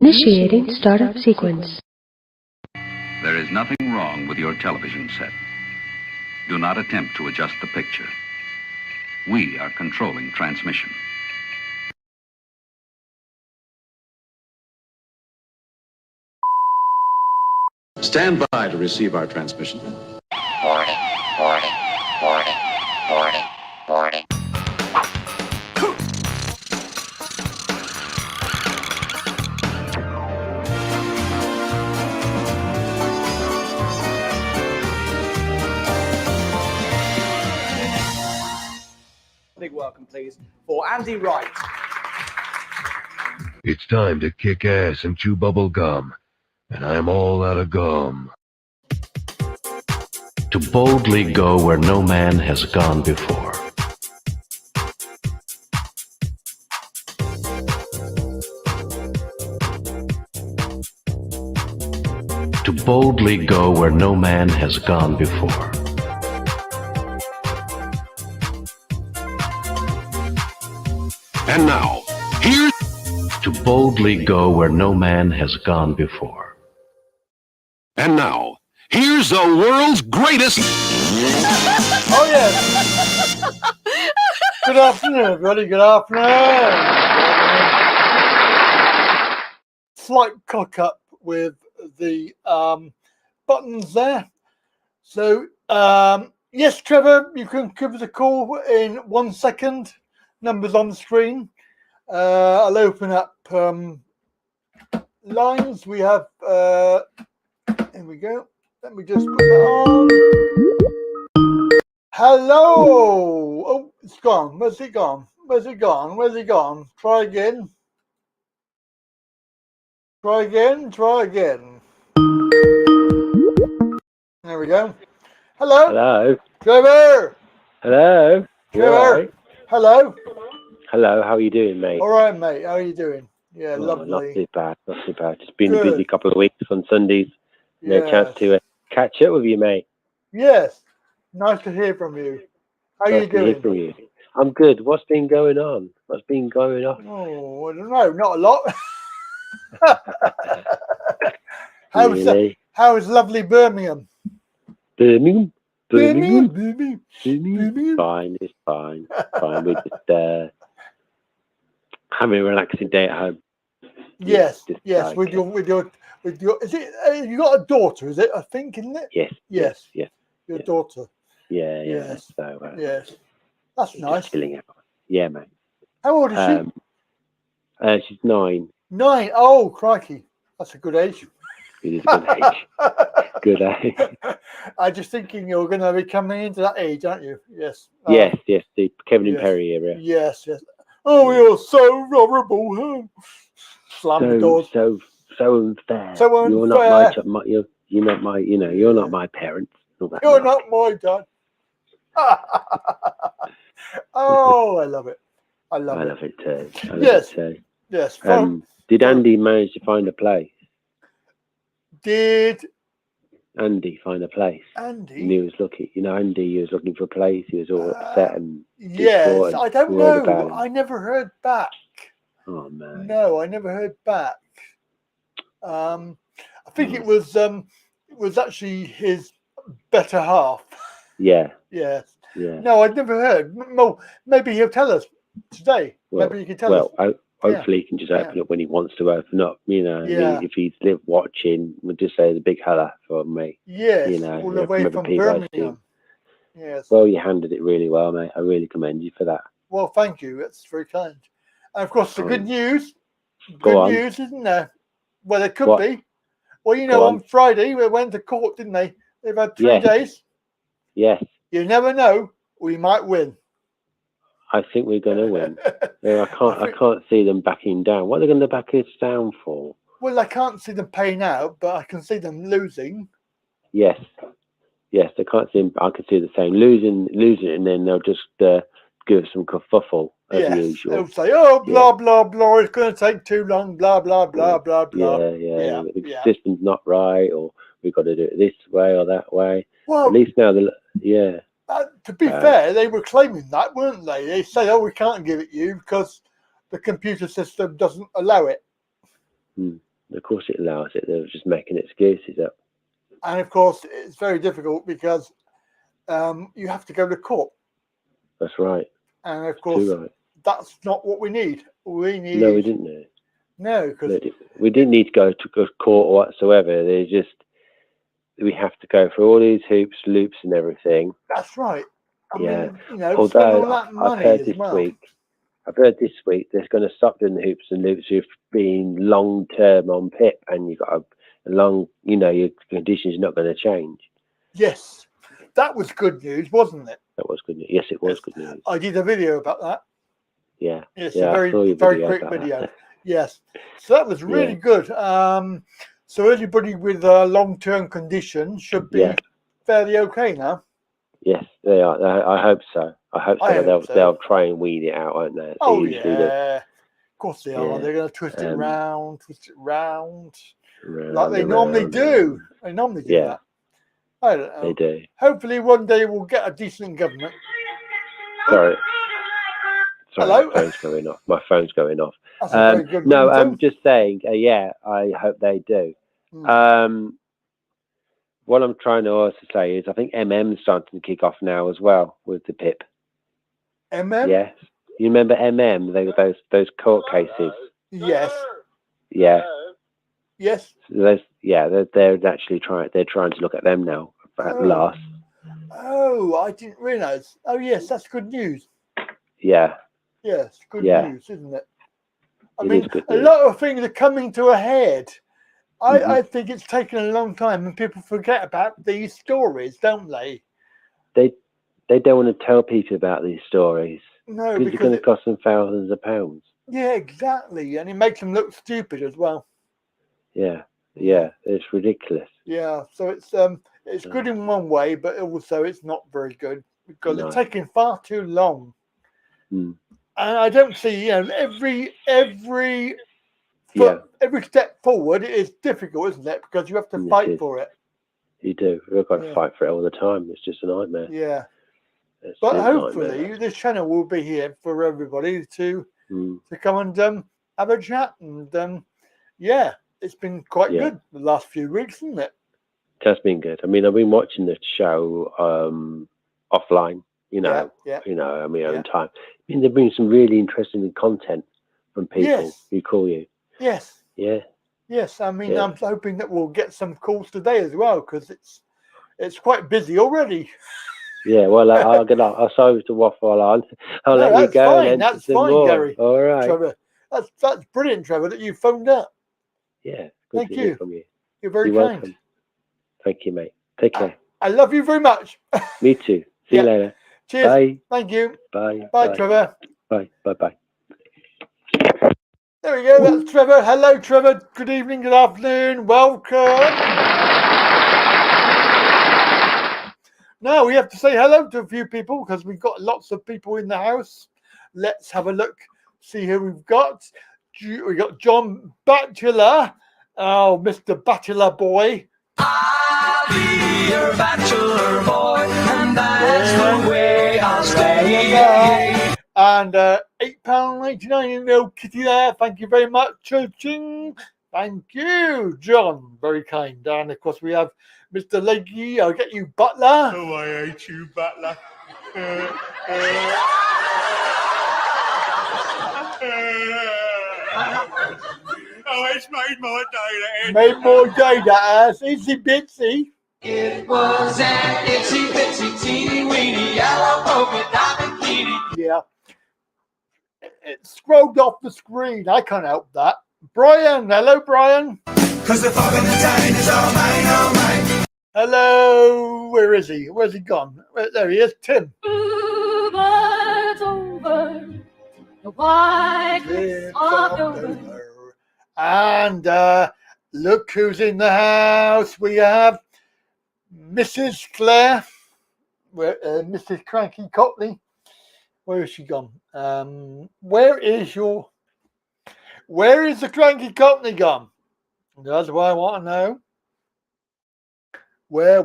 Initiating startup sequence. There is nothing wrong with your television set. Do not attempt to adjust the picture. We are controlling transmission. Stand by to receive our transmission. 40, 40, 40, 40, 40. Big welcome, please, for Andy Wright. It's time to kick ass and chew bubble gum, and I'm all out of gum. To boldly go where no man has gone before. To boldly go where no man has gone before. And now, here's To boldly go where no man has gone before. and now, here's the world's greatest. Oh, yes. Good afternoon, everybody. Good afternoon. Slight cock up with the buttons there. So, yes, Trevor, you can give us a call in 1 second. Numbers on the screen. I'll open up lines. We have, here we go. Let me just put that on. Hello. Oh, it's gone. Where's it gone? Where's it gone? Where's it gone? Try again. Try again. Try again. There we go. Hello. Hello. Trevor. Hello. You're Trevor. right. Hello. Hello. How are you doing, mate? All right, mate. How are you doing? Yeah, Oh, lovely. Not too bad. Not too bad. It's been a Good. busy couple of weeks on Sundays. No Yes. chance to catch up with you, mate. Yes. Nice to hear from you. How are you Nice to hear doing? from you. I'm good. What's been going on? What's been going on? Oh, I don't know. Not a lot. Really? How's lovely Birmingham? Birmingham? Birmingham. Birmingham? Fine. It's fine. Fine. We're just having a relaxing day at home. Yes. Just Yes. like, With your. Is it? You got a daughter? Is it? I think, isn't it? Yes. Yes. Yes. Your yes. daughter. Yeah. Yes. So Yes. That's just nice. chilling out. Yeah, mate. How old is she? She's 9. 9. Oh, crikey. That's a good age. It is a good age. Good age. I'm just thinking you're going to be coming into that age, aren't you? Yes. Yes. The Kevin and yes. Perry era. Yes. Oh, you're so horrible. Slam the doors. So unfair. So unfair. You're not my you're not my you're not my parents. You're not my dad. Oh, I love it. I love it too. Yes. Yes. Did Andy manage to find a place? Did Andy find a place? Andy? And he was looking. Andy. He was looking for a place. He was all upset and yes. I don't worried know. about him. I never heard back. Oh man. No, I never heard back. I think it was actually his better half. Yeah. Yes. Yeah. No, I'd never heard. Well, maybe he'll tell us today. Well, maybe he can tell us. Hopefully he can just open up when he wants to open up. If he's live watching, we'll just say the big hello for me. Yes. All the way from Birmingham. Yes. Well, you handled it really well, mate. I really commend you for that. Well, thank you. That's very kind. And of course, the good news. Go on. News, isn't there? Well, there could be. Well, on Friday we went to court, didn't they? They've had 3 days. Yes. You never know. We might win. I think we're going to win. I can't see them backing down. What are they going to back us down for? Well, I can't see them paying out, but I can see them losing. Yes. I can't see them. I can see the same losing, and then they'll just give us some kerfuffle as usual. They'll say, "Oh, blah blah blah. It's going to take too long. Blah blah blah blah blah." Yeah. The system's not right, or we've got to do it this way or that way. Well, at least now, to be fair, they were claiming that, weren't they? They say, "Oh, we can't give it you because the computer system doesn't allow it." Of course, it allows it. They were just making excuses up. And of course, it's very difficult because you have to go to court. That's right. And of course, that's not what we need. We need. No, we didn't need. No, because we didn't need to go to court whatsoever. We have to go through all these hoops, loops, and everything. That's right. I mean, although I've heard this week they're going to stop doing the hoops and loops with being long term on PIP, and you've got a long, your conditions are not going to change. Yes, that was good news, wasn't it? That was good news. Yes, it was good news. I did a video about that. Yeah. Yes, a very quick video. Yes, so that was really good. So everybody with long-term conditions should be fairly okay now. Yes, they are. I hope so. I hope they'll try and weed it out, won't they? Oh yeah, of course they are. They're going to twist it round, like they normally do. They normally do that. I don't know. They do. Hopefully one day we'll get a decent government. Sorry. Hello? My phone's going off. My phone's going off. That's a very good no, one, I'm just saying, I hope they do. What I'm trying to also say is I think MM's starting to kick off now as well with the PIP. MM? Yes. You remember MM, those court cases? Yes. Yeah. Yes. They're actually trying to look at them now at last. Oh, I didn't realise. Oh yes, that's good news. Yeah. Yes, good news, isn't it? I mean, a lot of things are coming to a head. I think it's taken a long time, and people forget about these stories, don't they? They don't want to tell people about these stories. No, because it's going to cost them thousands of pounds. Yeah, exactly, and it makes them look stupid as well. Yeah, it's ridiculous. Yeah, so it's good in one way, but also it's not very good because it's taking far too long. And I don't see, every step forward is difficult, isn't it? Because you have to fight for it. You do. We've got to fight for it all the time. It's just a nightmare. Yeah. But hopefully this channel will be here for everybody to come and have a chat. And it's been quite good the last few weeks, isn't it? It has been good. I mean, I've been watching the show offline, on my own time. I mean, they've been some really interesting content from people who call you. Yes. Yeah. Yes. I mean, I'm hoping that we'll get some calls today as well because it's quite busy already. Yeah, well, I'll sorry to waffle on. I'll let you go. Fine. That's fine, Gary. All right, Trevor. That's brilliant, Trevor, that you phoned up. Yeah, thank to you. Hear from you. You're very You're kind. welcome. Thank you, mate. Take care. I love you very much. Me too. See you later. Cheers. Bye. Thank you. Bye. Bye, Trevor. Bye. Bye. There we go. That's Trevor. Hello, Trevor. Good evening. Good afternoon. Welcome. Now we have to say hello to a few people because we've got lots of people in the house. Let's have a look. See who we've got. We got John Bachelor. Oh, Mr. Bachelor boy. I'll be your bachelor boy, and that's the way I'll stay. And £8.99 in the old kitty there. Thank you very much. Ching. Thank you, John. Very kind. And of course, we have Mr. Lakey. I'll get you, Butler. Oh, I hate you, Butler. Oh, it's made my day, that Made more day, that ass. Itsy bitsy. It was an itsy bitsy teeny weeny yellow polka dot bikini. Yeah. It scrolled off the screen. I can't help that. Brian. Hello, Brian. Cause the fog in the town is all mine, all mine. Hello. Where is he? Where's he gone? There he is. Tim. Over, the white cliffs of Dover. And look who's in the house. We have Mrs. Claire, Mrs. Cranky Cotley. Where has she gone? Where is the Cranky Cotley gone? That's what I want to know. Where?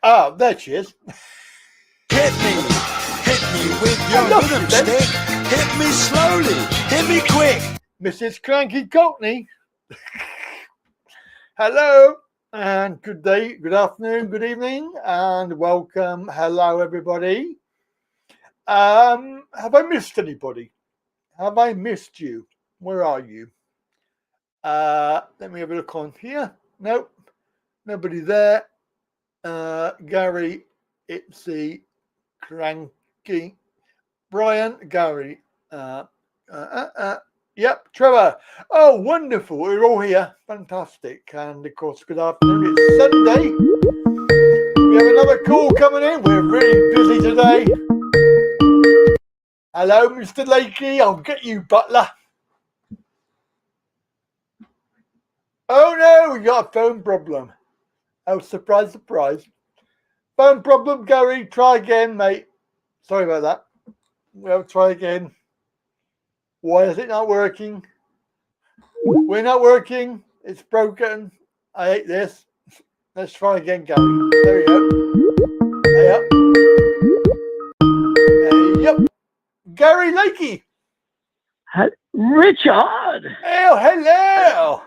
Oh, there she is. Hit me with your rhythm stick. Hit me slowly, hit me quick. Mrs. Cranky Cotley. Hello, and good day, good afternoon, good evening, and welcome. Hello, everybody. Have I missed anybody? Have I missed you? Where are you? Let me have a look on here. Nope, nobody there. Gary, Ipsy, Cranky, Brian, Gary. Yep, Trevor. Oh, wonderful. We're all here. Fantastic. And of course, good afternoon. It's Sunday. We have another call coming in. We're really busy today. Hello, Mr. Lakey. I'll get you, Butler. Oh, no, we got a phone problem. Oh, surprise, surprise. Phone problem, Gary. Try again, mate. Sorry about that. We'll try again. Why is it not working? We're not working. It's broken. I hate this. Let's try again, Gary. There we go. Hey up. Hey up. Gary Lakey. Richard. Oh, hello.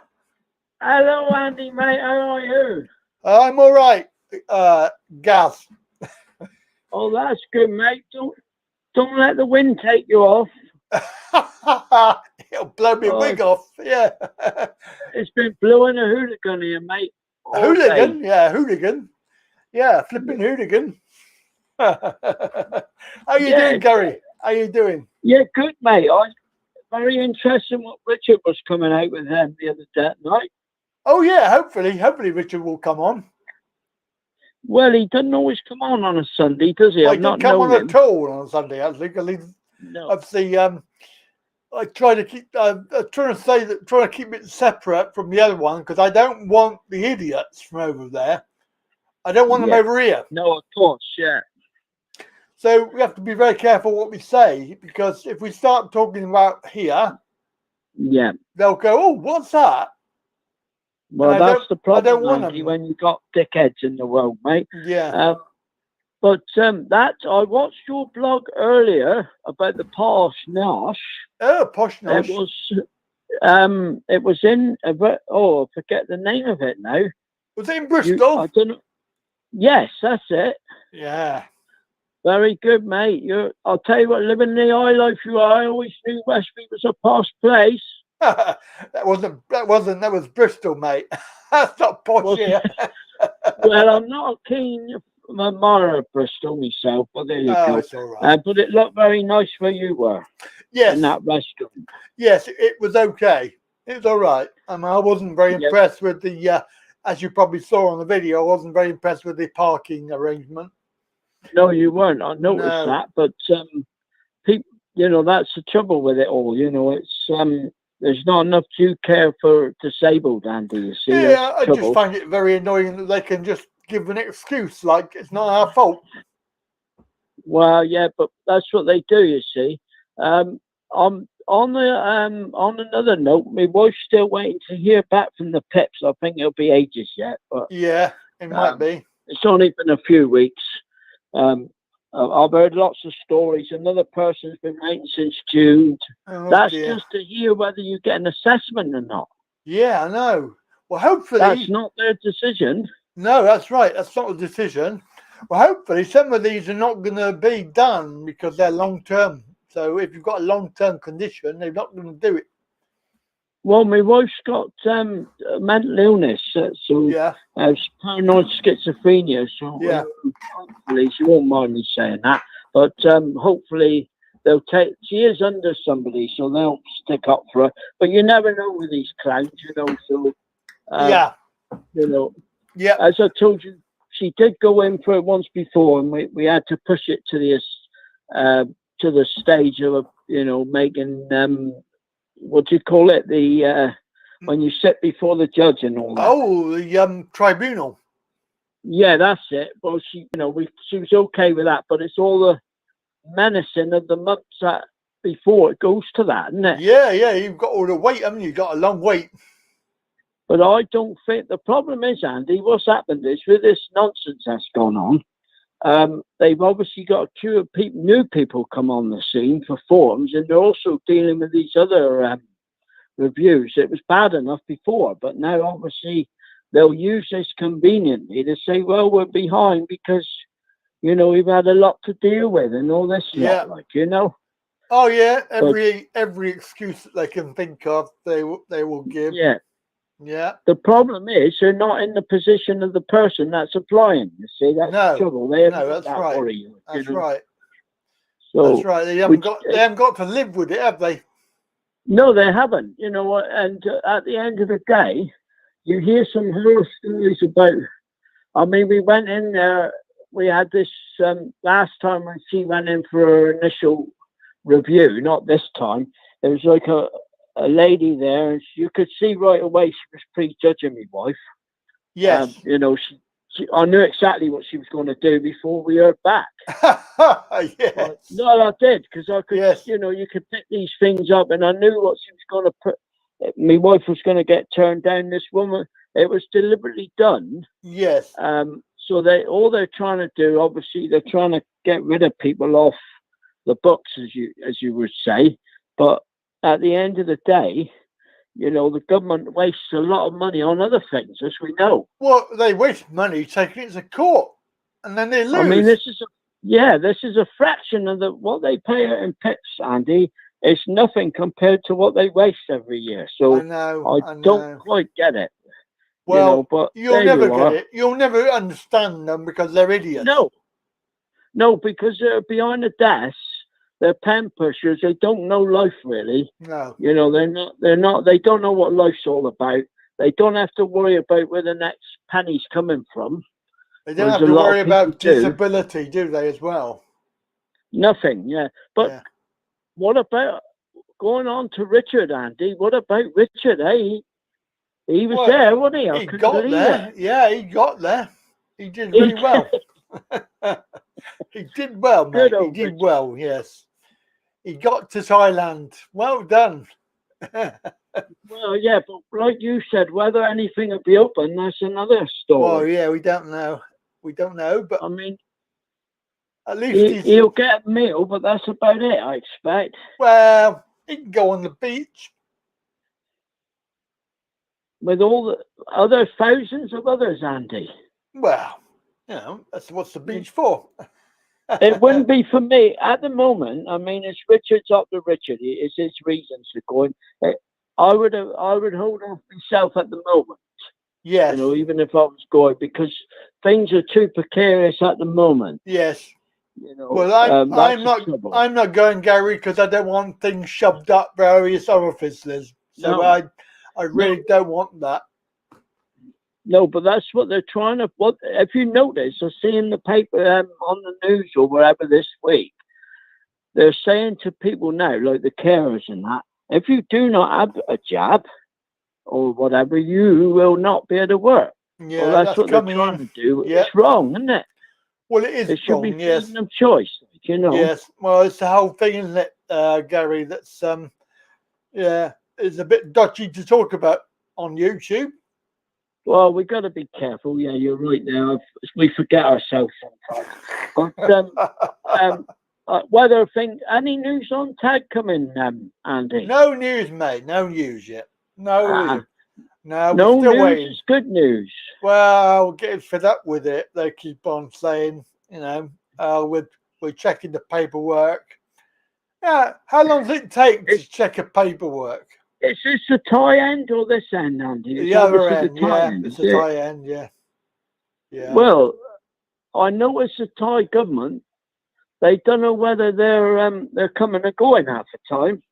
Hello, Andy, mate. How are you? I'm all right. Gas. Oh, that's good, mate. Don't let the wind take you off. It'll blow me wig off. Yeah. It's been blowing a hooligan here, mate. A hooligan? Day. Yeah, hooligan. Yeah, flipping hooligan. How you doing, Gary? How you doing? Yeah, good, mate. Very interesting what Richard was coming out with them the other night. Oh yeah, hopefully Richard will come on. Well, he doesn't always come on a Sunday, does he? Well, he doesn't come on at all on a Sunday. I think. No. Obviously, I try to keep. I'm trying to keep it separate from the other one because I don't want the idiots from over there. I don't want them over here. No, of course, yeah. So we have to be very careful what we say because if we start talking about here, they'll go, "Oh, what's that?" Well, that's the problem, Andy, when you got dickheads in the world, mate. Yeah. But I watched your blog earlier about the Posh Nosh. Oh, Posh Nosh. It was in. I forget the name of it now. Was it in Bristol? I don't know. Yes, that's it. Yeah. Very good, mate. I'll tell you what, living the high life you are. I always knew Westby was a posh place. That was Bristol, mate. That's not posh here. Well, I'm not keen a mile of Bristol myself, but there you go. It's all right. But it looked very nice where you were. Yes. In that restaurant. Yes, it was okay. It was all right. I wasn't very impressed with the, as you probably saw on the video, I wasn't very impressed with the parking arrangement. No, you weren't. I noticed that, but people, that's the trouble with it all. It's there's not enough due care for disabled, Andy. You see? Yeah, I just find it very annoying that they can just give an excuse like it's not our fault. Well, yeah, but that's what they do. You see. On another note, my wife's still waiting to hear back from the Pips. I think it'll be ages yet, but yeah, it might be. It's only been a few weeks. I've heard lots of stories. Another person's been waiting since June. That's just to hear whether you get an assessment or not. Yeah, I know. Well, hopefully that's not their decision. No, that's right. That's not a decision. Well, hopefully some of these are not going to be done because they're long term. So if you've got a long-term condition, they're not going to do it. Well, my wife's got mental illness, so paranoid schizophrenia. So hopefully, she won't mind me saying that. But hopefully, they'll take. She is under somebody, so they'll stick up for her. But you never know with these clowns, So as I told you, she did go in for it once before, and we had to push it to the stage of making what do you call it, the when you sit before the judge and all that. Oh, the tribunal. Yeah, that's it. Well, she was okay with that, but it's all the menacing of the months that before it goes to that, isn't it? Yeah, you've got all the wait, haven't you? You've got a long wait. But I don't think the problem is, Andy, what's happened is with this nonsense that's gone on, they've obviously got a queue of new people come on the scene for forums, and they're also dealing with these other reviews. It was bad enough before, but now obviously they'll use this conveniently to say, well, we're behind because, we've had a lot to deal with and all this lot, Oh, yeah, every excuse that they can think of, they will give. Yeah. Yeah. The problem is they're not in the position of the person that's applying. You see, that's the trouble. That's right. That's right. So that's right. They haven't got to live with it, have they? No, they haven't. And at the end of the day, you hear some horror stories about. I mean, we went in there. We had this last time when she went in for her initial review. Not this time. It was like a lady there, and you could see right away she was prejudging my wife. Yes. I knew exactly what she was going to do before we heard back. Yes. No, I did, because I could, yes. You could pick these things up, and I knew what she was going to put. My wife was going to get turned down. This woman, it was deliberately done. Yes. So all they're trying to do, obviously, they're trying to get rid of people off the books, as you would say, but at the end of the day, the government wastes a lot of money on other things, as we know. Well, they waste money taking it to court, and then they lose. I mean, this is a fraction of what they pay out in Pips, Andy. It's nothing compared to what they waste every year. So I don't quite get it. Well, but you'll never get it. You'll never understand them because they're idiots. No, because they're behind the desk. They're pen pushers. They don't know life really. No. They're not. They don't know what life's all about. They don't have to worry about where the next penny's coming from. They don't have to worry about disability, do they, as well? Nothing, yeah. But what about going on to Richard, Andy? What about Richard, eh? He was there, wasn't he? He got there. Yeah, he got there. He did really well. He did well, mate. He did well, yes. He got to Thailand. Well done. Well, yeah, but like you said, whether anything will be open, that's another story. Well, yeah, we don't know. We don't know, but I mean, at least he'll get a meal, but that's about it, I expect. Well, he can go on the beach. With all the other thousands of others, Andy. Well, that's what's the beach for. It wouldn't be for me at the moment. I mean, it's Richard's up to Richard. It's his reasons for going. I would hold off myself at the moment. Yes. You know, even if I was going, because things are too precarious at the moment. Yes. You know, Well, I'm not going, Gary, because I don't want things shoved up various orifices. So No. I really don't want that. No, but that's what they're trying to. What if you notice? I see in the paper on the news or wherever this week, they're saying to people now, like the carers and that, if you do not have a jab or whatever, you will not be able to work. Yeah, well, that's what they're trying to do. Yeah. It's wrong, isn't it? Well, it is It should wrong, be yes. freedom of choice, you know. Yes. Well, it's the whole thing, isn't it, Gary? That's it's a bit dodgy to talk about on YouTube. Well, we've got to be careful. Yeah, you're right there. We forget ourselves sometimes. But weather thing, any news on Tag coming, Andy? No news, mate. No news yet. No no we're still news waiting. is good news. Well, we're getting fed up with it. They keep on saying, you know, we're checking the paperwork. Yeah, how long does it take to check a paperwork? Is this the tie end or this end, Andy? The other end, it's the tie end, yeah. Well, I noticed the Thai government, they don't know whether they're coming or going half the time.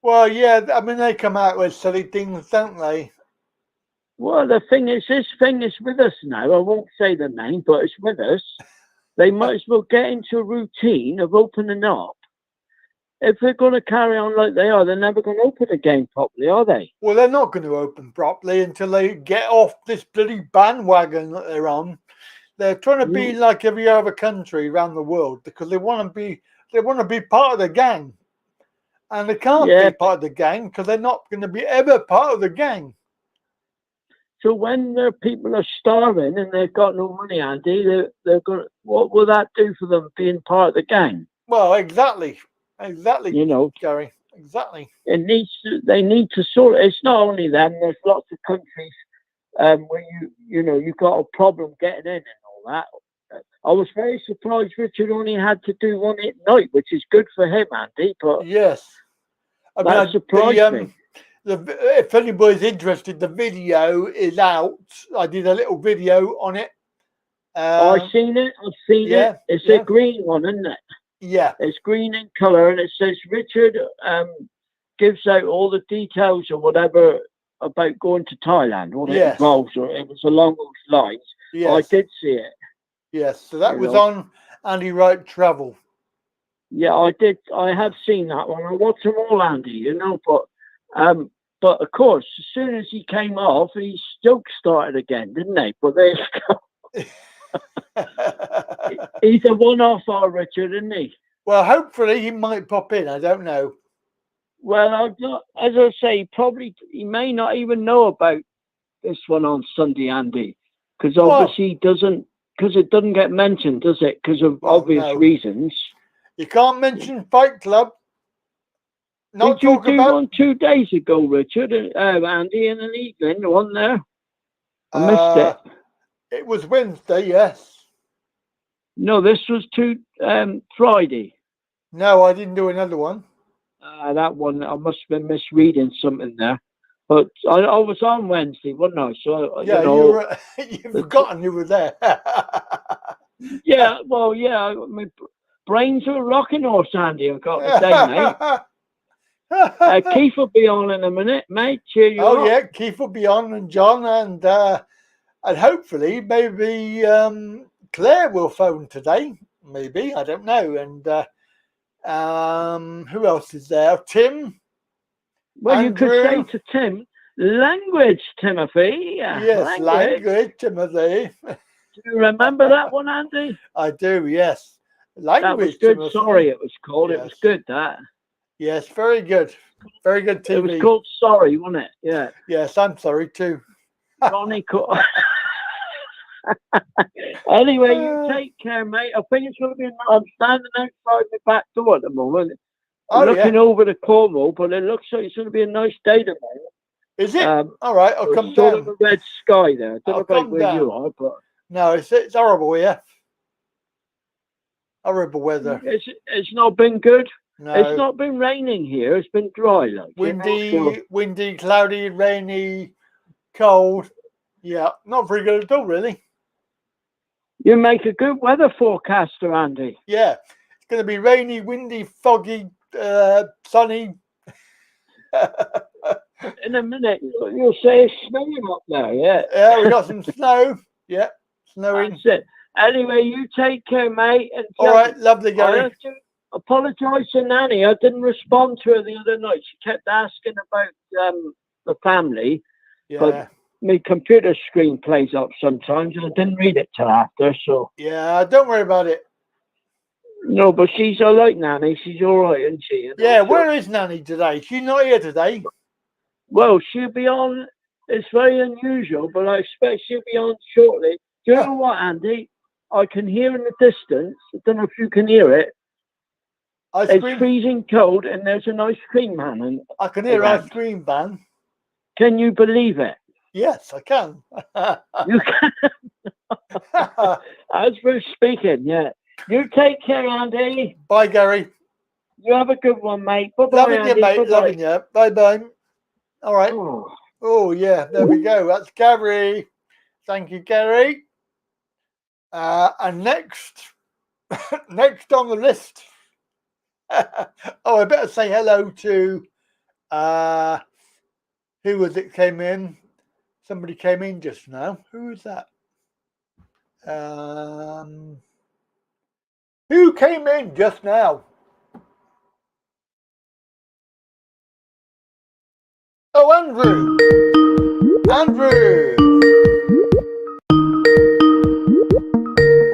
Well, yeah, I mean, they come out with silly things, don't they? Well, the thing is, this thing is with us now. I won't say the name, but it's with us. They might as well get into a routine of opening up. If they're going to carry on like they are, they're never going to open again properly, are they? Well, they're not going to open properly until they get off this bloody bandwagon that they're on. They're trying to be like every other country around the world because they want to be part of the gang, and they can't be part of the gang because they're not going to be ever part of the gang. So when their people are starving and they've got no money, Andy, they're going. What will that do for them being part of the gang? Well, exactly. You know, Gary. Exactly. They need to sort. It's not only them. There's lots of countries where you've got a problem getting in and all that. I was very surprised Richard only had to do one at night, which is good for him, Andy. But yes, that surprised me. If anybody's interested, the video is out. I did a little video on it. I've seen it. It's a green one, isn't it? Yeah. It's green in colour, and it says Richard gives out all the details or whatever about going to Thailand. What it involves, or it was along those lines. Yes. I did see it. Yes, so that was on Andy Wright Travel. Yeah, I did. I have seen that one. I watched them all, Andy. You know, but of course, as soon as he came off, his joke started again, didn't they? But there you go. He's a one-off, Richard, isn't he? Well, hopefully he might pop in. I don't know. Well, as I say, he may not even know about this one on Sunday, Andy, because obviously it doesn't get mentioned, does it? Because of obvious reasons. You can't mention Fight Club. Did you do one 2 days ago, Richard? Andy, in an evening, wasn't there? I missed it. It was Wednesday, yes. No, this was Friday. No, I didn't do another one. That one, I must have been misreading something there. But I was on Wednesday, wasn't I? So, you've forgotten you were there. Yeah, well, yeah. My brains are a rocking horse, Andy, I've got to say, mate. Keith will be on in a minute, mate. Cheer you up. Yeah, Keith will be on, and John, and hopefully maybe Claire will phone today. Maybe, I don't know. And who else is there? Tim. Well, Andrew. You could say to Tim, language, Timothy. Yes, language, Timothy. Do you remember that one, Andy? I do, yes. Language, that was good. Timothy. Sorry, it was called. Yes. It was good, that. Yes, very good. Very good TV. It was called Sorry, wasn't it? Yeah. Yes, I'm sorry too. Ronnie Anyway, you take care, mate. I think it's going to be. I'm standing outside the back door at the moment, looking over the Cornwall, but it looks like it's going to be a nice day tomorrow. Is it? All right, I'll come down. Sort of a red sky there. I don't know about where you are, but no, it's horrible here. Horrible weather. It's not been good. No. It's not been raining here. It's been dry, like windy, cloudy, rainy, cold. Yeah, not very good at all, really. You make a good weather forecaster, Andy. Yeah, it's going to be rainy, windy, foggy, sunny. In a minute, you'll say it's snowing up there, yeah? Yeah, we got some snow. Yeah, snowing. That's it. Anyway, you take care, mate. And all right, lovely, Gary. I have to apologise to Nanny. I didn't respond to her the other night. She kept asking about the family. Yeah. But my computer screen plays up sometimes, and I didn't read it till after, so... Yeah, don't worry about it. No, but she's all right, Nanny. She's all right, isn't she? Yeah, where is Nanny today? She's not here today. Well, she'll be on. It's very unusual, but I expect she'll be on shortly. Do you know what, Andy? I can hear in the distance. I don't know if you can hear it. It's freezing cold, and there's an ice cream man. And I can hear ice cream van. Can you believe it? Yes, I can. You can. As we're speaking, yeah. You take care, Andy. Bye, Gary. You have a good one, mate. Bye-bye, Loving Andy. you, mate. Bye-bye. Loving you. Bye-bye. All right. Oh, yeah. There we go. That's Gary. Thank you, Gary. And next on the list. I better say hello to who was it came in? Somebody came in just now. Who was that? Who came in just now? Oh, Andrew. Andrew.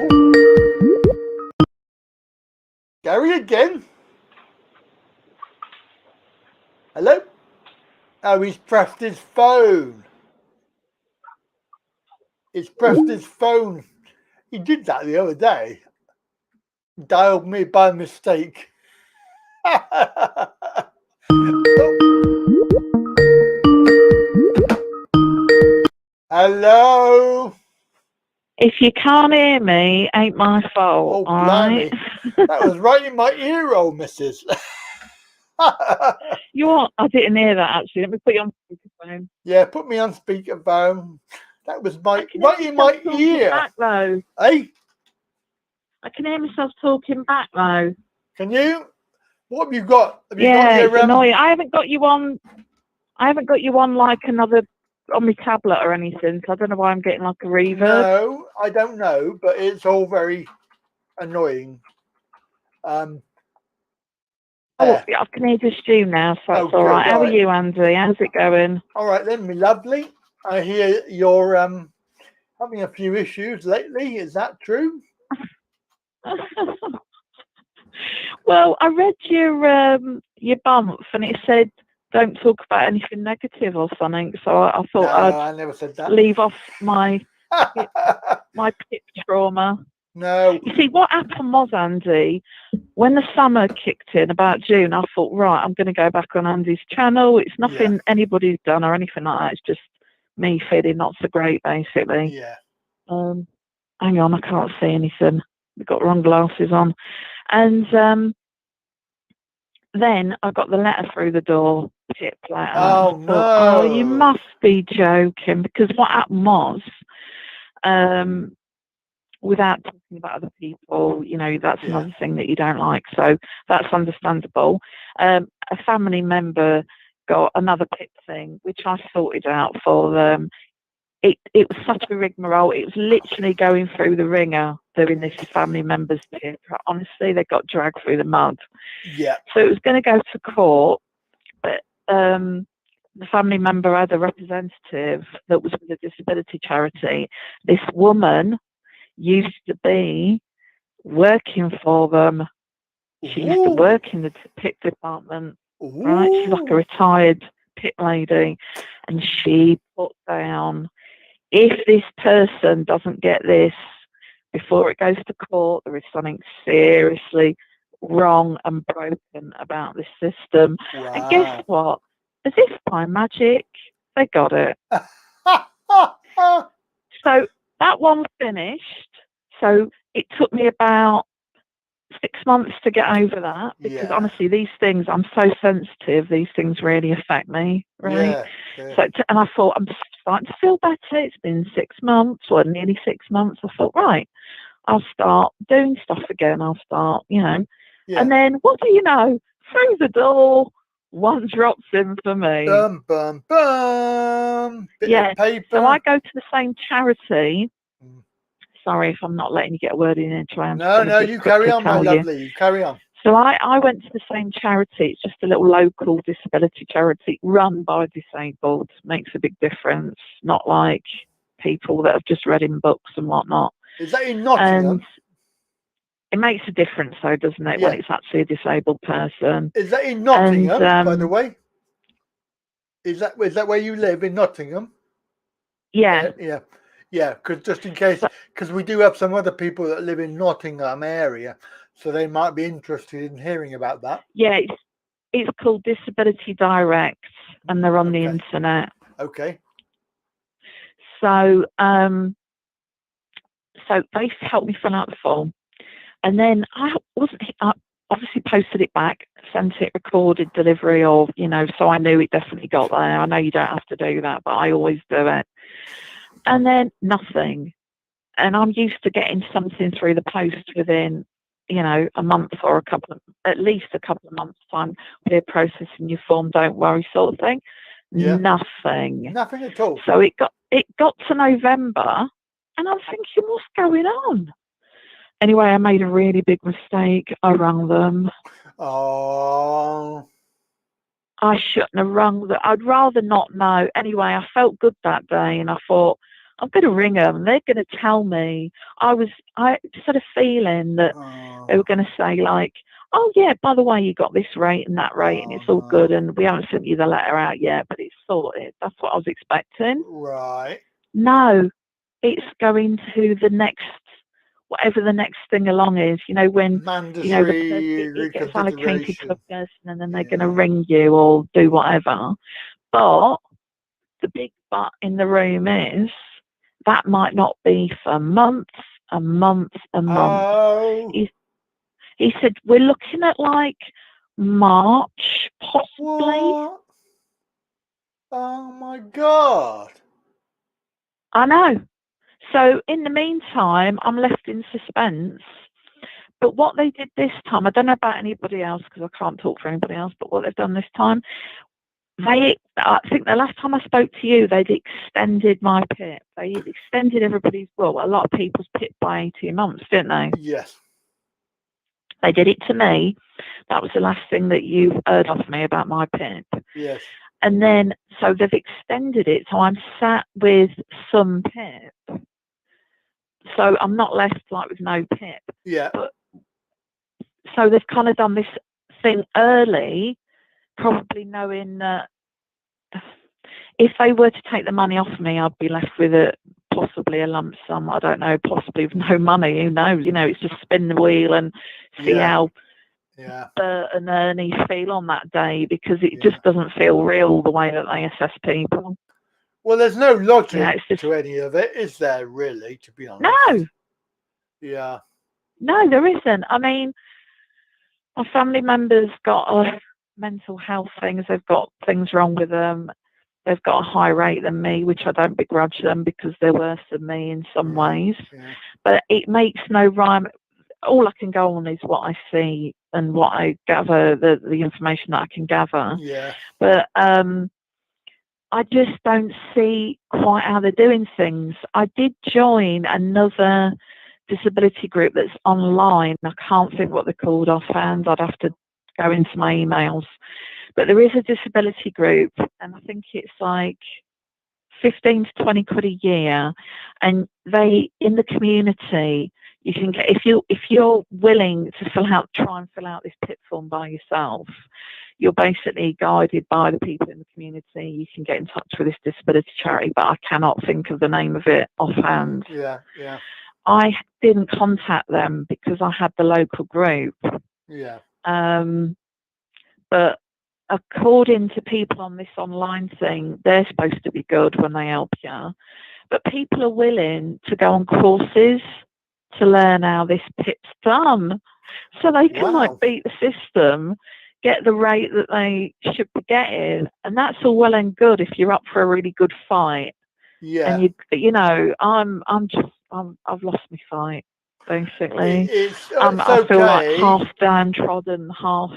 Oh. Gary again. Hello? Oh, he's pressed his phone. He's pressed his phone. He did that the other day. Dialed me by mistake. Hello? If you can't hear me, ain't my fault. Oh, all right? That was right in my ear, old missus. You what? I didn't hear that actually. Let me put you on speakerphone. Yeah, put me on speakerphone. That was right in my ear. Back, though. Hey? I can hear myself talking back though. Can you? What have you got? Have you yeah, got your, it's annoying. I haven't got you on like another on my tablet or anything. So I don't know why I'm getting like a reverb. No, I don't know, but it's all very annoying. Oh, I can hear just you now, so that's all right. How are you, Andy? How's it going? All right then, me lovely. I hear you're having a few issues lately. Is that true? Well, I read your bump and it said don't talk about anything negative or something. So I thought I never said that. Leave off my my pip trauma. No. You see, what happened was, Andy, when the summer kicked in about June, I thought, right, I'm going to go back on Andy's channel. It's nothing anybody's done or anything like that. It's just me feeling not so great, basically. Yeah. Hang on, I can't see anything. I've got wrong glasses on. And then I got the letter through the door, tip letter. Oh, no. Oh, you must be joking. Because what happened was, without talking about other people, you know, that's another thing that you don't like. So that's understandable. A family member got another PIP thing, which I sorted out for them. It was such a rigmarole. It was literally going through the ringer doing this family member's PIP. Honestly, they got dragged through the mud. Yeah. So it was going to go to court, but the family member had a representative that was with a disability charity. This woman used to be working for them. She used to work in the PIP department. Right? She's like a retired PIP lady, and she put down, if this person doesn't get this before it goes to court, there is something seriously wrong and broken about this system. Wow. And guess what? As if by magic, they got it. So that one finished. So it took me about 6 months to get over that, because honestly, these things, I'm so sensitive, these things really affect me, right? Yeah. So, and I thought, I'm starting to feel better. It's been 6 months, or nearly 6 months. I thought, right, I'll start doing stuff again. I'll start, Yeah. And then, what do you know? Through the door, one drops in for me. Bum, bum, bum. Bit of paper. So I go to the same charity. Sorry if I'm not letting you get a word in. No, you carry on, my lovely. You carry on. So I went to the same charity. It's just a little local disability charity run by disabled. Makes a big difference. Not like people that have just read in books and whatnot. Is that in Nottingham? And it makes a difference, though, doesn't it, when it's actually a disabled person? Is that in Nottingham, by the way? Is that where you live, in Nottingham? Yeah. Yeah, because just in case, because we do have some other people that live in Nottingham area, so they might be interested in hearing about that. Yeah, it's called Disability Direct, and they're on the internet. Okay. So, so they helped me fill out the form, and then I obviously posted it back, sent it recorded delivery, or so I knew it definitely got there. I know you don't have to do that, but I always do it. And then nothing. And I'm used to getting something through the post within, a month or at least a couple of months' time. We're processing your form, don't worry, sort of thing. Yeah. Nothing. Nothing at all. So it got to November, and I'm thinking, what's going on? Anyway, I made a really big mistake. I rang them. Oh. I shouldn't have rung them. I'd rather not know. Anyway, I felt good that day, and I thought, I'm going to ring them. They're going to tell me. I just had a feeling that they were going to say, like, oh, yeah, by the way, you got this rate and that rate, and it's all good, and we haven't sent you the letter out yet, but it's sorted. That's what I was expecting. Right. No, it's going to the next, whatever the next thing along is, when it gets allocated to a person, and then they're going to ring you or do whatever. But the big but in the room is that might not be for months and months and months. Oh. He said, we're looking at like March, possibly. What? Oh my God. I know. So in the meantime, I'm left in suspense. But what they did this time, I don't know about anybody else because I can't talk for anybody else, but what they've done this time, I think the last time I spoke to you, they'd extended my PIP. They extended everybody's, a lot of people's PIP by 18 months, didn't they? Yes. They did it to me. That was the last thing that you heard of me about my PIP. Yes. And then, so they've extended it. So I'm sat with some PIP. So I'm not left like with no PIP. Yeah. But, so they've kind of done this thing early, probably knowing that if they were to take the money off me, I'd be left with possibly a lump sum. I don't know, possibly with no money. Who knows? It's just spin the wheel and see how Bert and Ernie feel on that day, because it just doesn't feel real the way that they assess people. Well, there's no logic to any of it, is there, really, to be honest? No. Yeah. No, there isn't. I mean, my family members got mental health things. They've got things wrong with them. They've got a higher rate than me, which I don't begrudge them because they're worse than me in some ways. Yeah. But it makes no rhyme. All I can go on is what I see and what I gather, the information that I can gather. Yeah. But I just don't see quite how they're doing things. I did join another disability group that's online. I can't think what they're called offhand. I'd have to go into my emails. But there is a disability group, and I think it's like 15 to 20 quid a year. And they, in the community, you can get, if you're willing to try and fill out this PIP form by yourself, you're basically guided by the people in the community. You can get in touch with this disability charity, but I cannot think of the name of it offhand. Yeah, yeah. I didn't contact them because I had the local group. Yeah. But according to people on this online thing, they're supposed to be good when they help you. But people are willing to go on courses to learn how this PIP's done, so they can like beat the system, get the rate that they should be getting, and that's all well and good if you're up for a really good fight. Yeah. And you know, I've lost my fight basically. I feel like half downtrodden, half.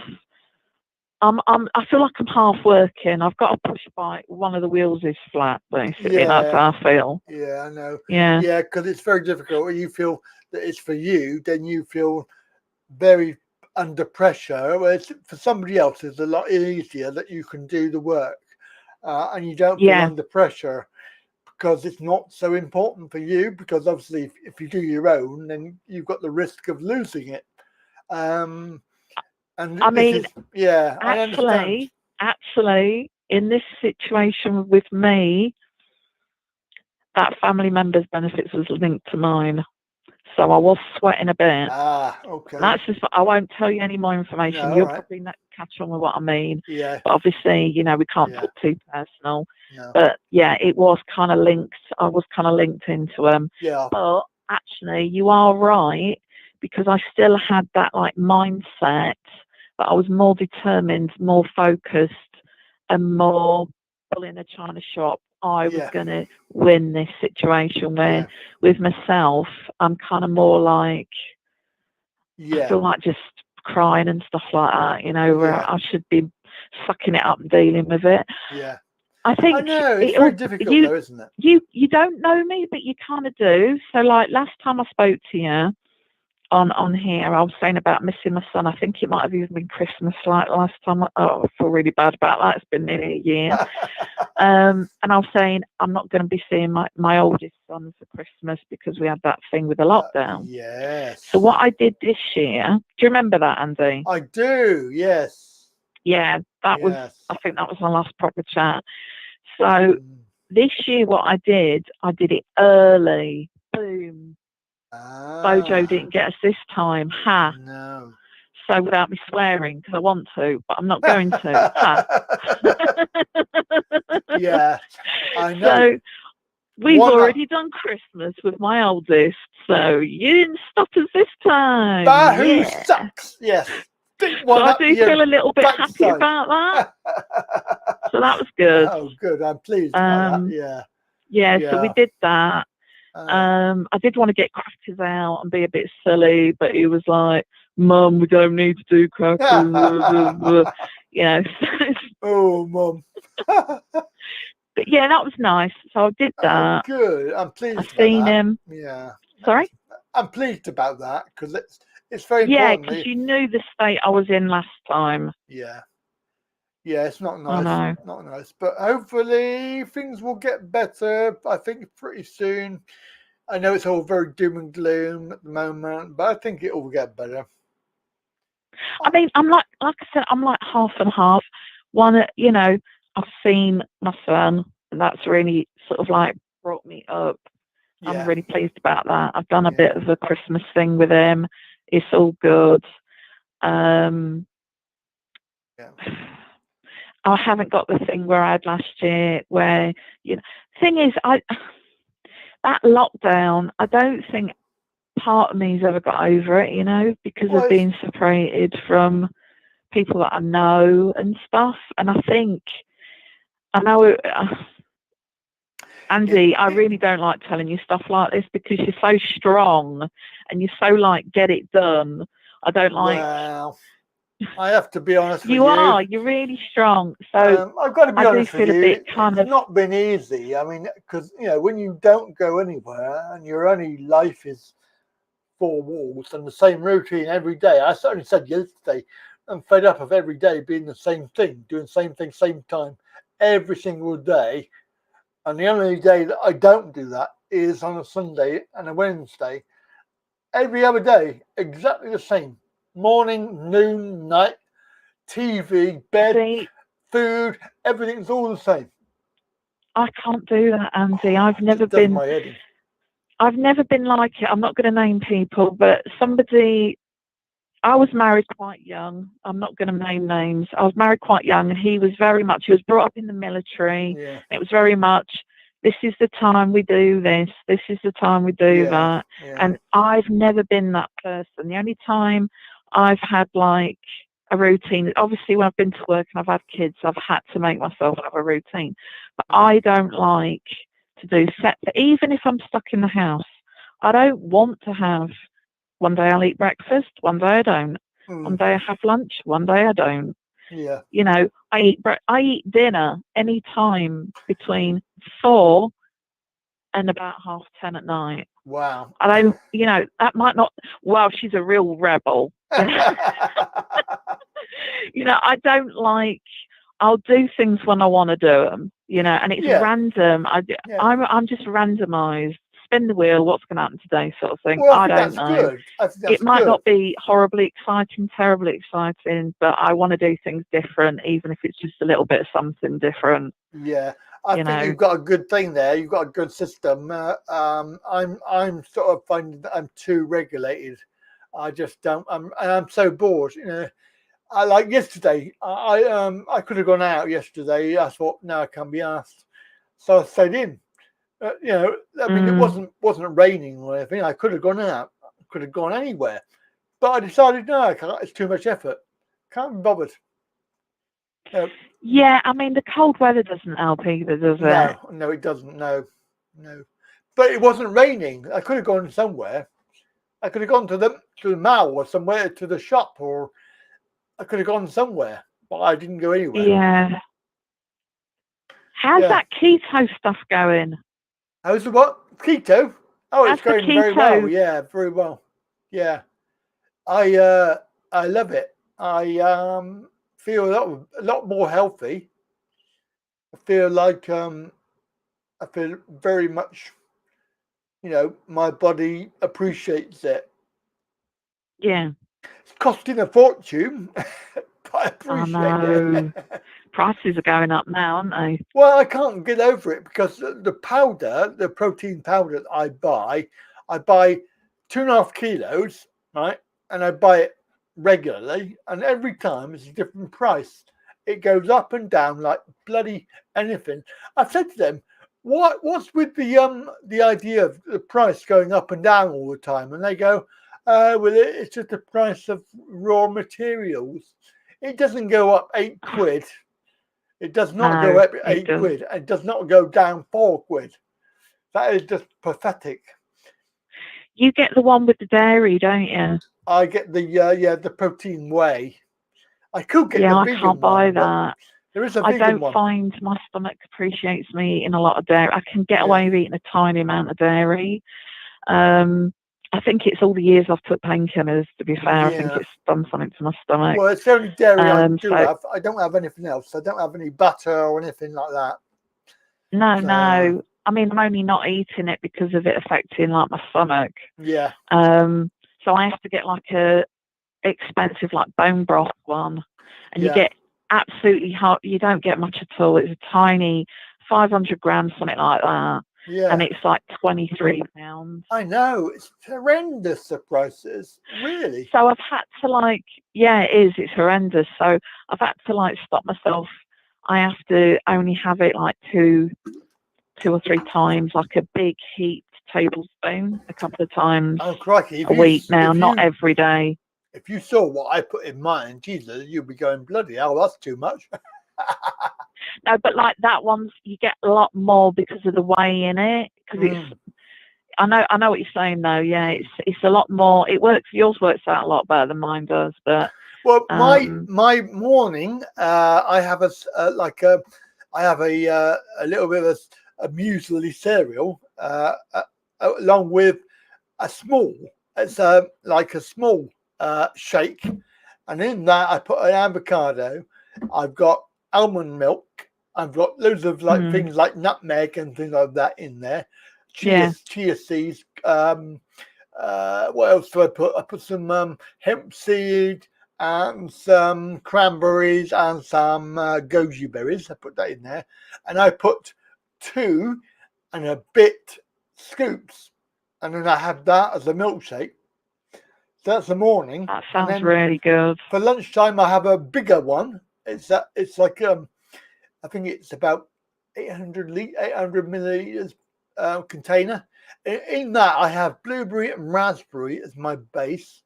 I feel like I'm half working. I've got a push bike. One of the wheels is flat, basically. Yeah. That's how I feel. Yeah, I know. Yeah. Yeah, because it's very difficult. When you feel that it's for you, then you feel very under pressure. Whereas for somebody else, it's a lot easier that you can do the work, and you don't feel under pressure because it's not so important for you. Because obviously, if you do your own, then you've got the risk of losing it. And I mean, I understand. Actually, in this situation with me, that family member's benefits was linked to mine, so I was sweating a bit. Ah, okay. That's just. I won't tell you any more information. No, You'll right. probably catch on with what I mean. Yeah. But obviously, you know, we can't put too personal. No. But yeah, it was kind of linked. I was kind of linked into them. Yeah. But actually, you are right, because I still had that like mindset. But I was more determined, more focused, and more in a china shop. I was going to win this situation. Where with myself, I'm kind of more like, I feel like just crying and stuff like that. You know, where I should be sucking it up and dealing with it. Yeah. I think I know it's very difficult, though, isn't it? You don't know me, but you kind of do. So, like last time I spoke to you on here, I was saying about missing my son. I think it might have even been Christmas, like last time. I feel really bad about that. It's been nearly a year. And I was saying I'm not going to be seeing my oldest son for Christmas because we had that thing with the lockdown. Yes. So what I did this year, do you remember that, Andy? I do. Yes. Yeah, that was. I think that was my last proper chat. So this year, what I did it early. Boom. Bojo didn't get us this time. Ha. No. So without me swearing, because I want to, but I'm not going to. Ha. Yeah, I know. So we've already done Christmas with my oldest, so you didn't stop us this time. Who sucks? Yes. So I do feel a little bit happy about that. So that was good. Oh, good. I'm pleased about that. Yeah, so we did that. I did want to get crackers out and be a bit silly, but he was like, Mum, we don't need to do crackers. You know. Oh, Mum. But yeah, that was nice. So I did that. Oh, good. I'm pleased. I've seen him. Yeah. Sorry? I'm pleased about that because it's very important. Yeah, because you knew the state I was in last time. Yeah. Yeah, it's not nice. I know. Not nice. But hopefully things will get better, I think, pretty soon. I know it's all very doom and gloom at the moment, but I think it will get better. I mean, I'm like I said, I'm like half and half. One, you know, I've seen my son, and that's really sort of like brought me up. Yeah. I'm really pleased about that. I've done a bit of a Christmas thing with him. It's all good. I haven't got the thing where I had last year where, you know, thing is, that lockdown, I don't think part of me's ever got over it, you know, because of being separated from people that I know and stuff. And I know, Andy, I really don't like telling you stuff like this because you're so strong and you're so like, get it done. I don't like... Well, I have to be honest with you. You are. You're really strong. So I've got to be honest with you. It's not been easy. I mean, because, you know, when you don't go anywhere and your only life is four walls and the same routine every day. I certainly said yesterday, I'm fed up of every day being the same thing, doing the same thing, same time, every single day. And the only day that I don't do that is on a Sunday and a Wednesday. Every other day, exactly the same. Morning, noon, night, TV, bed, food, everything's all the same. I can't do that, Andy. I've never been like it. I'm not going to name people, but I was married quite young. I'm not going to name names. I was married quite young, and he was brought up in the military. Yeah. It was very much, this is the time we do this. This is the time we do that. Yeah. And I've never been that person. The only time I've had like a routine. Obviously, when I've been to work and I've had kids, I've had to make myself have a routine. But I don't like to do sets. Even if I'm stuck in the house, I don't want to have, one day I'll eat breakfast, one day I don't. One day I have lunch, one day I don't. Yeah. You know, I eat dinner any time between 4 and about 10:30 at night. Wow. I don't, you know, that might not, wow, she's a real rebel. You know? You know, I don't like, I'll do things when I want to do them, you know, and it's random. I'm just randomized. Spin the wheel, what's going to happen today, sort of thing. Well, I don't know. Good. It might not be horribly exciting, terribly exciting, but I want to do things different, even if it's just a little bit of something different. Yeah, I think you've got a good thing there. You've got a good system. I'm sort of finding that I'm too regulated. I just don't. I'm so bored. You know, I like yesterday. I could have gone out yesterday. I thought, no, I can't be asked, so I stayed in. You know, I mean, it wasn't raining or anything. I could have gone out. I could have gone anywhere, but I decided no, I can't. It's too much effort. Can't be bothered. Yeah, I mean, the cold weather doesn't help either, does it? No, it doesn't. No. But it wasn't raining. I could have gone somewhere. I could have gone to the mall or somewhere, to the shop, or I could have gone somewhere, but I didn't go anywhere. Yeah. How's that keto stuff going? How's the what? Keto? Oh, it's going very well. Yeah, very well. Yeah, I love it. I feel a lot more healthy. I feel like I feel very much, you know, my body appreciates it. Yeah. It's costing a fortune, but I appreciate it. Prices are going up now, aren't they? Well, I can't get over it because the powder, the protein powder that I buy 2.5 kilos, right? And I buy it regularly, and every time it's a different price. It goes up and down like bloody anything. I said to them, what's with the idea of the price going up and down all the time? And they go, well, it's just the price of raw materials. It doesn't go up 8 quid. It does not go up 8 quid. It does not go down 4 quid. That is just pathetic. You get the one with the dairy, don't you? I get the protein whey. I could get the I vegan can't buy one, that. There is a I vegan don't one. find my stomach appreciates me eating a lot of dairy. I can get away with eating a tiny amount of dairy. I think it's all the years I've took painkillers, to be fair. I think it's done something to my stomach. Well, it's the only dairy I do have. I don't have anything else. I don't have any butter or anything like that. No. I mean, I'm only not eating it because of it affecting like my stomach. Yeah. So I have to get like a expensive like bone broth one, and you get absolutely hot. You don't get much at all. It's a tiny 500 grams, something like that. Yeah. And it's like £23. I know. It's horrendous, the prices. Really. So I've had to it is. It's horrendous. So I've had to stop myself. I have to only have it like two or three times, like a big heaped tablespoon, a couple of times a week now, not every day. If you saw what I put in mine, Jesus, you'd be going, bloody hell, that's too much. No, but like that one, you get a lot more because of the whey in it. Because it's, I know what you're saying though. Yeah, it's a lot more. It works. Yours works out a lot better than mine does. But well, my morning, I have a little bit of a muesli cereal, along with a small. It's like a small shake, and in that I put an avocado. I've got almond milk. I've got loads of things like nutmeg and things like that in there. Chia seeds. What else do I put? I put some hemp seed and some cranberries and some goji berries. I put that in there, and I put 2 and a bit scoops, and then I have that as a milkshake. So that's the morning. That sounds really good. For lunchtime, I have a bigger one. It's like I think it's about 800 milliliters container. In that, I have blueberry and raspberry as my base.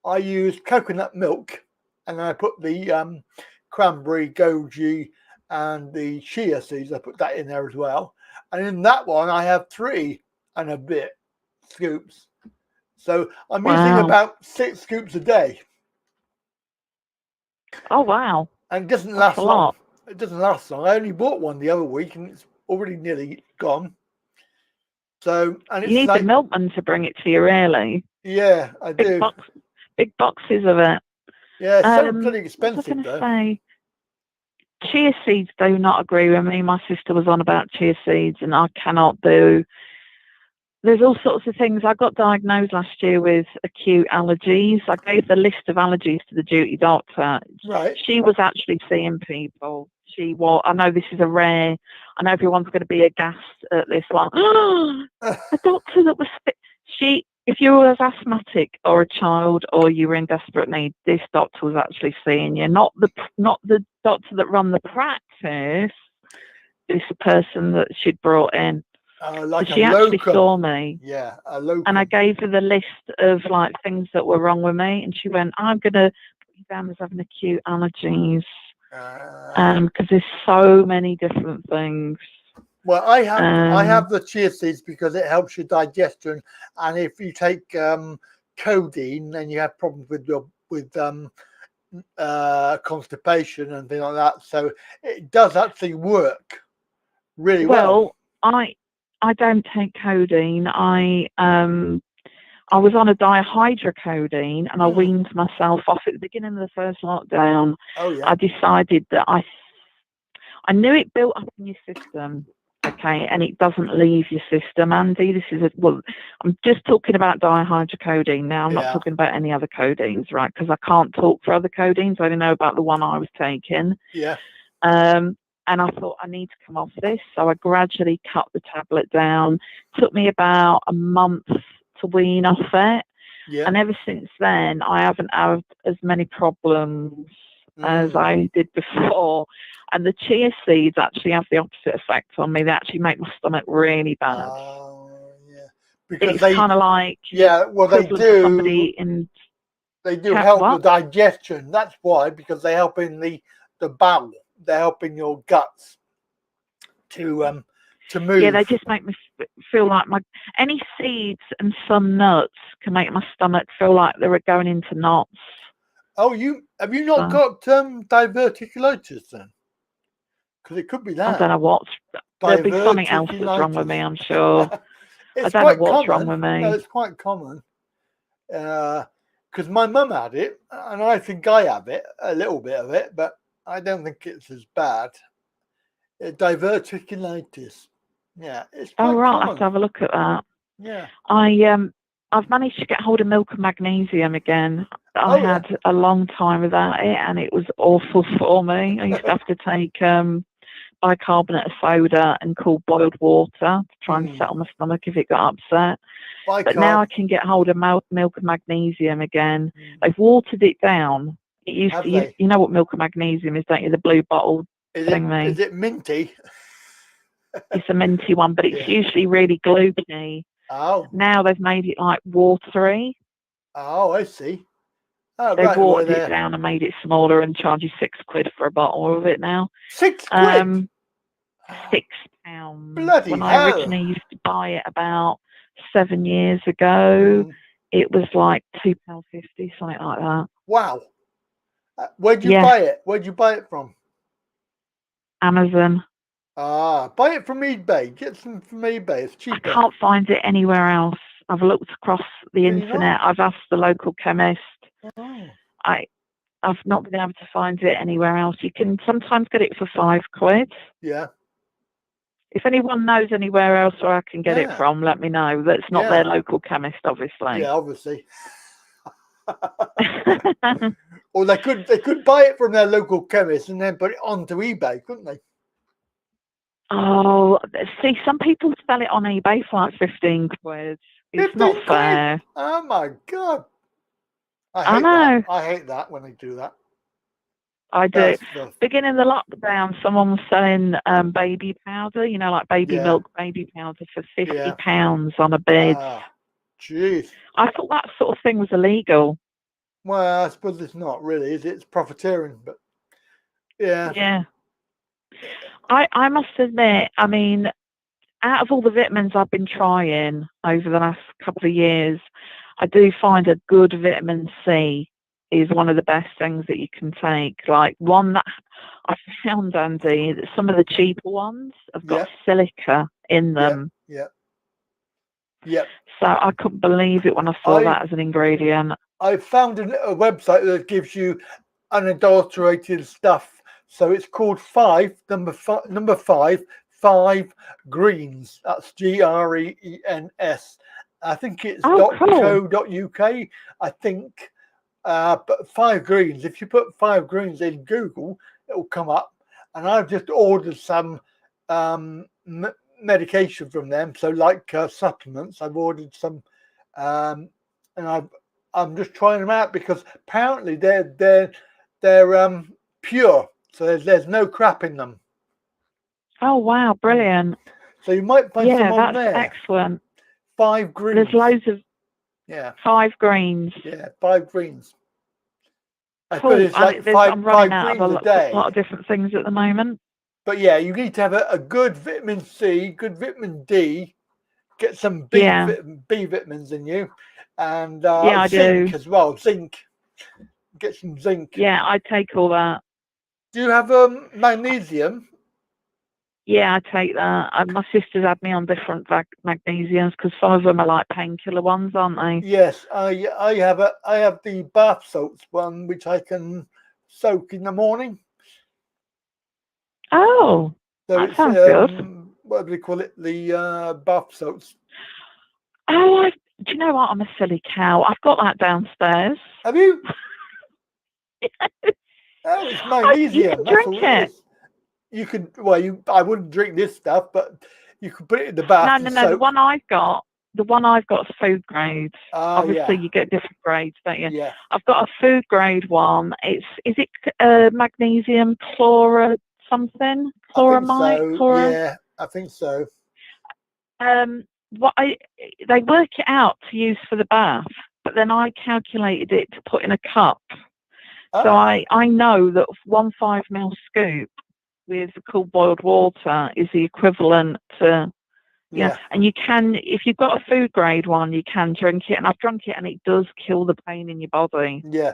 I use coconut milk and then I put the cranberry, goji, and the chia seeds. I put that in there as well. And in that one, I have 3 and a bit scoops. So I'm using about 6 scoops a day. Oh, wow. And it doesn't last long. It doesn't last long. I only bought one the other week and it's already nearly gone. So, and it's you need the milkman to bring it to you, really. Yeah, I do. Big boxes of it. Yeah, it's so bloody expensive, though. Say, chia seeds do not agree with me. My sister was on about chia seeds, and I cannot do. There's all sorts of things. I got diagnosed last year with acute allergies. I gave the list of allergies to the duty doctor. Right. She was actually seeing people. I know this is I know everyone's going to be aghast at this one. A doctor that was, if you were asthmatic or a child or you were in desperate need, this doctor was actually seeing you, not the doctor that run the practice. It's the person that she'd brought in. Like so she actually saw me. Yeah, a locum. And I gave her the list of like things that were wrong with me, and she went, "I'm going to put you down as having acute allergies." Because there's so many different things. Well, I have the chia seeds because it helps your digestion, and if you take codeine, then you have problems with constipation and things like that. So it does actually work really well. Well, I don't take codeine. I was on a dihydrocodeine and I weaned myself off at the beginning of the first lockdown. Oh, yeah. I decided that I knew it built up in your system, okay, and it doesn't leave your system, Andy. I'm just talking about dihydrocodeine now. I'm not talking about any other codeines, right? Because I can't talk for other codeines. I only know about the one I was taking. Yeah. And I thought I need to come off this, so I gradually cut the tablet down. It took me about a month to wean off it, and ever since then I haven't had as many problems as I did before. And the chia seeds actually have the opposite effect on me. They actually make my stomach really bad. Because it's kind of like they do help the digestion. That's why, because they help in the bowel. They're helping your guts to move. Yeah, they just make me feel like any seeds and some nuts can make my stomach feel like they're going into knots. Oh, have you not got diverticulitis then? Because it could be that. I don't know there'll be something else that's wrong with me, I'm sure. I don't know what's wrong with me. No, it's quite common. Because my mum had it, and I think I have it, a little bit of it, but I don't think it's as bad. Diverticulitis. Yeah, it's quite right. common. I have to have a look at that. Yeah. I've managed to get hold of milk and magnesium again. I had a long time without it, and it was awful for me. I used to have to take bicarbonate of soda and cool boiled water to try and settle my stomach if it got upset. But now I can get hold of milk and magnesium again. They've watered it down. It used to, you know what milk and magnesium is, don't you? The blue bottle thingy. Is it minty? It's a minty one, but it's usually really gloopy. Oh. Now they've made it like watery. Oh, I see. Oh, they've watered it down and made it smaller and charge you £6 for a bottle of it now. £6? £6. Bloody when hell. I originally used to buy it about 7 years ago, it was like £2.50, something like that. Wow. Where'd you buy it? Where'd you buy it from? Amazon. Buy it from eBay. Get some from eBay. It's cheaper. I can't find it anywhere else. I've looked across the internet. I've asked the local chemist. I've not been able to find it anywhere else. You can sometimes get it for £5. Yeah. If anyone knows anywhere else where I can get it from, let me know. That's not their local chemist, obviously. Yeah, obviously. Or they could buy it from their local chemist and then put it onto eBay, couldn't they? Oh, see, some people sell it on eBay for like £15. It's not fair. Oh my God. I know. I hate that when they do that. I do. Beginning of the lockdown, someone was selling baby powder, you know, like baby milk, baby powder for £50 on a bid. Jeez. I thought that sort of thing was illegal. Well, I suppose it's not really, is it? It's profiteering, but yeah. Yeah. I must admit, I mean, out of all the vitamins I've been trying over the last couple of years, I do find a good vitamin C is one of the best things that you can take. Like one that I found, Andy, that some of the cheaper ones have got silica in them. Yeah. So I couldn't believe it when I saw that as an ingredient. I found a website that gives you unadulterated stuff. So it's called number five greens. That's GREENS. I think it's .co.uk. I think, but 5 greens. If you put 5 greens in Google, it will come up. And I've just ordered some medication from them. So like supplements, I've ordered some, and I'm just trying them out because apparently they're pure. So there's no crap in them. Oh wow, brilliant! So you might find some on there. That's excellent. 5 greens. There's loads of 5 greens. Yeah, 5 greens. I Cool. suppose it's like I'm running 5 out greens of a day. a lot of different things at the moment. But yeah, you need to have a good vitamin C, good vitamin D, get some B vitamins in you, and I zinc do as well. Zinc. Get some zinc. Yeah, I take all that. Do you have magnesium? Yeah, I take that. My sister's had me on different magnesiums because some of them are like painkiller ones, aren't they? Yes, I have the bath salts one, which I can soak in the morning. Oh, So that it's, sounds good. what do we call it? The bath salts. Oh, do you know what? I'm a silly cow. I've got that downstairs. Have you? Oh, it's magnesium. You can drink it. You could. Well, I wouldn't drink this stuff, but you could put it in the bath. No. The one I've got is food grade. Obviously, yeah. you get different grades, don't you? Yeah. I've got a food grade one. Is it magnesium chloramide? Yeah, I think so. They work it out to use for the bath, but then I calculated it to put in a cup. So I know that 1 5 ml scoop with cool boiled water is the equivalent to and you can, if you've got a food grade one, you can drink it, and I've drunk it and it does kill the pain in your body. Yeah.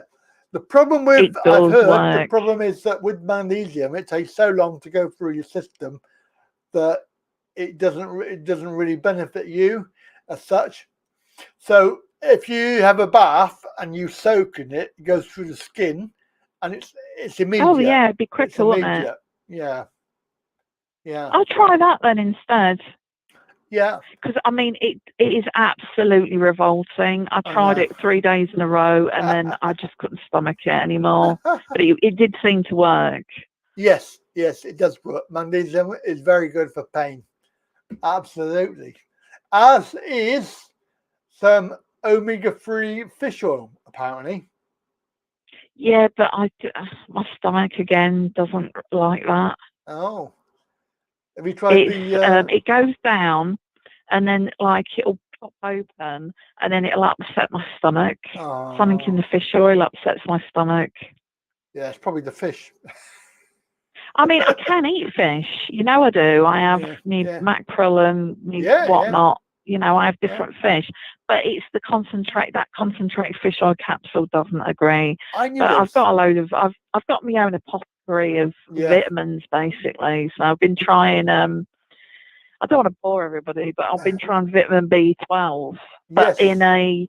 The problem with the problem is that with magnesium, it takes so long to go through your system that it doesn't really benefit you as such. So if you have a bath and you soak in it, it goes through the skin, and it's immediate. Oh yeah, it'd be quicker, wouldn't it? Yeah. I'll try that then instead. Yeah. Because I mean, it is absolutely revolting. I tried it 3 days in a row, and then I just couldn't stomach it anymore. But it did seem to work. Yes, it does work. Magnesium is very good for pain. Absolutely. As is some omega-3 fish oil, apparently. Yeah, but my stomach again doesn't like that. Oh. Have you tried it goes down, and then like it'll pop open, and then it'll upset my stomach. Oh. Something in the fish oil upsets my stomach. Yeah, it's probably the fish. I mean, I can eat fish. You know I do. I have mackerel and whatnot. You know, I have different fish. But it's the concentrated fish oil capsule doesn't agree. I've got I've got my own apothecary of vitamins basically. So I've been trying I don't want to bore everybody, but I've been trying vitamin B12, but in a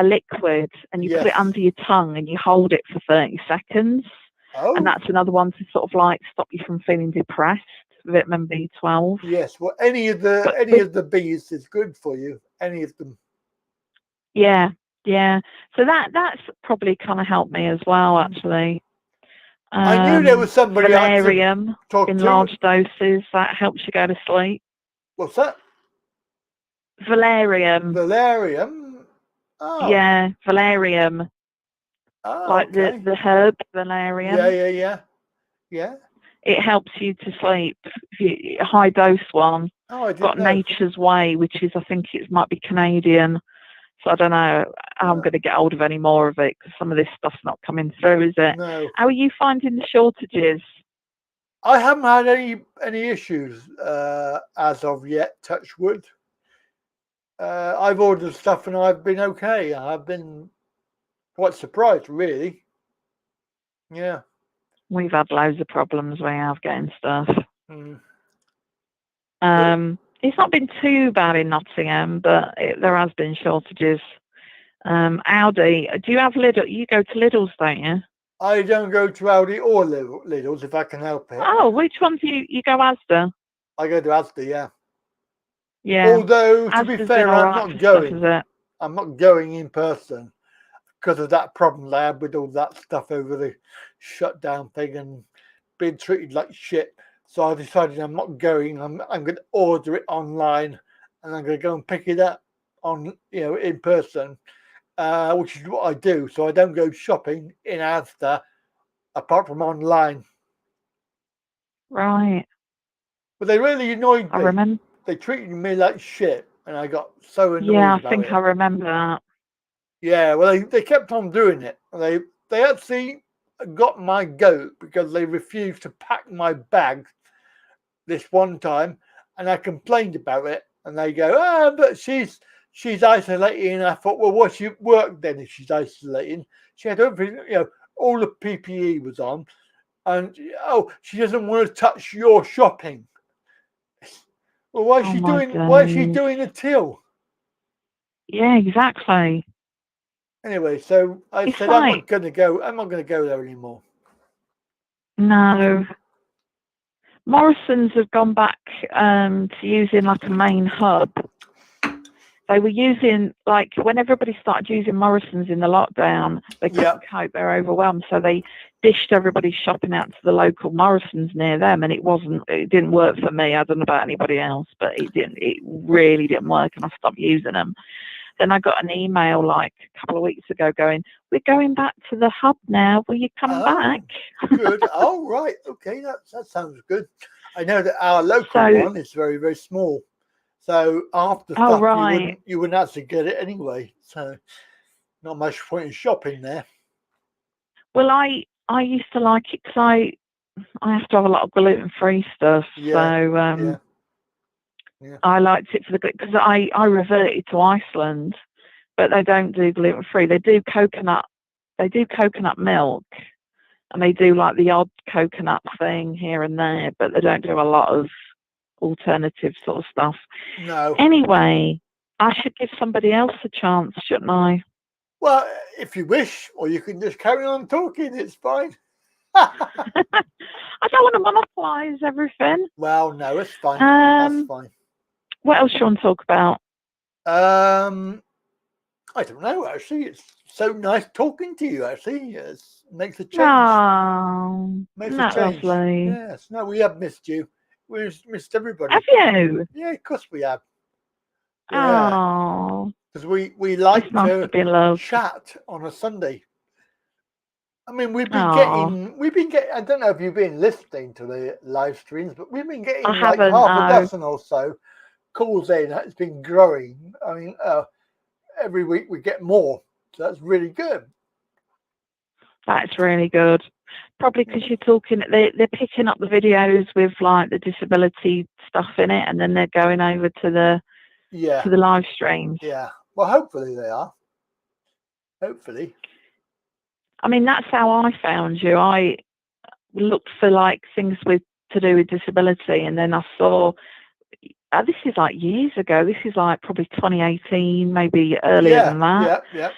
liquid, and you put it under your tongue and you hold it for 30 seconds. Oh. And that's another one to sort of like stop you from feeling depressed. Vitamin B12. Yes, well, any of the B's is good for you. Any of them. Yeah. So that's probably kind of helped me as well, actually. I knew there was somebody. Valerium in large doses that helps you go to sleep. What's that? Valerium. Valerium. Oh. Yeah, valerium. Oh, like the herb valerium. Yeah. It helps you to sleep. A high dose one. Oh, I didn't got know. Nature's Way, which is, I think it might be Canadian. So I don't know how I'm going to get hold of any more of it because some of this stuff's not coming through, is it? No. How are you finding the shortages? I haven't had any issues as of yet, touch wood. I've ordered stuff and I've been okay. I've been quite surprised, really. Yeah. We've had loads of problems we have getting stuff. Mm. It's not been too bad in Nottingham, but there has been shortages. Aldi, do you have Lidl? You go to Lidl's, don't you? I don't go to Aldi or Lidl's if I can help it. Oh, which one do you go Asda? I go to Asda, yeah. Yeah. Although, to be Asda's fair, been all right for stuff, is it? I'm not going in person because of that problem I had with all that stuff over the shutdown thing and being treated like shit. So I decided I'm not going. I'm going to order it online, and I'm going to go and pick it up on in person, which is what I do. So I don't go shopping in Asda apart from online. Right. But they really annoyed me. I remember. They treated me like shit, and I got so annoyed. Yeah, about I think it. I remember that. Yeah, well, they kept on doing it. They actually got my goat because they refused to pack my bag this one time, and I complained about it, and they go, but she's isolating. And I thought, well, what's your work then if she's isolating? She had everything, all the PPE was on, and she doesn't want to touch your shopping. Well, why is she doing a till? Yeah, exactly. Anyway, so I said I'm not going to go there anymore. No. Morrison's have gone back to using like a main hub. They were using, like, when everybody started using Morrison's in the lockdown, they couldn't cope, they were overwhelmed, so they dished everybody's shopping out to the local Morrison's near them, and it didn't work for me. I don't know about anybody else, but it really didn't work, and I stopped using them. Then I got an email like a couple of weeks ago going, we're going back to the hub now. Will you come back? Good. Oh, right. Okay, that sounds good. I know that our local one is very, very small. So after stuff, you wouldn't actually get it anyway. So not much point in shopping there. Well, I used to like it because I have to have a lot of gluten-free stuff. Yeah. I liked it for the because I reverted to Iceland, but they don't do gluten-free. They do coconut milk, and they do like the odd coconut thing here and there, but they don't do a lot of alternative sort of stuff. No. Anyway, I should give somebody else a chance, shouldn't I? Well, if you wish, or you can just carry on talking. It's fine. I don't want to monopolise everything. Well, no, it's fine. That's fine. What else do you want to talk about? I don't know. Actually, it's so nice talking to you. Actually, it makes a change. Oh, makes not a change. lovely. Yes. No, we have missed you. We've missed everybody. Have you? Yeah, of course we have. Yeah. Oh. Because we like to chat on a Sunday. I mean, we've been getting. I don't know if you've been listening to the live streams, but we've been getting half a dozen or so calls in. It's been growing. I mean, every week we get more, so that's really good. That's really good. Probably because you're talking, they're picking up the videos with like the disability stuff in it, and then they're going over to the live streams. Yeah. Well, hopefully they are. Hopefully. I mean, that's how I found you. I looked for like things to do with disability, and then I saw. This is like years ago. This is like probably 2018, maybe earlier than that. Yeah.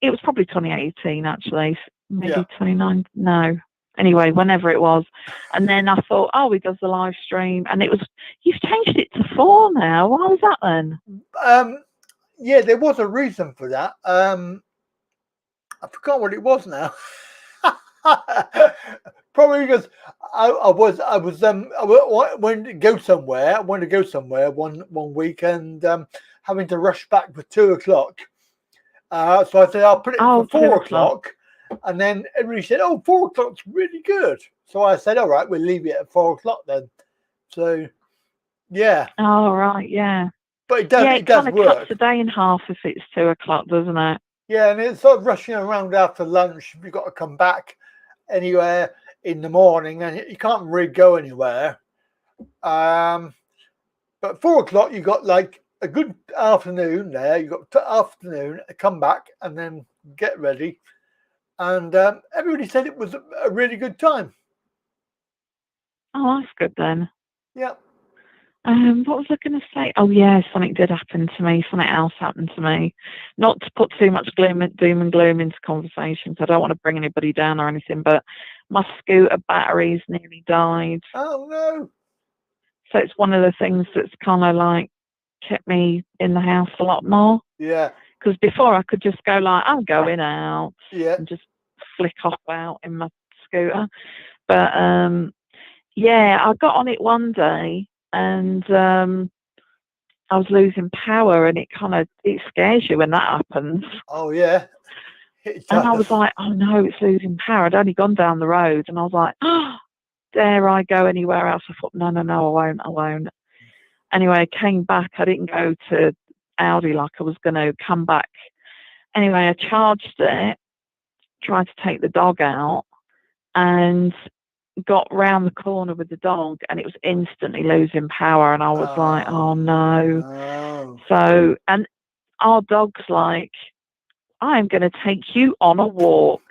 It was probably 2018 actually. Maybe 29. No. Anyway, whenever it was. And then I thought, he does the live stream, and you've changed it to 4 now. Why was that then? Yeah, there was a reason for that. I forgot what it was now. Probably because I wanted to go somewhere. I wanted to go somewhere one week, and having to rush back for 2:00. So I said I'll put it for 4:00, and then everybody said, 4:00's really good. So I said, all right, we'll leave it at 4:00 then. So yeah. Oh right, yeah. But it does, Yeah, it does kind of work. cuts the day in half if it's 2 o'clock, doesn't it? Yeah, and it's sort of rushing around after lunch. You've got to come back anywhere in the morning, and you can't really go anywhere. But 4 o'clock, you got like a good afternoon there. You got afternoon, come back, and then get ready. And everybody said it was a really good time. Oh, that's good then. Yeah. What was I going to say? Oh, yeah, something did happen to me. Something else happened to me. Not to put too much doom and gloom into conversations. I don't want to bring anybody down or anything, but my scooter batteries nearly died. Oh, no. So it's one of the things that's kind of like kept me in the house a lot more. Yeah. Because before I could just go like, I'm going out. Yeah. And just flick off out in my scooter. But, yeah, I got on it one day. And I was losing power, and it scares you when that happens. Oh, yeah. And I was like, oh, no, it's losing power. I'd only gone down the road, and I was like, oh, dare I go anywhere else? I thought, no, I won't. Anyway, I came back. I didn't go to Aldi like I was going to come back. Anyway, I charged it, tried to take the dog out, and got round the corner with the dog, and it was instantly losing power, and I was like, oh no. So, and our dog's like, I'm going to take you on a walk.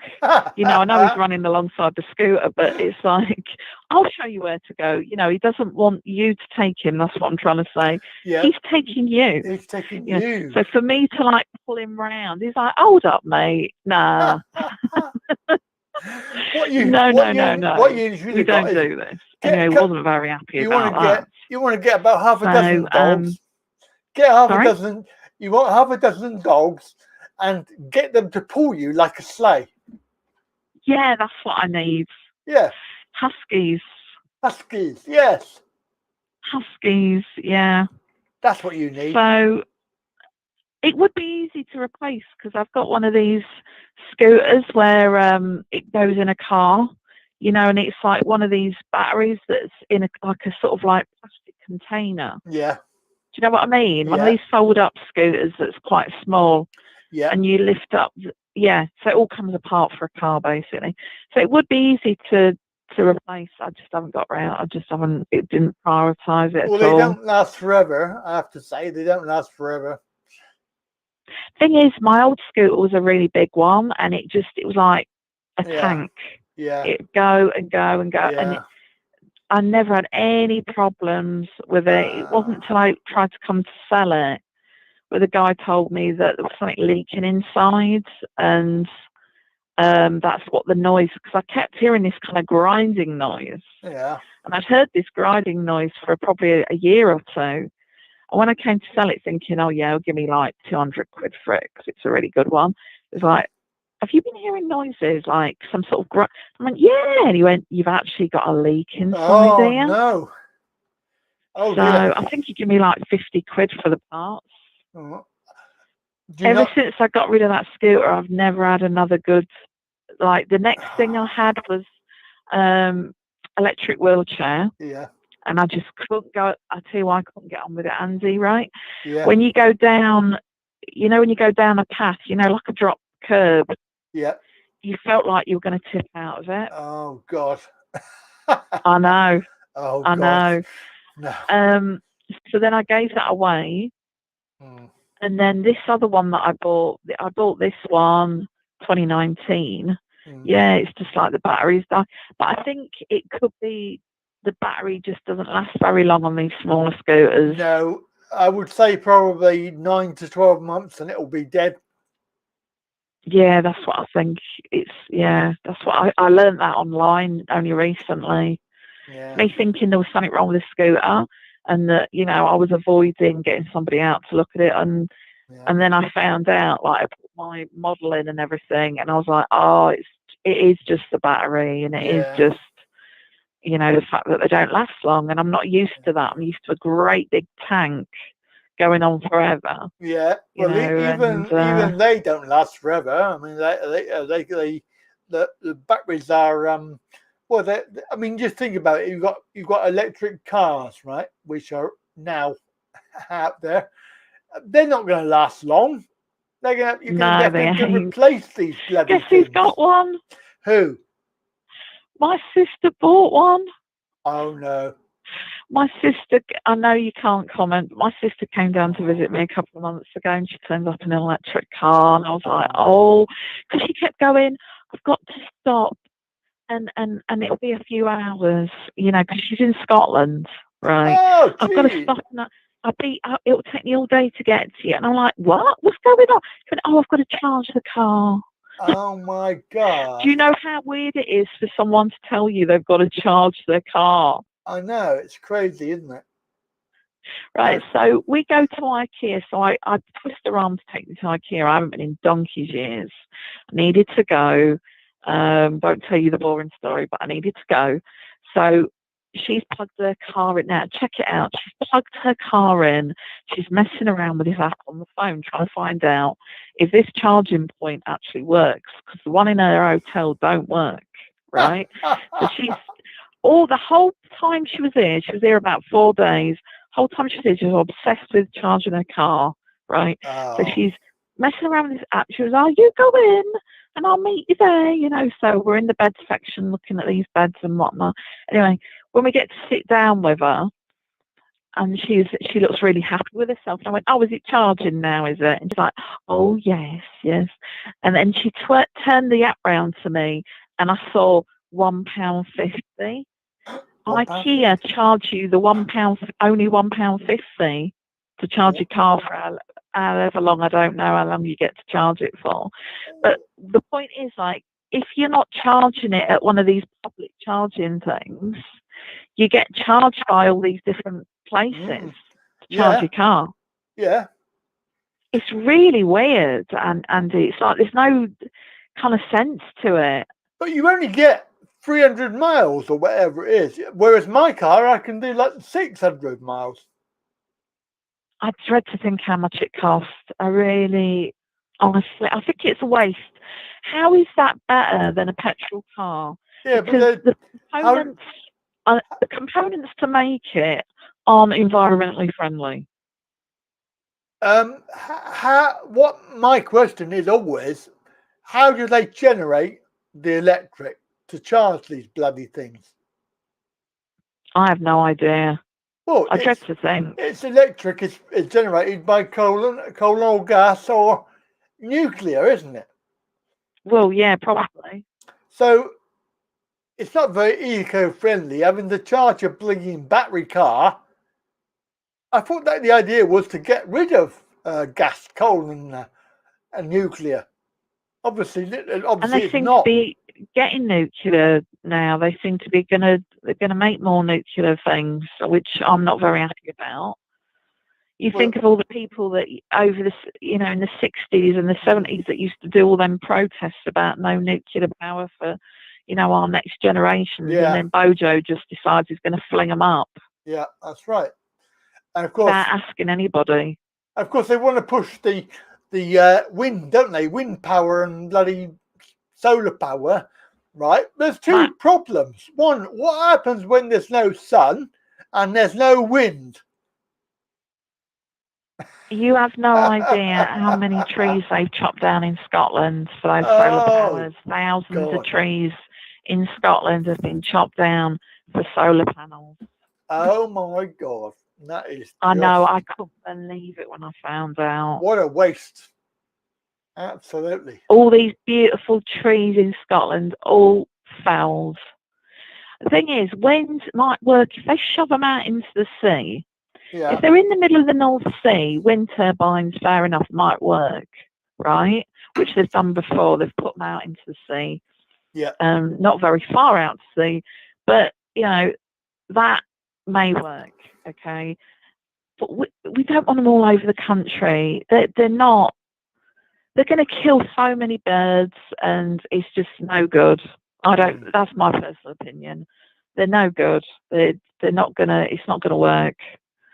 You know, I know he's running alongside the scooter, but it's like, I'll show you where to go. You know, he doesn't want you to take him. That's what I'm trying to say. Yeah. He's taking you. He's taking you. you. So for me to like pull him round, he's like, hold up, mate. Nah. No. What you usually we don't do this. Anyway, he wasn't very happy about that. You want to get about half a dozen dogs. Get half a dozen. You want half a dozen dogs, and get them to pull you like a sleigh. Yeah, that's what I need. Yeah. Huskies. Yes. Huskies. Yeah. That's what you need. So it would be easy to replace, because I've got one of these scooters where it goes in a car, you know, and it's like one of these batteries that's in a sort of like plastic container. Yeah. Do you know what I mean? Yeah. One of these fold up scooters that's quite small. Yeah. And you lift up. Yeah. So it all comes apart for a car, basically. So it would be easy to replace. I just haven't got round. It didn't prioritise it at all. Well, they don't last forever, I have to say. They don't last forever. Thing is, my old scooter was a really big one, and it was like a tank. Yeah. It'd go and go and go. Yeah. And I never had any problems with it. It wasn't until I tried to come to sell it where the guy told me that there was something leaking inside, and that's what the noise, because I kept hearing this kind of grinding noise. Yeah. And I'd heard this grinding noise for probably a year or two. And when I came to sell it, thinking, oh yeah, it'll give me like 200 quid for it because it's a really good one. It was like, have you been hearing noises like some sort of I went, yeah. And he went, you've actually got a leak inside there. No. Oh, so yeah. I think he gave me like 50 quid for the parts. Oh. Ever since I got rid of that scooter, I've never had another good. Like the next thing I had was electric wheelchair. Yeah. And I just couldn't go. I tell you why I couldn't get on with it, Andy. Right? Yeah. When you go down, when you go down a path, like a drop curb. Yeah. You felt like you were going to tip out of it. Oh God. I know. Oh, I know. No. So then I gave that away, and then this other one that I bought this one 2019. Yeah, it's just like the batteries die. But I think it could be the battery just doesn't last very long on these smaller scooters. No, I would say probably 9 to 12 months, and it'll be dead. Yeah, that's what I think. That's what I learned that online only recently. Yeah. Me thinking there was something wrong with the scooter, and that I was avoiding getting somebody out to look at it, and then I found out, like, I put my model in and everything, and I was like, oh, it is just the battery, and it is just the fact that they don't last long, and I'm not used to that. I'm used to a great big tank going on forever. Yeah, well, even they don't last forever. I mean, the batteries are I mean, just think about it. You've got electric cars, right, which are now out there, they're not going to last long. They're going to, you're going to they have to ain't. replace these bloody Guess who's things. got one? Who? My sister bought one. Oh no. My sister, I know you can't comment, but my sister came down to visit me a couple of months ago and she turned up in an electric car and I was like, oh, because she kept going, I've got to stop and it'll be a few hours, you know, because she's in Scotland, right? Oh, I've got to stop and it'll take me all day to get to you. And I'm like, what? What's going on? She went, oh, I've got to charge the car. Oh my God. Do you know how weird it is for someone to tell you they've got to charge their car? I know, it's crazy, isn't it? Right, so we go to IKEA. So I twist her arm to take me to IKEA. I haven't been in donkey's years. I needed to go. Don't tell you the boring story, but I needed to go. So she's plugged her car in now. Check it out. She's plugged her car in. She's messing around with this app on the phone, trying to find out if this charging point actually works. Because the one in her hotel don't work, right? So she's the whole time she was here about 4 days. Whole time she was here, she was obsessed with charging her car, right? Oh. So she's messing around with this app. She was, you go in and I'll meet you there, you know. So we're in the bed section looking at these beds and whatnot. Anyway, when we get to sit down with her, and she looks really happy with herself. And I went, oh, is it charging now, is it? And she's like, oh, yes. And then she turned the app round to me, and I saw £1.50. IKEA charge you the only £1.50 to charge your car for however long. I don't know how long you get to charge it for. But the point is, like, if you're not charging it at one of these public charging things, you get charged by all these different places to charge your car. Yeah. It's really weird, and it's like there's no kind of sense to it. But you only get 300 miles or whatever it is, whereas my car, I can do like 600 miles. I dread to think how much it costs. Honestly, I think it's a waste. How is that better than a petrol car? Yeah, because but the components to make it aren't environmentally friendly. What my question is always, how do they generate the electric to charge these bloody things? I have no idea. Well, I dread to think. It's electric. It's generated by coal or gas or nuclear, isn't it? Well, yeah, probably. So it's not very eco-friendly having to charge a blinking battery car. I thought that the idea was to get rid of gas, coal, and nuclear. Obviously, and they seem to be getting nuclear now. They seem to be they're gonna make more nuclear things, which I'm not very happy about. Think of all the people that over the in the 60s and the 70s that used to do all them protests about no nuclear power for our next generations, and then Bojo just decides he's going to fling them up. Yeah, that's right. And of course, without asking anybody. Of course, they want to push the wind, don't they? Wind power and bloody solar power, right? There's two problems. One, what happens when there's no sun and there's no wind? You have no idea how many trees they've chopped down in Scotland for those solar powers. Thousands of trees in Scotland have been chopped down for solar panels. Oh my God. That is I know, I couldn't believe it when I found out. What a waste. Absolutely. All these beautiful trees in Scotland, all felled. The thing is, wind might work if they shove them out into the sea. Yeah. If they're in the middle of the North Sea, wind turbines, fair enough, might work, right? Which they've done before. They've put them out into the sea. Yeah. Not very far out to sea, but, that may work, okay? But we don't want them all over the country. They're not. They're going to kill so many birds, and it's just no good. That's my personal opinion. They're no good. They're not gonna. It's not gonna work.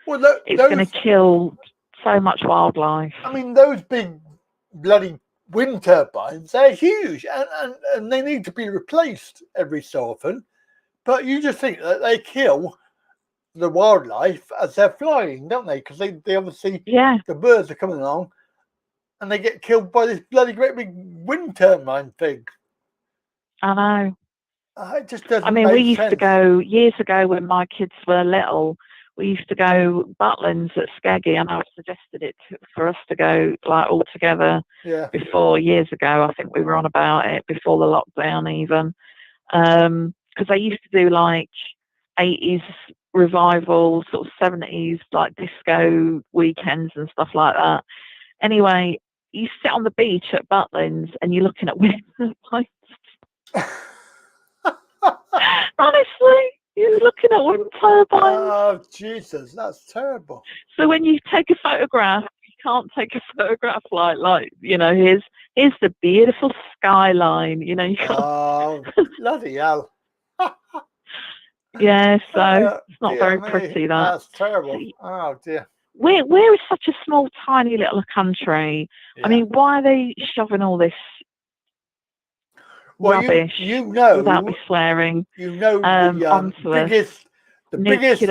Well, it's going to kill so much wildlife. I mean, those big bloody wind turbines, they're huge, and they need to be replaced every so often. But you just think that they kill the wildlife as they're flying, don't they? Because they obviously, the birds are coming along and they get killed by this bloody great big wind turbine thing. I know. It just doesn't I mean, make we used sense. to go years ago when my kids were little. We used to go Butlins at Skeggy, and I suggested it for us to go like all together before years ago. I think we were on about it before the lockdown even, because they used to do like 80s revival, sort of 70s like disco weekends and stuff like that. Anyway, you sit on the beach at Butlins and you're looking at wind turbines. Honestly, you're looking at wind turbines. Oh, Jesus, that's terrible. So when you take a photograph, you can't take a photograph like here's the beautiful skyline. You can't. Oh, bloody hell. Yeah, so it's not very pretty. That's terrible. Oh, dear. We're such a small, tiny little country. Yeah. I mean, why are they shoving all this rubbish? You know, without me swearing. You know, onto us. The biggest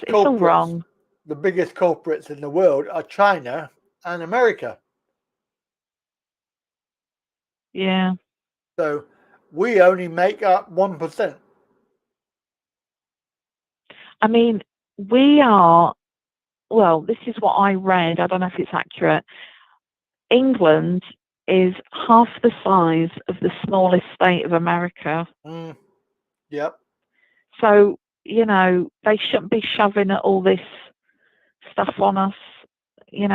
it's all wrong. The biggest culprits in the world are China and America. Yeah. So we only make up 1%. I mean, we are, well, this is what I read. I don't know if it's accurate. England is half the size of the smallest state of America. Yep. So, they shouldn't be shoving all this stuff on us. We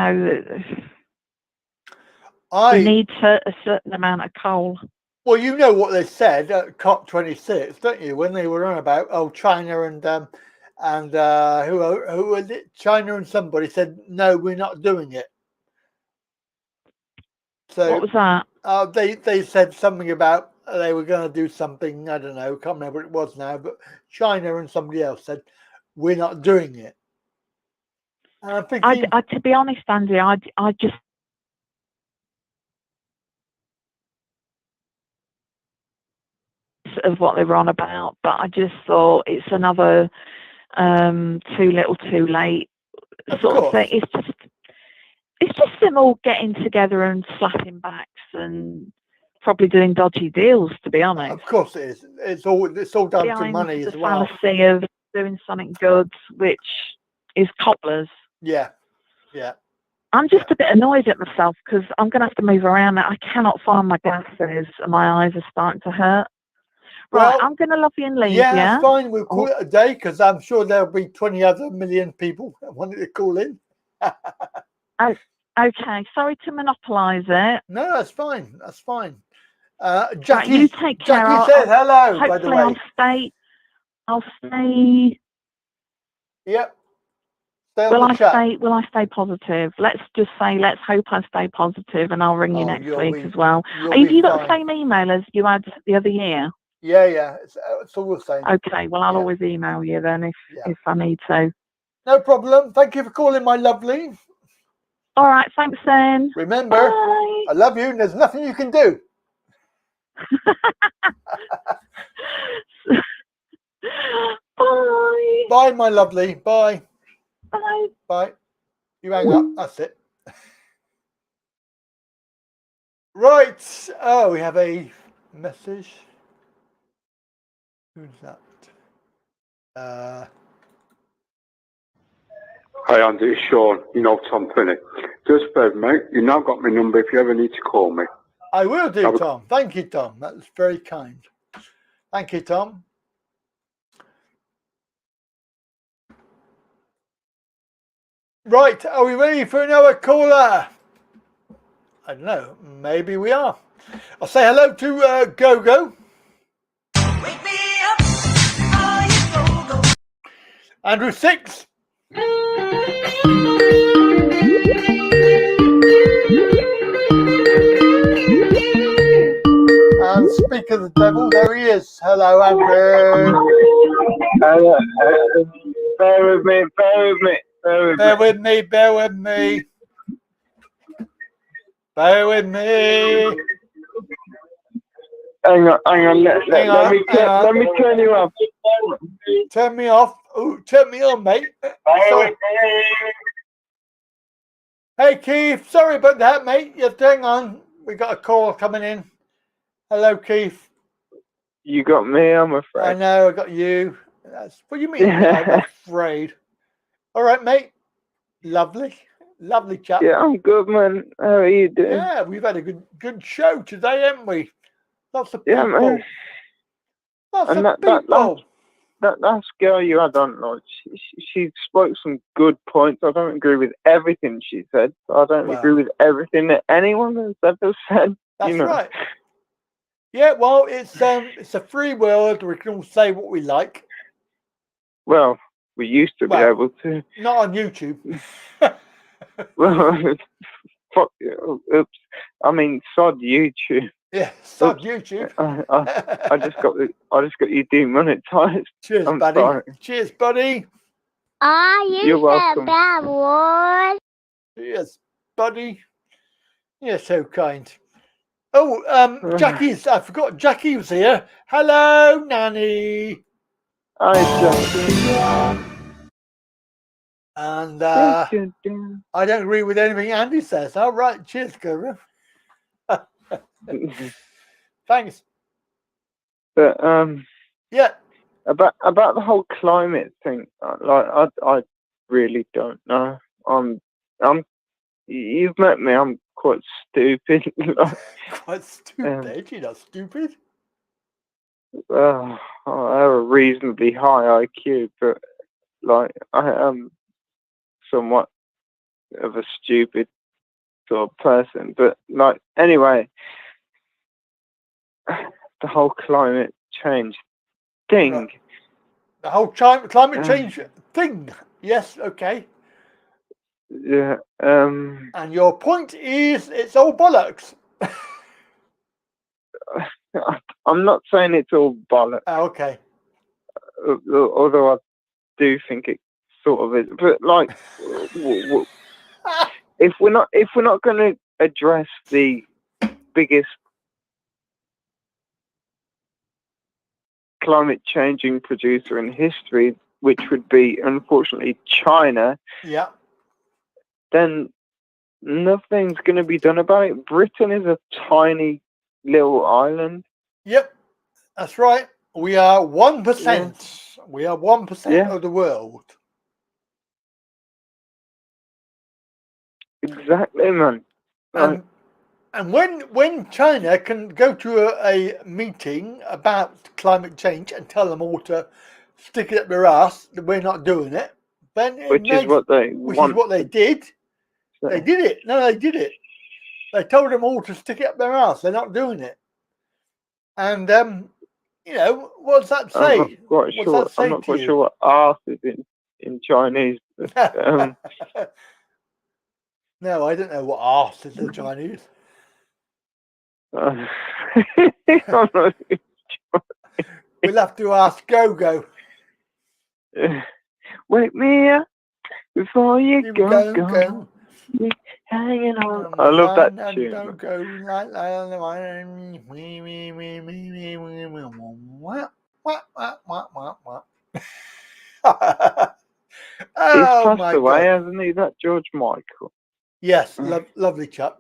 need a certain amount of coal. Well, you know what they said at COP26, don't you? When they were on about China and who was it? China and somebody said no, we're not doing it. So what was that? They said something about they were going to do something. I don't know, can't remember what it was now. But China and somebody else said we're not doing it. And I'm thinking, to be honest, Andy, I just. Of what they were on about, but I just thought it's another too little too late sort of thing. It's just them all getting together and slapping backs and probably doing dodgy deals, to be honest. Of course it is. It's all down to money as well. The fallacy of doing something good, which is cobblers. Yeah. I'm just a bit annoyed at myself because I'm going to have to move around. I cannot find my glasses and my eyes are starting to hurt. Right, I'm going to love you and leave. Yeah, that's fine. We'll call it a day because I'm sure there'll be 20 other million people that wanted to call in. Okay. Sorry to monopolise it. No, that's fine. That's fine. Jackie, right, you take care. Jackie said hello, by the way. I'll stay. Yep. Will I stay positive? Let's just say, let's hope I stay positive, and I'll ring you next week as well. Have you got the same email as you had the other year? Yeah. It's all the same. Okay, well, I'll always email you then if I need to. No problem. Thank you for calling, my lovely. All right, thanks then. Remember, bye. I love you and there's nothing you can do. Bye. Bye, my lovely. Bye. Bye. Bye. You hang up. That's it. Right. Oh, we have a message. Who's that? Hi Andy, it's Sean. You know Tom Finney. Just mate, you now got my number if you ever need to call me. I will do, Tom. Thank you, Tom. That's very kind. Thank you, Tom. Right, are we ready for another caller? I don't know. Maybe we are. I'll say hello to Gogo. Wake me up, oh, you go. Andrew 6. And speak of the devil, there he is. Hello, Andrew. Bear with me. Bear with me. Hang on. Let me turn you off. Turn me off. Oh, turn me on, mate. Sorry. Hey, Keith. Sorry about that, mate. Just hang on. We got a call coming in. Hello, Keith. You got me, I'm afraid. I know, I got you. What do you mean? I'm afraid. All right, mate. Lovely chap. Yeah, I'm good, man. How are you doing? Yeah, we've had a good show today, haven't we? Lots of people. Yeah, man. Lots of people. That last girl you had on, like, she spoke some good points. I don't agree with everything she said. I don't agree with everything that anyone has ever said. That's right. Yeah, well, it's a free world. We can all say what we like. Well, we used to be able to. Not on YouTube. Well, fuck you. Oops. I mean, sod YouTube. Yeah, sod YouTube. I just got you demonetized. Cheers, I'm buddy. sorry. Cheers, buddy. You're welcome. Bad boy. Yes, buddy. You're so kind. Oh, Jackie's. I forgot Jackie was here. Hello, Nanny. Hi, Jackie. And I don't agree with anything Andy says. All right, cheers, Guru. Thanks. But yeah, about the whole climate thing, like I really don't know. You've met me. I'm quite stupid. Quite stupid? You're not stupid. I have a reasonably high IQ, but like I am somewhat of a stupid sort of person. But like anyway, the whole climate change thing. Right. The whole climate change thing. Yes. Okay. Yeah. And your point is, it's all bollocks. I'm not saying it's all bollocks. Oh, okay. Although I do think it sort of is, but like, if we're not going to address the biggest climate changing producer in history, which would be unfortunately China, yeah, then nothing's going to be done about it. Britain is a tiny little island. Yep, that's right. We are 1%. Yeah. We are 1% of the world. Exactly, man. And when China can go to a meeting about climate change and tell them all to stick it up their ass that we're not doing it, then which is what they did. So. They did it. No, they did it. They told them all to stick it up their ass. They're not doing it. And you know, what does that say? I'm not quite sure what arse is in Chinese. But, no, I don't know what arse is in Chinese. I'm not sure. We'll have to ask Go-Go. Wake me up before you go. Hanging on. I love that tune. Don't go like He's passed away, hasn't he? That George Michael. Yes, lovely chap.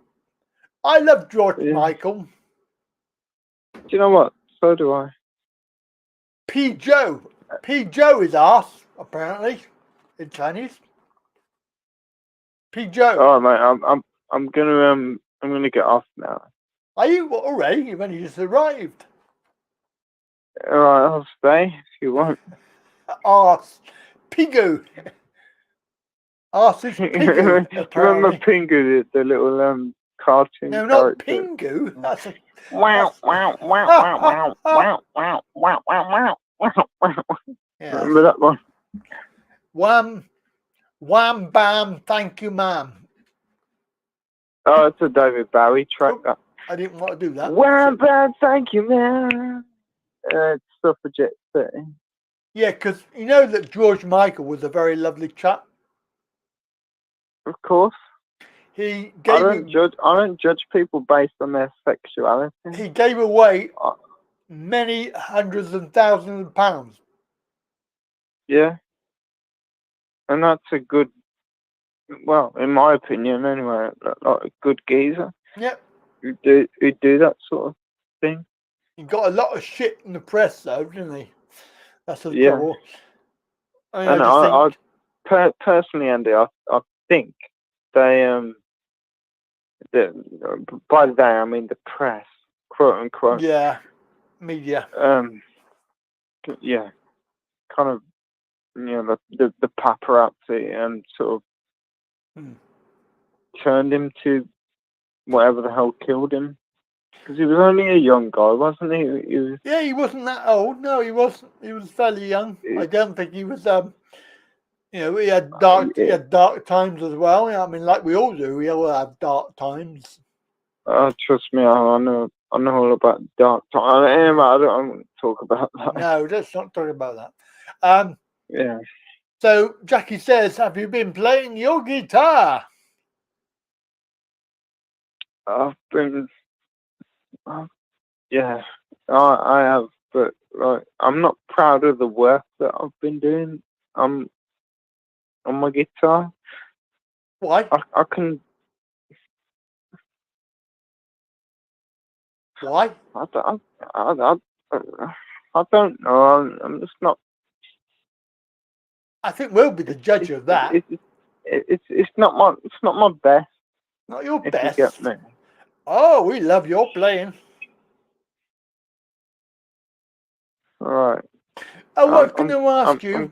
I love George Michael. Do you know what? So do I. P. Joe is arse, apparently, in Chinese. P. Joe. Oh mate, I'm gonna get off now. Are you already? You've only just arrived. All right, I'll stay if you want. Arse, Pingu. Arse is Pingu. Remember Pingu, the little cartoon? No, not Pingu. That's a wow. Yeah. Remember that one? Wham bam, thank you, ma'am. Oh, it's a David Bowie track. That. I didn't want to do that. Wham bam, thank you, ma'am. It's Suffragette City. Yeah, because you know that George Michael was a very lovely chap. Of course. He gave I don't judge people based on their sexuality. He gave away many hundreds and thousands of pounds. Yeah. And that's a good, well, in my opinion anyway, like a good geezer. Yep. Who do that sort of thing. He got a lot of shit in the press though, didn't he? That's the Yeah. trouble. And I personally, Andy, I think they by they I mean the press, quote unquote. Yeah, media. Yeah, kind of, you know, the paparazzi and sort of turned him to whatever the hell killed him. Because he was only a young guy, wasn't he? Yeah, he wasn't that old. No, he wasn't. He was fairly young. I don't think he was. You know, he had dark times as well. I mean, like we all do. We all have dark times. Trust me, I know all about dark times. Anyway, I don't want to talk about that. No, let's not talk about that. Yeah. So Jackie says, "Have you been playing your guitar?" Yeah, I have, but like, I'm not proud of the work that I've been doing on my guitar. Why? I can. Why? I don't know. I'm just not. I think we'll be the judge of that. It's not my best. Not your if best. You get me. Oh, we love your playing. All right. Oh, what can I ask you?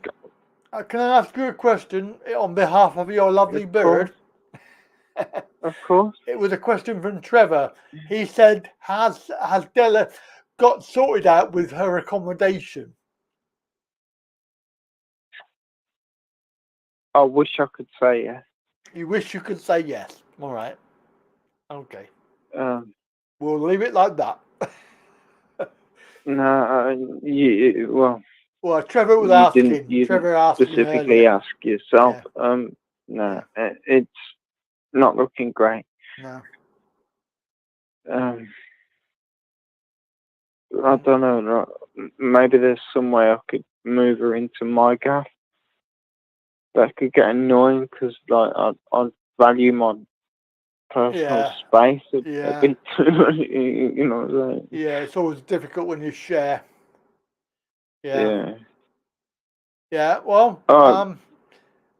Can I ask you a question on behalf of your lovely bird? Of course. It was a question from Trevor. He said, has Della got sorted out with her accommodation? I wish I could say yes. You wish you could say yes. All right. Okay. We'll leave it like that. No, well, Trevor was asking. You Trevor asked specifically ask yourself. No, it's not looking great. No. I don't know. Maybe there's some way I could move her into my gaff. That could get annoying because, like, I value my personal space a bit too much. You know what I'm saying? Yeah, it's always difficult when you share. Yeah. Yeah. Well,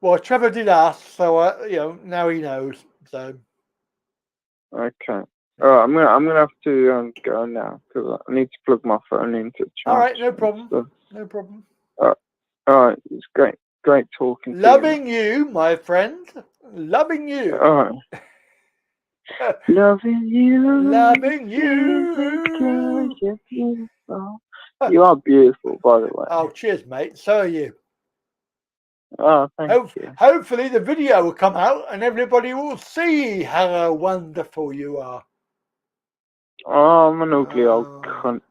well, Trevor did ask, so you know, now he knows. So. Okay. All right, I'm gonna have to go now because I need to plug my phone into charge. All right, no problem. No problem. All right, it's great talking. Loving you, my friend. Loving you. All right. Loving you. Loving you. You're beautiful. You are beautiful, by the way. Oh, cheers, mate. So are you. Oh, thank you. Hopefully the video will come out and everybody will see how wonderful you are. Oh, I'm an ugly old cunt.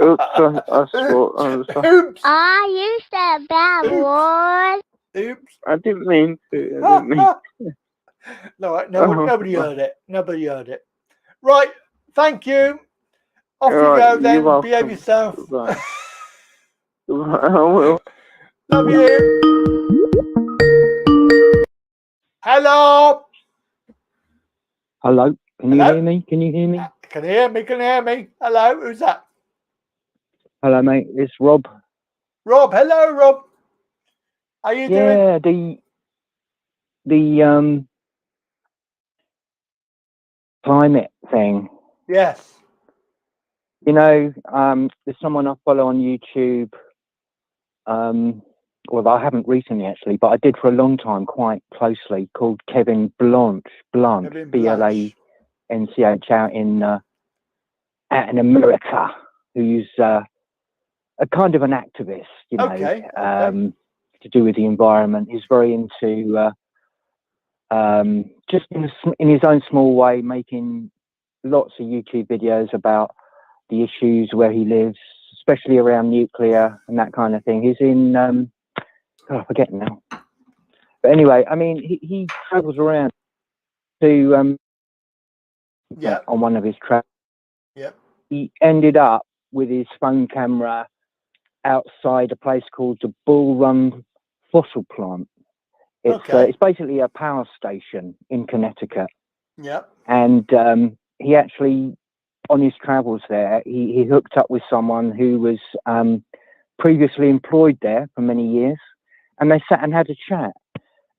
Oops, I swore. Oops. Oh, you said bad boy. Oops. I didn't mean to. No, nobody heard it. Nobody heard it. Right. Thank you. Off you go then. Behave yourself. Right. I will. Love you. Hello. Hello. Can you hear me? Can you hear me? Can you hear me? Can you hear me? Hello. Who's that? Hello, mate. It's Rob. Rob. Hello, Rob. How you doing? The climate thing. Yes. You know, there's someone I follow on YouTube. Well, I haven't recently actually, but I did for a long time, quite closely, called Kevin Blanch, Blanch, out in America, who's a kind of an activist, you know, to do with the environment. He's very into just in his own small way, making lots of YouTube videos about the issues where he lives, especially around nuclear and that kind of thing. He's in, I forget now. But anyway, I mean, he travels around to, on one of his travels. Yeah. ended up with his phone camera outside a place called the Bull Run Fossil Plant. It's basically a power station in Connecticut. Yep. And he actually, on his travels there, he hooked up with someone who was previously employed there for many years, and they sat and had a chat.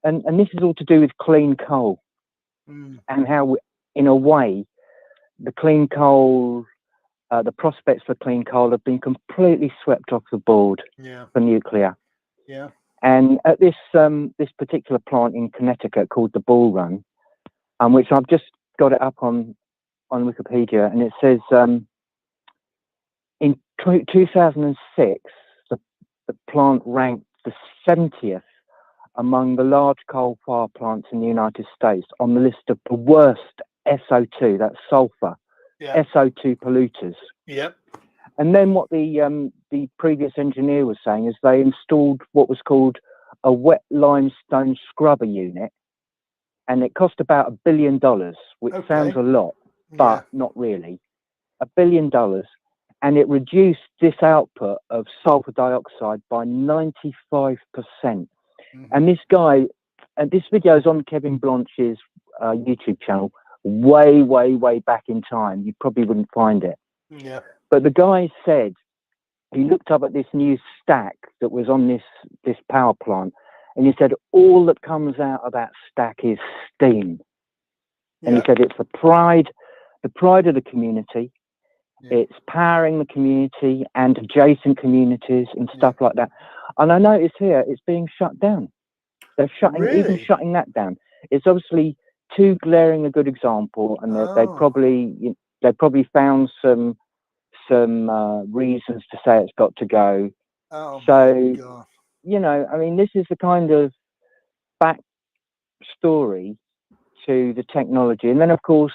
And this is all to do with clean coal, and how, in a way, the clean coal, the prospects for clean coal have been completely swept off the board for nuclear. Yeah. And at this particular plant in Connecticut called the Bull Run, which I've just got it up on Wikipedia, and it says in 2006 the plant ranked the 70th among the large coal power plants in the United States on the list of the worst SO2, that's sulfur, SO2 polluters. Yep. And then what the previous engineer was saying is they installed what was called a wet limestone scrubber unit, and it cost about $1 billion, which sounds a lot, but not really. $1 billion, and it reduced this output of sulfur dioxide by 95%. And this guy, and this video is on Kevin Blanch's YouTube channel, way back in time. You probably wouldn't find it. Yeah. But the guy said he looked up at this new stack that was on this power plant, and he said all that comes out of that stack is steam. And he said it's the pride of the community. It's powering the community and adjacent communities and stuff like that. And I notice here it's being shut down. They're even shutting that down. It's obviously too glaring a good example, and they probably found some reasons to say it's got to go. So, you know, I mean, this is the kind of back story to the technology. And then, of course,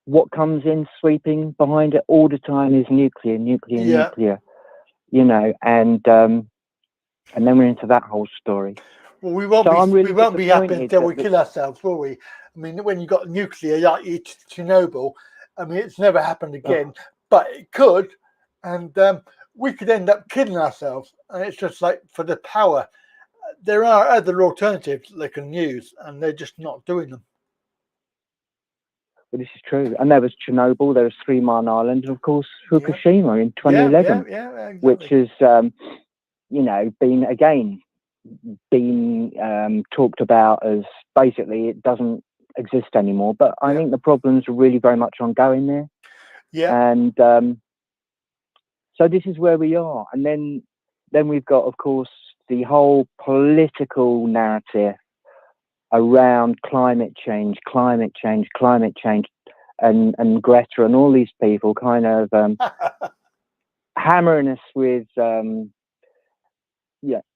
what comes in sweeping behind it all the time is nuclear, you know, and then we're into that whole story. Well, we won't be happy until we kill ourselves, will we? I mean, when you got nuclear like Chernobyl, I mean, it's never happened again, but it could, and we could end up killing ourselves. And it's just like for the power, there are other alternatives they can use, and they're just not doing them. But this is true. And there was Chernobyl, there was 3 Mile Island, and of course Fukushima in 2011, exactly. which has, you know, been talked about as basically it doesn't exist anymore. But I think the problems are really very much ongoing there. Yeah. And so this is where we are. And then we've got, of course, the whole political narrative around climate change, and Greta and all these people kind of hammering us with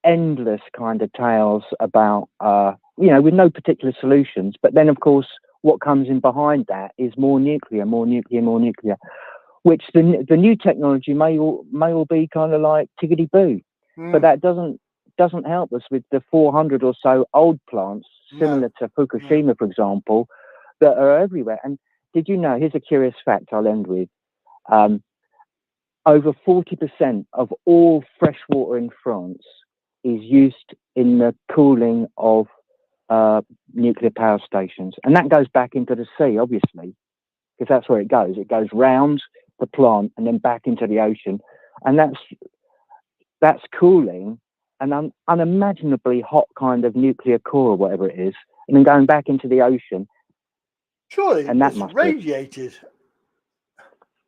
endless kind of tales about you know, with no particular solutions. But then, of course, what comes in behind that is more nuclear, which the new technology may all be kind of like tickety boo, but that doesn't help us with the 400 or so old plants similar to Fukushima, for example, that are everywhere. And did you know, here's a curious fact I'll end with, over 40% of all fresh water in France is used in the cooling of nuclear power stations. And that goes back into the sea, obviously, because that's where it goes. It goes round the plant and then back into the ocean. And that's cooling an unimaginably hot kind of nuclear core or whatever it is, and then going back into the ocean. Surely and that it's must radiated.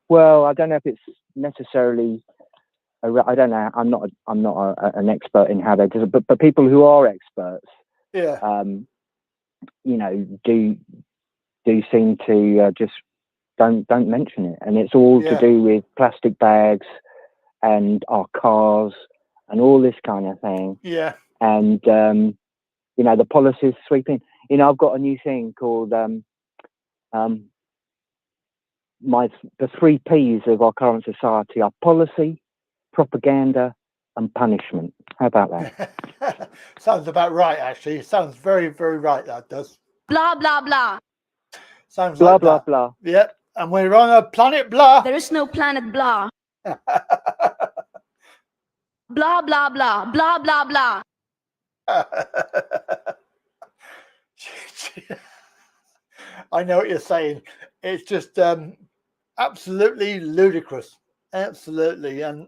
Well, I don't know if it's necessarily. I don't know. I'm not an expert in how they do it, but people who are experts, you know, do seem to just don't mention it, and it's all to do with plastic bags and our cars and all this kind of thing. Yeah. And you know, the policies sweeping. You know, I've got a new thing called the 3 P's of our current society are policy, propaganda, and punishment. How about that? Sounds about right, actually. It sounds very, very right, that does. Blah, blah, blah. Sounds blah, like blah, that. blah. Yep. And we're on a planet blah. There is no planet blah. Blah, blah, blah, blah, blah, blah. I know what you're saying. It's just absolutely ludicrous. Absolutely. And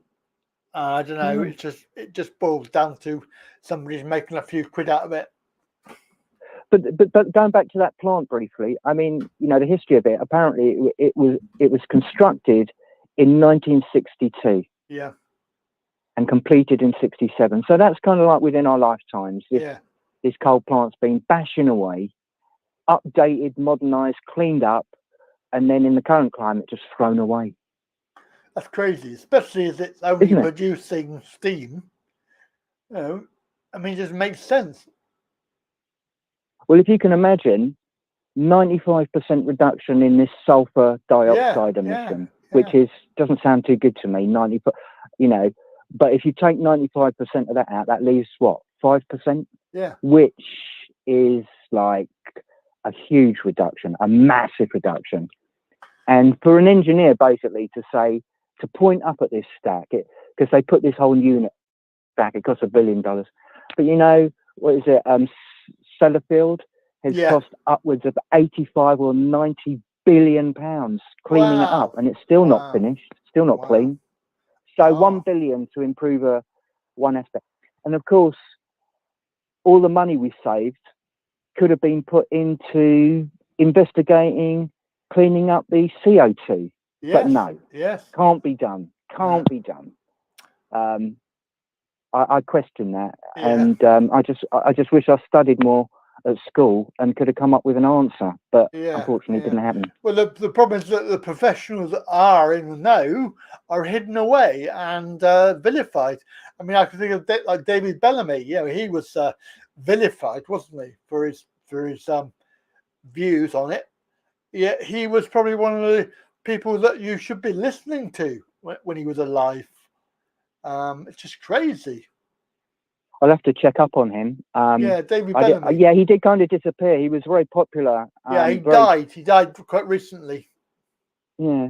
I don't know, it just boils down to somebody's making a few quid out of it. But going back to that plant briefly, I mean, you know, the history of it, apparently it was constructed in 1962. Yeah. And completed in 67. So that's kind of like within our lifetimes. This coal plant's been bashing away, updated, modernized, cleaned up, and then in the current climate, just thrown away. That's crazy, especially as it's only producing steam. You know, I mean, it just makes sense. Well, if you can imagine, 95% reduction in this sulfur dioxide emission, which doesn't sound too good to me. 90%, you know. But if you take 95% of that out, that leaves what, 5%? Yeah. Which is like a huge reduction, a massive reduction. And for an engineer, basically, to point up at this stack, because they put this whole unit back, it costs $1 billion. But you know, what is it? Sellafield has cost upwards of 85 or 90 billion pounds cleaning it up, and it's still not finished, still not clean. So 1 billion to improve one aspect. And of course, all the money we saved could have been put into investigating, cleaning up the CO2. But no, can't be done. Can't be done. I question that. And I just wish I studied more at school and could have come up with an answer, but unfortunately it didn't happen. Well, the problem is that the professionals that are in the know are hidden away and vilified. I mean, I can think of like David Bellamy. You know, he was vilified, wasn't he, for his views on it. Yeah, he was probably one of the people that you should be listening to when he was alive. It's just crazy. I'll have to check up on him. David Bellamy. He did kind of disappear. He was very popular. He died. He died quite recently. Yeah,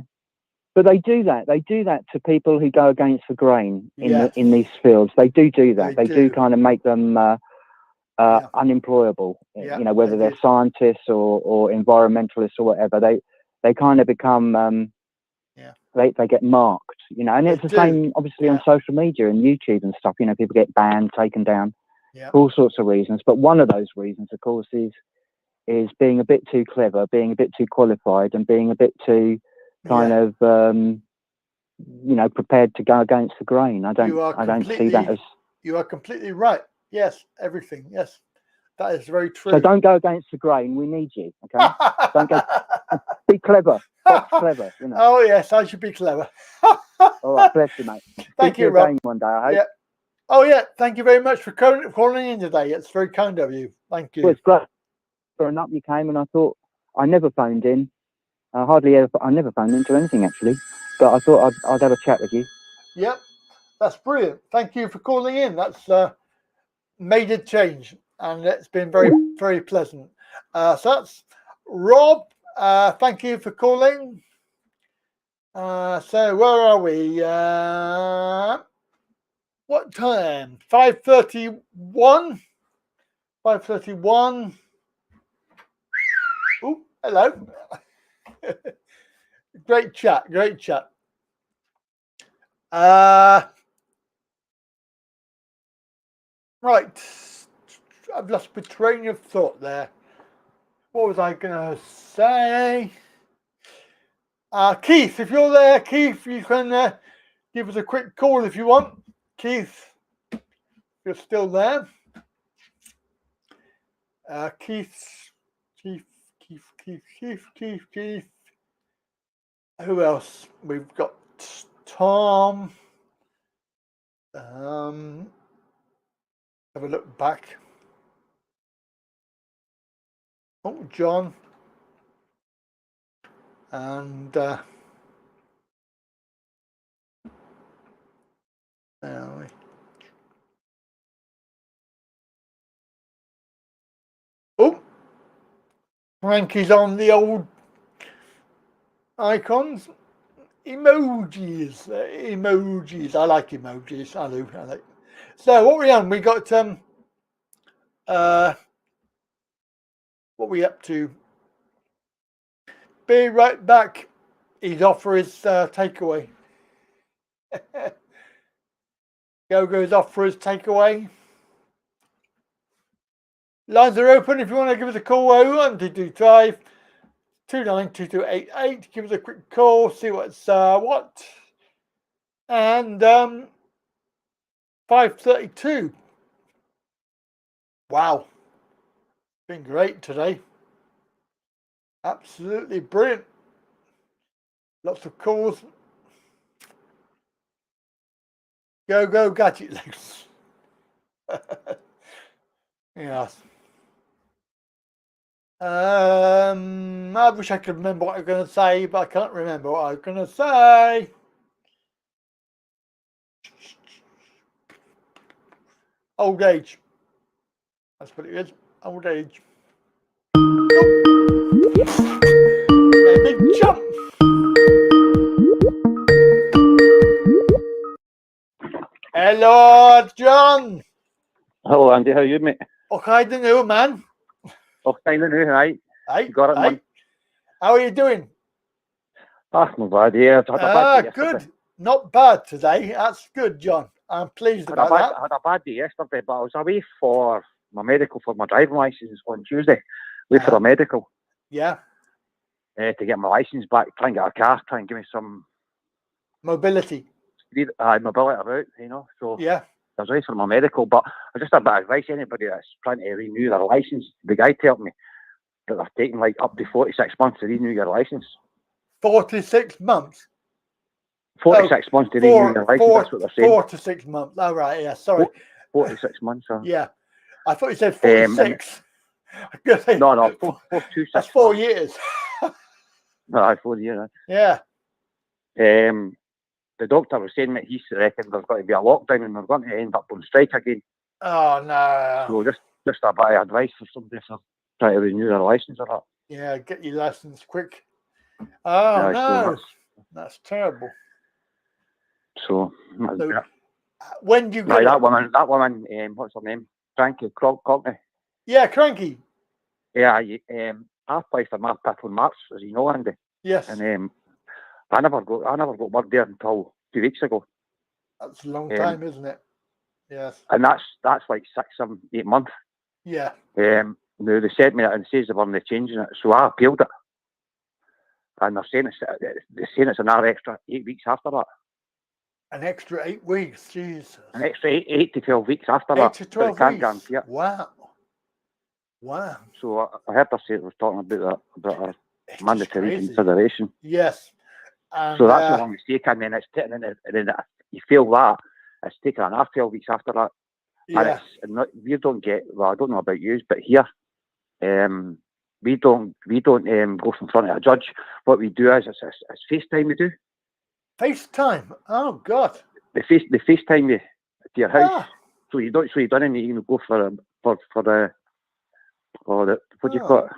but they do that. They do that to people who go against the grain in these fields. They do that. They do kind of make them unemployable. You know, whether they're scientists or environmentalists or whatever. They kind of become. They get marked. You know, and it's the same obviously on social media and YouTube and stuff. You know, people get banned, taken down, for all sorts of reasons. But one of those reasons, of course, is being a bit too clever, being a bit too qualified, and being a bit too kind of prepared to go against the grain. I don't see that as. You are completely right. Yes, everything. Yes, that is very true. So don't go against the grain. We need you. Okay, don't go. Be clever. Clever, you know. Oh yes, I should be clever. All right, bless you, mate. Thank you, Rob. One day, I hope. Yeah. Oh yeah, thank you very much for calling in today. It's very kind of you. Thank you. Well, it's great. Growing up, you came, and I thought I never phoned in. I never phoned into anything actually, but I thought I'd have a chat with you. Yep, that's brilliant. Thank you for calling in. That's made a change, and it's been very, very pleasant. So that's Rob. Thank you for calling. So where are we? What time? 5:31. 5:31. Oh, hello. Great chat. Great chat. Right. I've lost my train of thought there. What was I going to say? Keith, if you're there, Keith, you can give us a quick call if you want. Keith, if you're still there. Keith. Who else? We've got Tom. Have a look back. Oh, John. And oh, Frankie's on the old. icons, emojis. Emojis. I like emojis. I do. I like. So what we on? We got what we up to? Be right back. He's off for his takeaway. Gogo's off for his takeaway. Lines are open if you want to give us a call. 01225 292288. Give us a quick call. See what's what. And 5:32. Wow. Been great today. Absolutely brilliant. Lots of calls. Go gadget legs. Yes. I wish I could remember what I was going to say, but I can't remember what I was going to say. Old age. That's what it is. Old age. A big jump. Hello, John. Hello, Andy. How are you, mate? Okay, I don't know, man. Okay, I know, right? Aye. You got it, man. How are you doing? Ah, not bad, yeah. I've had a bad day good. yesterday. Not bad today. That's good, John. I'm pleased about that. I had a bad day yesterday, but I was away for my medical for my driving license on Tuesday. Wait for a medical. Yeah. To get my license back, try and get a car, try and give me some mobility. Mobility about, you know. So yeah. I was away for my medical, but I just had a bit of advice. Anybody that's trying to renew their license, the guy told me that they're taking like up to 46 months to renew your license. 46 months? 46 months to renew your license, that's what they're saying. 4 to 6 months. Oh, right, yeah, sorry. 4 to 6 months. Yeah. I thought you said 46. No, 4 to 6 That's 4 years. No, 4 years. Yeah. The doctor was saying that he reckons there's got to be a lockdown and they're going to end up on strike again. Oh, no. So just a bit of advice for somebody for trying to renew their license or that. Yeah, get your license quick. Oh, yeah, no. That's terrible. So when do you get that woman, what's her name? Cranky Cockney. Yeah, Cranky. Yeah, I applied for my people in March, as you know, Andy. Yes. And I never got word there until 2 weeks ago. That's a long time, isn't it? Yes. And that's like 6, 7, 8 months. Yeah. Now they sent me it and says they weren't changing it, so I appealed it. And they're saying it's another extra 8 weeks after that. An extra 8 weeks, Jesus. An extra 8 to 12 weeks after that. 8 to 12 can't weeks. Guarantee it. Wow. Wow. So I heard her say it was talking about a mandatory consideration. Yes. And, so that's a long mistake, and then you feel that it's taken another 12 weeks after that. Yeah. And we don't get, well, I don't know about you, but here, we don't go in front of a judge. What we do is it's FaceTime we do. FaceTime? Oh God. They FaceTime you to your house. So you don't even go for the what do you call it?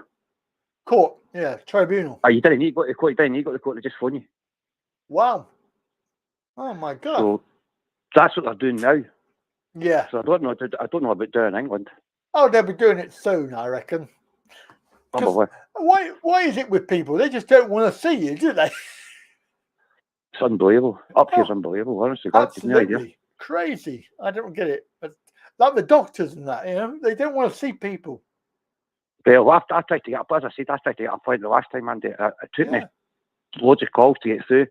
Court, yeah, tribunal. You didn't need to go to the court. You didn't need to go to the court. They just phone you. Wow. Oh my God. So that's what they're doing now. Yeah. So I don't know about doing in England. Oh, they'll be doing it soon, I reckon. Probably. Why is it with people? They just don't want to see you, do they? It's unbelievable. Up here's unbelievable. Honestly, God, absolutely no idea. Crazy. I don't get it, but like the doctors and that, they don't want to see people. Well, I tried to get up, as I said, I tried to get a point the last time, and it took me loads of calls to get through.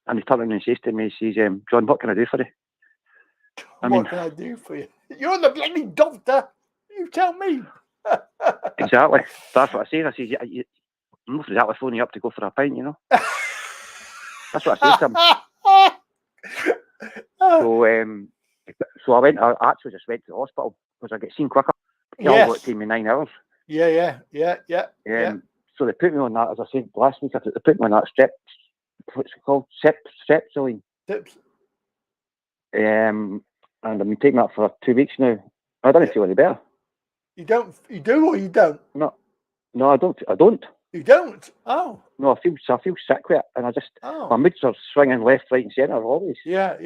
And he turned around and says to me, he says, John, what can I do for you? What can I do for you? You're the bloody doctor. You tell me. Exactly. That's what I say. I says, I'm not exactly phoning you up to go for a pint, you know. That's what I said to him. So I actually just went to the hospital because I get seen quicker. Yes. It took me 9 hours. Yeah. So they put me on that, as I said last week, they put me on that what's it called? Streptoline. And I've been taking that for 2 weeks now. I don't feel any better. You do or you don't? No, I don't. You don't? Oh. No, I feel sick with it, and I just my moods are swinging left, right, and centre always. Yeah.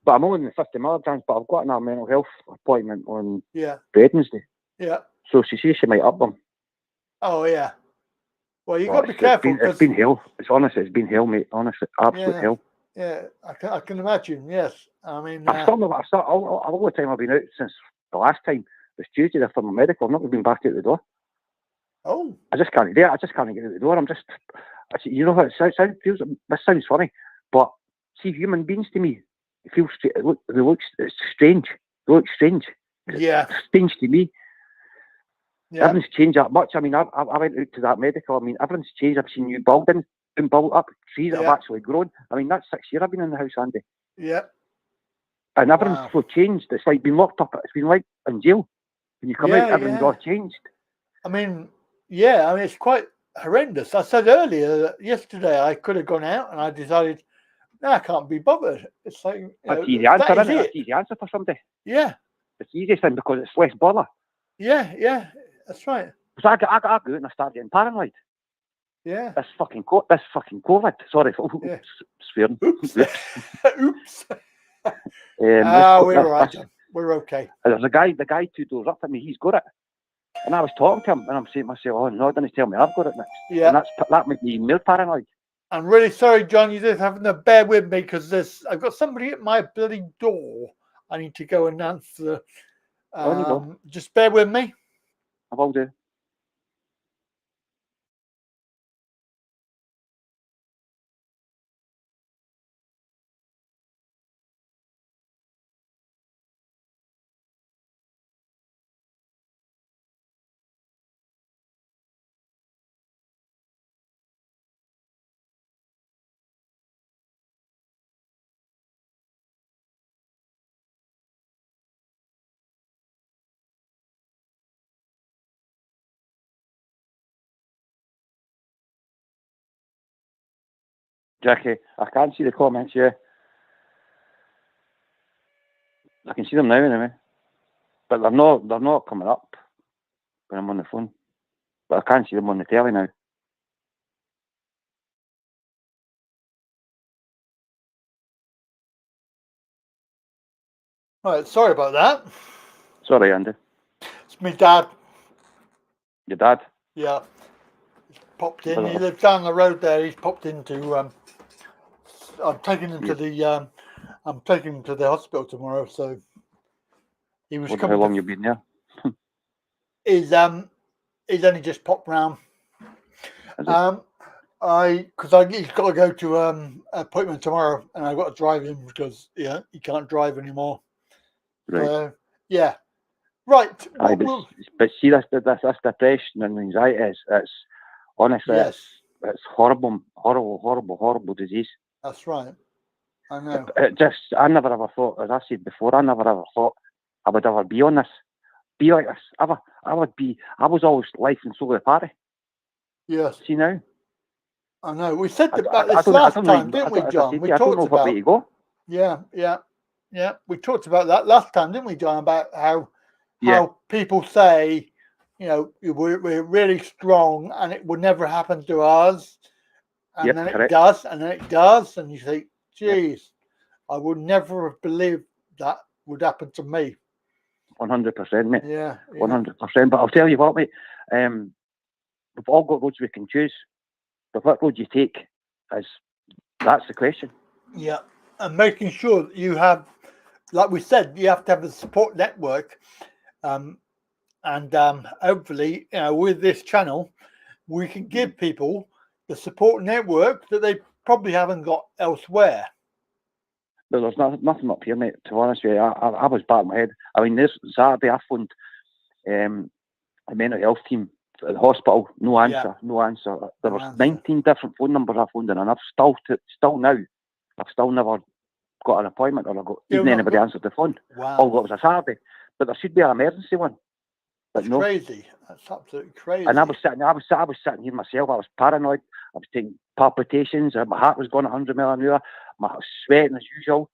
But I'm only in the 50 milligrams, but I've got a mental health appointment on Wednesday. Yeah. So she says she might up them. Oh yeah. Well, you got to be careful. It's been hell. It's been hell, mate. Honestly, absolute hell. Yeah, I can imagine. Yes, I mean, all the time I've been out since the last time was Tuesday for my medical. I've not been back out the door. Oh. I just can't get out the door. You know what it feels. This sounds funny, but see, human beings to me, it feels. It's strange. They look strange. Yeah. It's strange to me. Yeah. Everything's changed that much. I mean, I went out to that medical. I mean, everything's changed. I've seen new buildings been built up, trees that have actually grown. I mean, that's 6 years I've been in the house, Andy. Yeah. And everything's so changed. It's like being locked up. It's been like in jail. When you come out, everything's all changed. I mean, it's quite horrendous. I said earlier that yesterday I could have gone out and I decided, no, I can't be bothered. It's like, that's easy answer, isn't it? That's easy answer for somebody. Yeah. It's the easiest thing because it's less bother. Yeah, that's right. So I go out and I start getting paranoid. Yeah. This fucking COVID. Sorry for swearing. Oops. Oops. We're all right. We're okay. There's the guy 2 doors up at me. He's got it. And I was talking to him, and I'm saying to myself, "Oh no, didn't tell me I've got it next." Yeah. And that made me even more paranoid. I'm really sorry, John. You just have to bear with me because I've got somebody at my bloody door. I need to go and answer. Just bear with me. I will do. Jackie, I can't see the comments here. I can see them now anyway. But they're not coming up when I'm on the phone. But I can't see them on the telly now. Right, sorry about that. Sorry, Andy. It's my dad. Your dad? Yeah. He's popped in. He lives down the road there. He's popped into I'm taking him to the hospital tomorrow, so he was coming. How long you been there? He's only just popped round. He's got to go to an appointment tomorrow, and I've got to drive him because he can't drive anymore. Right. Yeah. Right. But see, that's depression and anxiety. It's honestly, it's horrible disease. That's right. I know. I never ever thought, as I said before, I never ever thought I would ever be on this, be like this. I was always life and soul of the party. Yes. See now? I know. We said about this last time, didn't we, John? We talked about. Where to go. Yeah. We talked about that last time, didn't we, John? About how people say, we're really strong and it would never happen to us. And then it does, and you think, geez, I would never have believed that would happen to me. 100%, mate. Yeah. 100%. But I'll tell you what, mate, we've all got roads we can choose. But what road you take that's the question. Yeah. And making sure that you have, like we said, you have to have a support network. And hopefully, with this channel, we can give people the support network that they probably haven't got elsewhere. But there's nothing up here, mate. To be honest with you, I was batting my head. I mean, this Saturday I phoned the mental health team at the hospital. No answer. There was 19 different phone numbers I phoned in, and I've still never got an appointment, or even anybody answered the phone. Wow. Although it was a Saturday, but there should be an emergency one. But That's crazy. That's absolutely crazy. And I was sitting here myself. I was paranoid. I was taking palpitations. My heart was going 100 miles an hour. I was sweating as usual,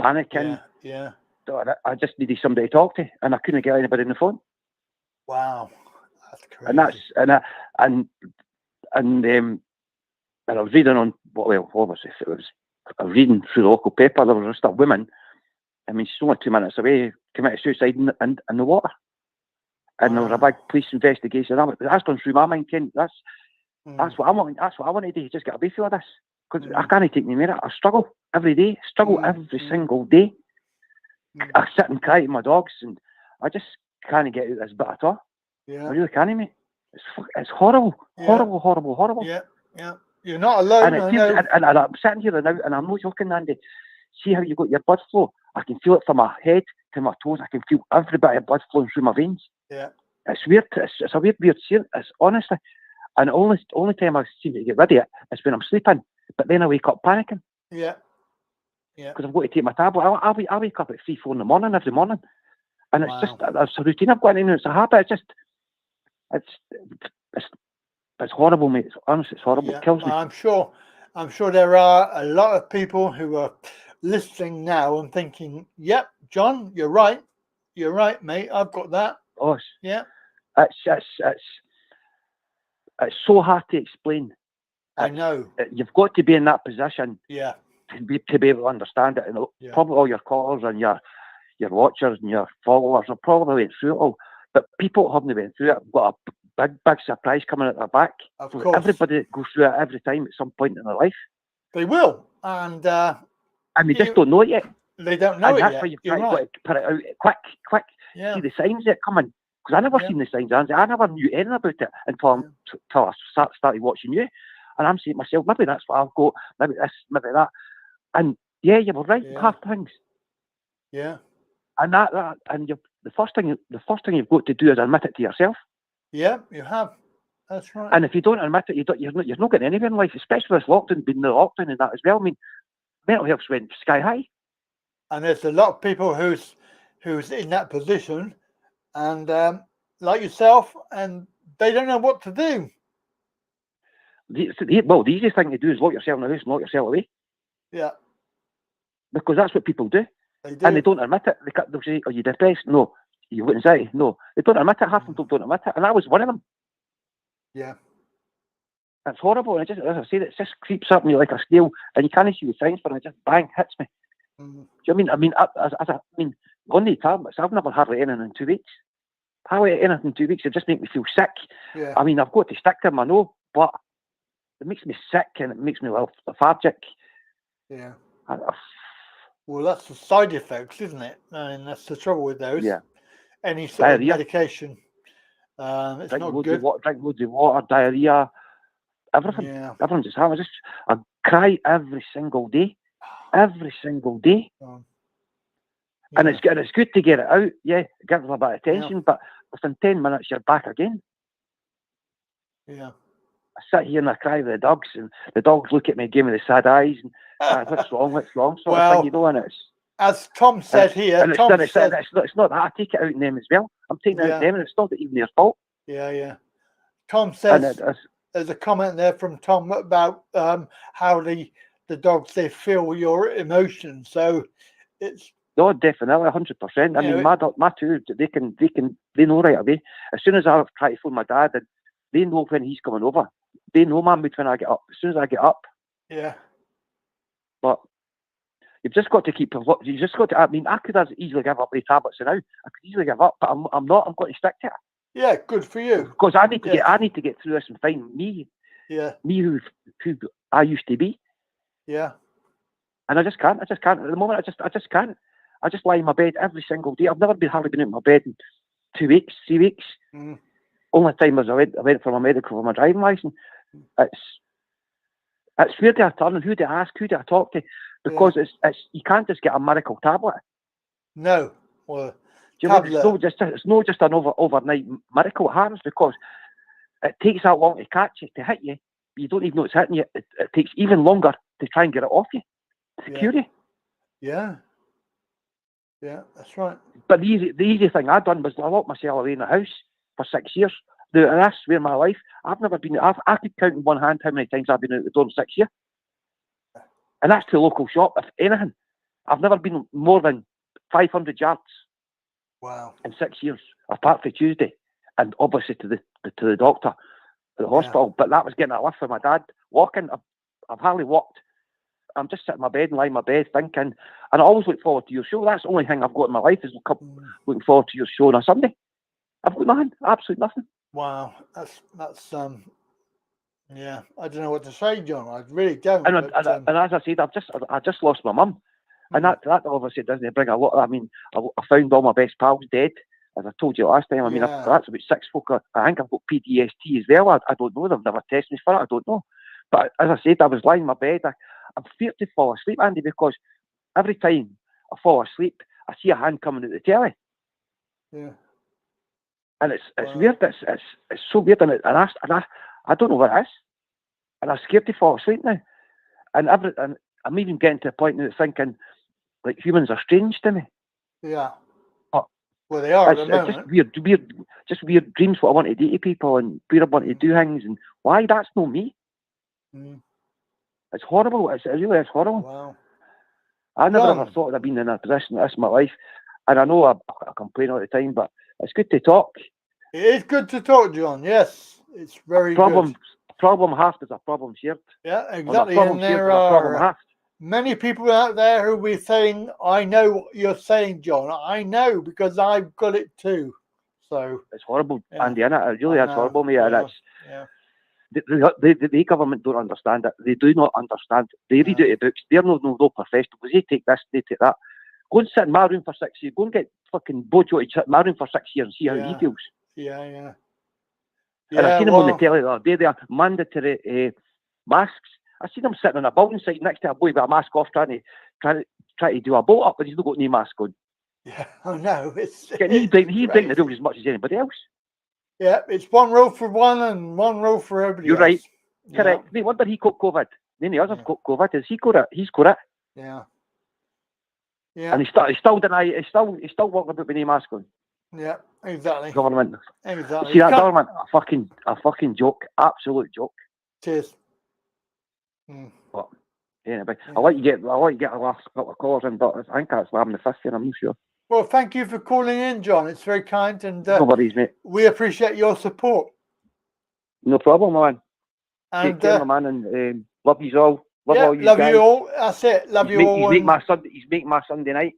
panicking. Yeah. So I just needed somebody to talk to, and I couldn't get anybody on the phone. Wow, that's crazy. And I was reading on what was it? I was reading through the local paper. There was just a woman. I mean, she's only 2 minutes away. Committed suicide in the water, and there was a big police investigation. That's gone through my mind, Ken. That's what I want. That's what I want to do. Just get away from this, because I can't take any more. I struggle every day. Every single day. I sit and cry to my dogs, and I just can't get out of this bit at all. Yeah. I really can't, mate. It's horrible, horrible. Yeah. You're not alone. And I'm sitting here now, and I'm not joking, Andy. See how you got your blood flow? I can feel it from my head to my toes. I can feel every bit of blood flowing through my veins. Yeah. It's weird. It's a weird feeling. It's honestly, and the only time I seem to get rid of it is when I'm sleeping. But then I wake up panicking. Yeah. Because I've got to take my tablet. I wake up at 3-4 in the morning every morning, and it's a routine I've got in. It's a habit. It's horrible, mate. It's horrible. Yeah. It kills me. I'm sure there are a lot of people who are listening now and thinking, "Yep, John, you're right, mate. I've got that." Oh, yeah. It's so hard to explain. I know. You've got to be in that position. Yeah. To be able to understand it, and probably all your callers and your watchers and your followers have probably went through it all. But people haven't been through it. I've got a big surprise coming at their back. Of course. Everybody goes through it every time at some point in their life. They will, and they just don't know it yet. They don't know it that's yet. Why you've You're got right. to put it out quick. Yeah. See the signs that coming. Because I never seen the signs, Andy. I never knew anything about it until I started watching you. And I'm saying to myself, maybe that's what I've got, maybe this, maybe that. And you were right in half things. Yeah. And the first thing you've got to do is admit it to yourself. Yeah, you have. That's right. And if you don't admit it, you're not getting anywhere in life, especially this lockdown, being the lockdown and that as well. I mean, mental health's went sky high. And there's a lot of people who's in that position, and like yourself, and they don't know what to do. The easiest thing to do is lock yourself in the house and lock yourself away. Yeah. Because that's what people do. They do. And they don't admit it. They'll say, "Are you depressed?" No. "You got anxiety?" No. They don't admit it. Half of them don't admit it. And I was one of them. Yeah. It's horrible. And as I say, it just creeps up me like a snail. And you can't see the signs, but it just bang, hits me. Mm-hmm. Do you know what I mean? I mean, on the tablets, I've never hardly anything in 2 weeks. Hardly anything in 2 weeks. It just makes me feel sick. Yeah. I mean, I've got to stick to them, I know, but it makes me sick and it makes me lethargic. Yeah. Well, that's the side effects, isn't it? And that's the trouble with those. Yeah. Any sort of medication. It's drink not loads good. Of water, drink loads of water, diarrhea, everything. Yeah. Everything just happens. I cry every single day. Every single day. And it's good to get it out. Yeah, it gives a bit of attention, but within 10 minutes you're back again. Yeah. I sit here and I cry with the dogs, and the dogs look at me, give me the sad eyes, and what's wrong, sort of thing, you know. And it's, as Tom said here, and it's not that I take it out on them as well. I'm taking it out on them, and it's not even their fault. Yeah. Tom says there's a comment there from Tom about how the dogs, they feel your emotions. So it's definitely 100%. I mean, my two, they know right away. As soon as I try to phone my dad, and they know when he's coming over. They know my mood when I get up. As soon as I get up. Yeah. But you've just got to keep. You just got to. I mean, I could easily give up the tablets now. I could easily give up, but I'm not. I'm going to stick to it. Yeah, good for you. Because I need to get through this and find me. Yeah. Me who I used to be. Yeah. And I just can't. At the moment, I just can't. I just lie in my bed every single day. I've never hardly been out of my bed in 2 weeks, 3 weeks. Mm. Only time was I went for my medical for my driving license. It's where do I turn and who do I ask, who do I talk to? Because it's you can't just get a miracle tablet. No. Well, it's not just an overnight miracle. It happens because it takes that long to catch you, to hit you. You don't even know it's hitting you. It takes even longer to try and get it off you, to cure you. Yeah. Yeah, that's right. But the easy thing I done was I locked myself away in the house for 6 years. And I swear in my life, I've never been. I could count in one hand how many times I've been out the door in 6 years. And that's to a local shop, if anything. I've never been more than 500 yards. Wow. In 6 years, apart from Tuesday. and obviously to the doctor at the hospital. But that was getting a lift for my dad. Walking, I've hardly walked. I'm just sitting in my bed and lying in my bed thinking, and I always look forward to your show. That's the only thing I've got in my life is looking forward to your show on a Sunday. I've got nothing, absolutely nothing. Wow, that's yeah. I don't know what to say, John. I really don't. And as I said, I just lost my mum, and that obviously doesn't bring a lot. I mean, I found all my best pals dead, as I told you last time. I mean, that's about 6 folk. I think I've got PTSD as well. I don't know. They've never tested me for it. I don't know. But as I said, I was lying in my bed. I'm feared to fall asleep, Andy, because every time I fall asleep, I see a hand coming at the telly. Yeah. And it's weird. It's so weird, and I don't know what it is, and I'm scared to fall asleep now. And I'm even getting to a point now of thinking like humans are strange to me. Yeah. Well, they are. It's just weird dreams. What I want to do to people, and where I want to do things, and why that's not me. It's horrible. It really is horrible. Wow. I never ever thought I'd been in a position like this in my life, and I know I complain all the time, but it's good to talk. It is good to talk, John. Yes, it's very good. Problem half is a problem shared. Yeah, exactly. And there are many people out there who will be saying, I know what you're saying, John. I know because I've got it too. So it's horrible, Andy, isn't it? It really is horrible, mate. And the government don't understand it. They do not understand. They read out the books. They're no professionals. They take this, they take that. Go and sit in my room for 6 years. Go and get fucking Bojo to sit in my room for 6 years and see how he feels. Yeah. And I seen him on the telly the other day. They are mandatory masks. I seen him sitting on a building site next to a boy with a mask off, trying to do a boat up, but he's not got any mask on. Yeah, I know. He's breaking the rules as much as anybody else. Yeah, it's one rule for one and one rule for everybody. You're else. right. Correct. No wonder he caught COVID. Then the others got COVID. Is he caught it? He's caught it. Yeah. And he's still denying. He's still walking about with no mask on. Yeah, exactly. Government. Exactly. See that government? A fucking joke. Absolute joke. Cheers. But anyway, I'll let you get the last couple of callers in, but I think that's I'm the fifth here, I'm not sure. Well, thank you for calling in, John. It's very kind, and no worries, mate. We appreciate your support. No problem, man. And take care, man, and love you all. Love all you love guys. You all. That's it. Love you all. He's making my Sunday night.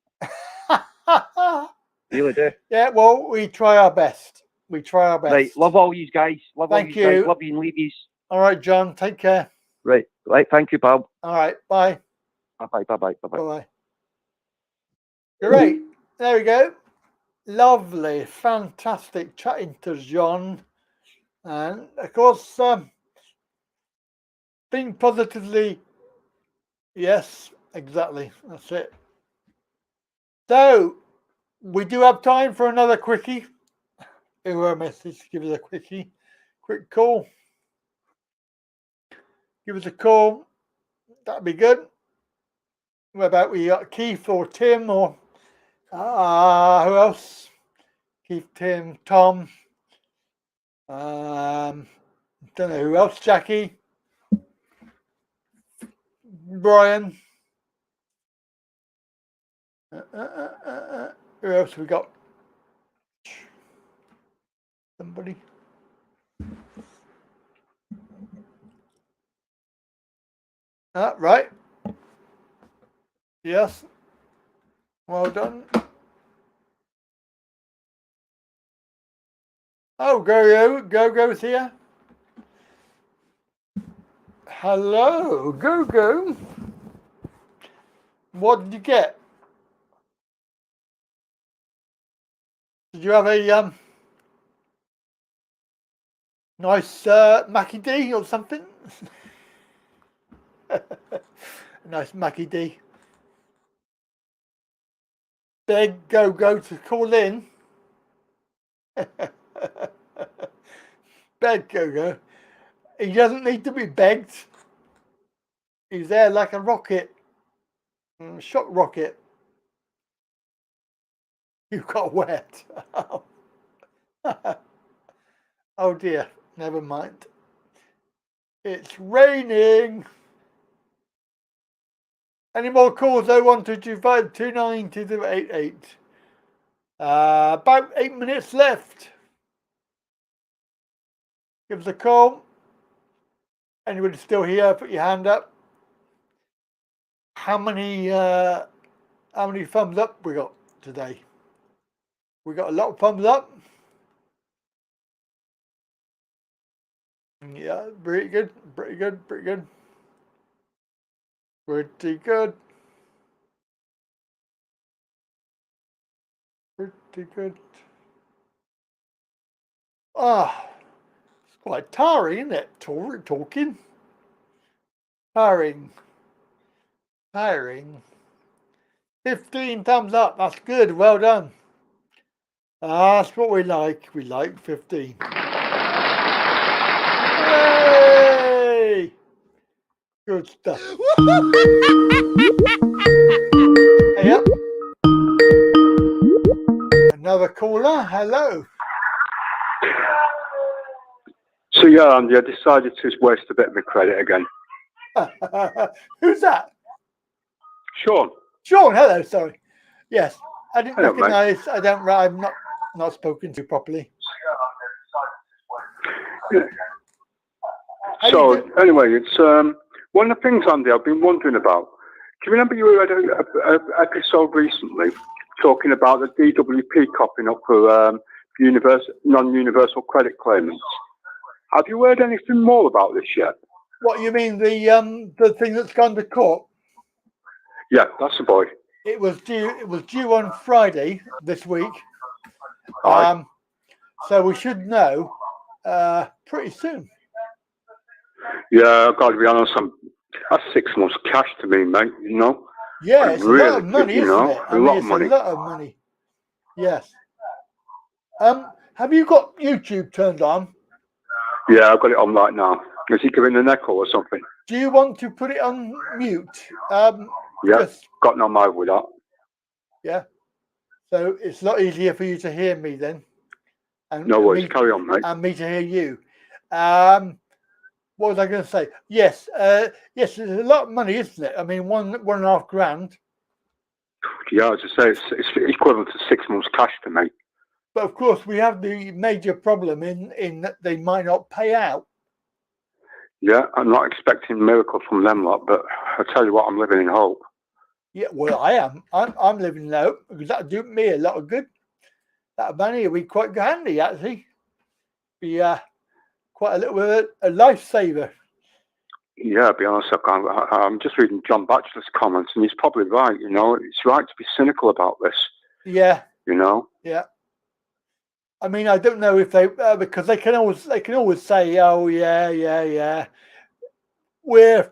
Really do. Yeah, well, we try our best. Right, love all you guys. Thank you. Guys. Love you and leave you. All right, John. Take care. Right. Thank you, pal. All right. Bye. Bye. Bye. Great. There we go. Lovely, fantastic chatting to John, and of course, being positively. Yes, exactly. That's it. So we do have time for another quickie. Who a message? Give us a quickie. Quick call. Give us a call. That'd be good. What about we got Keith or Tim or who else? Keith, Tim, Tom. Don't know who else. Jackie, Brian. Who else we got? Somebody. Right. Yes. Well done. Oh, Go-Go's here. Hello, Go-Go. What did you get? Did you have a nice Mackie D or something? Nice Mackie D. Beg Go-Go to call in. Beg Go-Go. He doesn't need to be begged. He's there like a rocket. Shock rocket. You got wet. Oh dear. Never mind. It's raining. Any more calls? 01225 29288. About 8 minutes left. Give us a call. Anybody still here? Put your hand up. How many thumbs up we got today? We got a lot of thumbs up. Yeah, pretty good. Pretty good. Pretty good. Pretty good. Pretty good. Ah, it's quite tiring, isn't it? Talking. Tiring. 15 thumbs up. That's good. Well done. That's what we like. We like 15. Yay! Good stuff. Hey up. Another caller. Hello. So yeah, Andy, I decided to waste a bit of my credit again. Who's that? Sean. Sean, hello, sorry. Yes, I didn't Hello, recognise. I'm not spoken to properly. Yeah. So anyway, it's one of the things, Andy, I've been wondering about. Do you remember you had an episode recently talking about the DWP copying up for non-universal credit claimants? Have you heard anything more about this yet? What, you mean the thing that's gone to court? Yeah, that's the boy. It was due on Friday this week. So we should know pretty soon. Yeah, I've got to be honest, that's 6 months cash to me, mate, you know? Yeah, it's really, a lot of money, isn't it? A lot of money. It's a lot of money. Yes. Have you got YouTube turned on? Yeah, I've got it on right now. Is he giving an echo or something? Do you want to put it on mute? Yeah, got no mind with that. Yeah. So it's a lot easier for you to hear me then. And no worries, carry on, mate. And me to hear you. What was I going to say? Yes, yes, there's a lot of money, isn't it? I mean, $1.5 grand. Yeah, as I say, it's equivalent to 6 months cash to me. But of course, we have the major problem in that they might not pay out. Yeah, I'm not expecting miracles from them lot, but I tell you what, I'm living in hope. Yeah, well, I am. I'm living in hope because that'll do me a lot of good. That money will be quite handy, actually. Be quite a little bit a lifesaver. Yeah, I'll be honest, I'm just reading John Batchelor's comments, and he's probably right. You know, it's right to be cynical about this. Yeah. You know. Yeah. I mean, I don't know if they because they can always say, "Oh, yeah, we're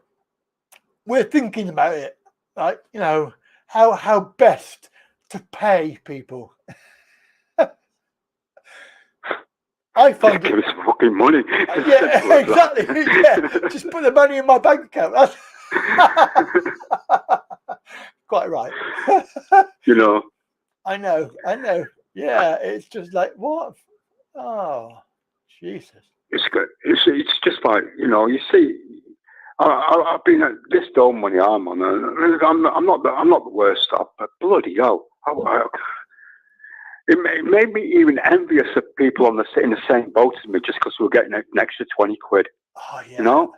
thinking about it, like you know how best to pay people." I find give us fucking money. Yeah, exactly. Yeah, just put the money in my bank account. That's quite right. You know. I know. Yeah, it's just like what? Oh, Jesus! It's good. It's just like you know. You see, I've been at this dome money I'm on. I'm not the worst off, but bloody hell, it made me even envious of people in the same boat as me just because we were getting an extra 20 quid. Oh yeah. You know.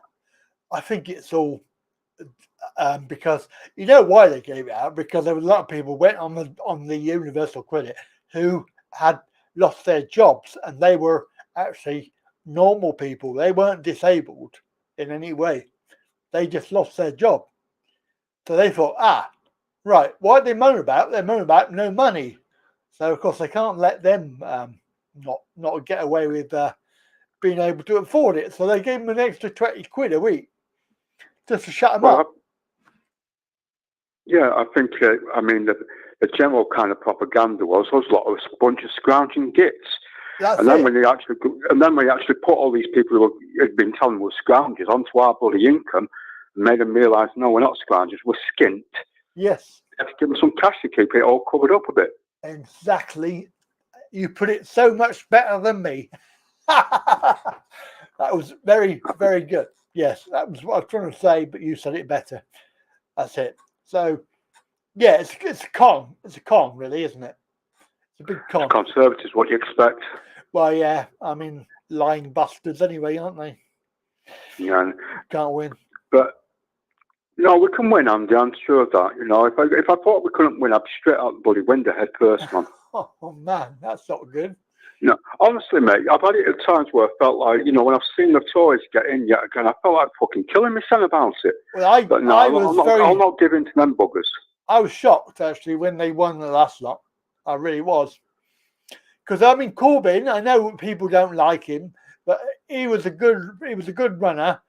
I think it's all because you know why they gave it out, because there was a lot of people went on the universal credit who had lost their jobs, and they were actually normal people. They weren't disabled in any way. They just lost their job. So they thought, right, what are they moaning about? They're moaning about no money. So of course they can't let them not get away with being able to afford it. So they gave them an extra 20 quid a week just to shut them up. Yeah, I think, I mean, the general kind of propaganda was a lot of a bunch of scrounging gits. Then when they actually put all these people who had been telling them were scroungers onto our bloody income and made them realise, no, we're not scroungers, we're skint. Yes. You have to give them some cash to keep it all covered up a bit. Exactly. You put it so much better than me. That was very, very good. Yes, that was what I was trying to say, but you said it better. That's it. So, yeah, it's a con. It's a con, really, isn't it? It's a big con. Conservatives, what do you expect? Well, yeah. I mean, lying bastards anyway, aren't they? Yeah. Can't win. But no, we can win, Andy. I'm sure of that. You know, if I thought we couldn't win, I'd be straight out the bloody window head first, man. Oh man, that's not good. No, honestly, mate, I've had it at times where I felt like, you know, when I've seen the toys get in yet again, I felt like fucking killing myself about it. Well, but no, I'll not give in to them buggers. I was shocked actually when they won the last lot. I really was, because I mean Corbin. I know people don't like him, but he was a good runner.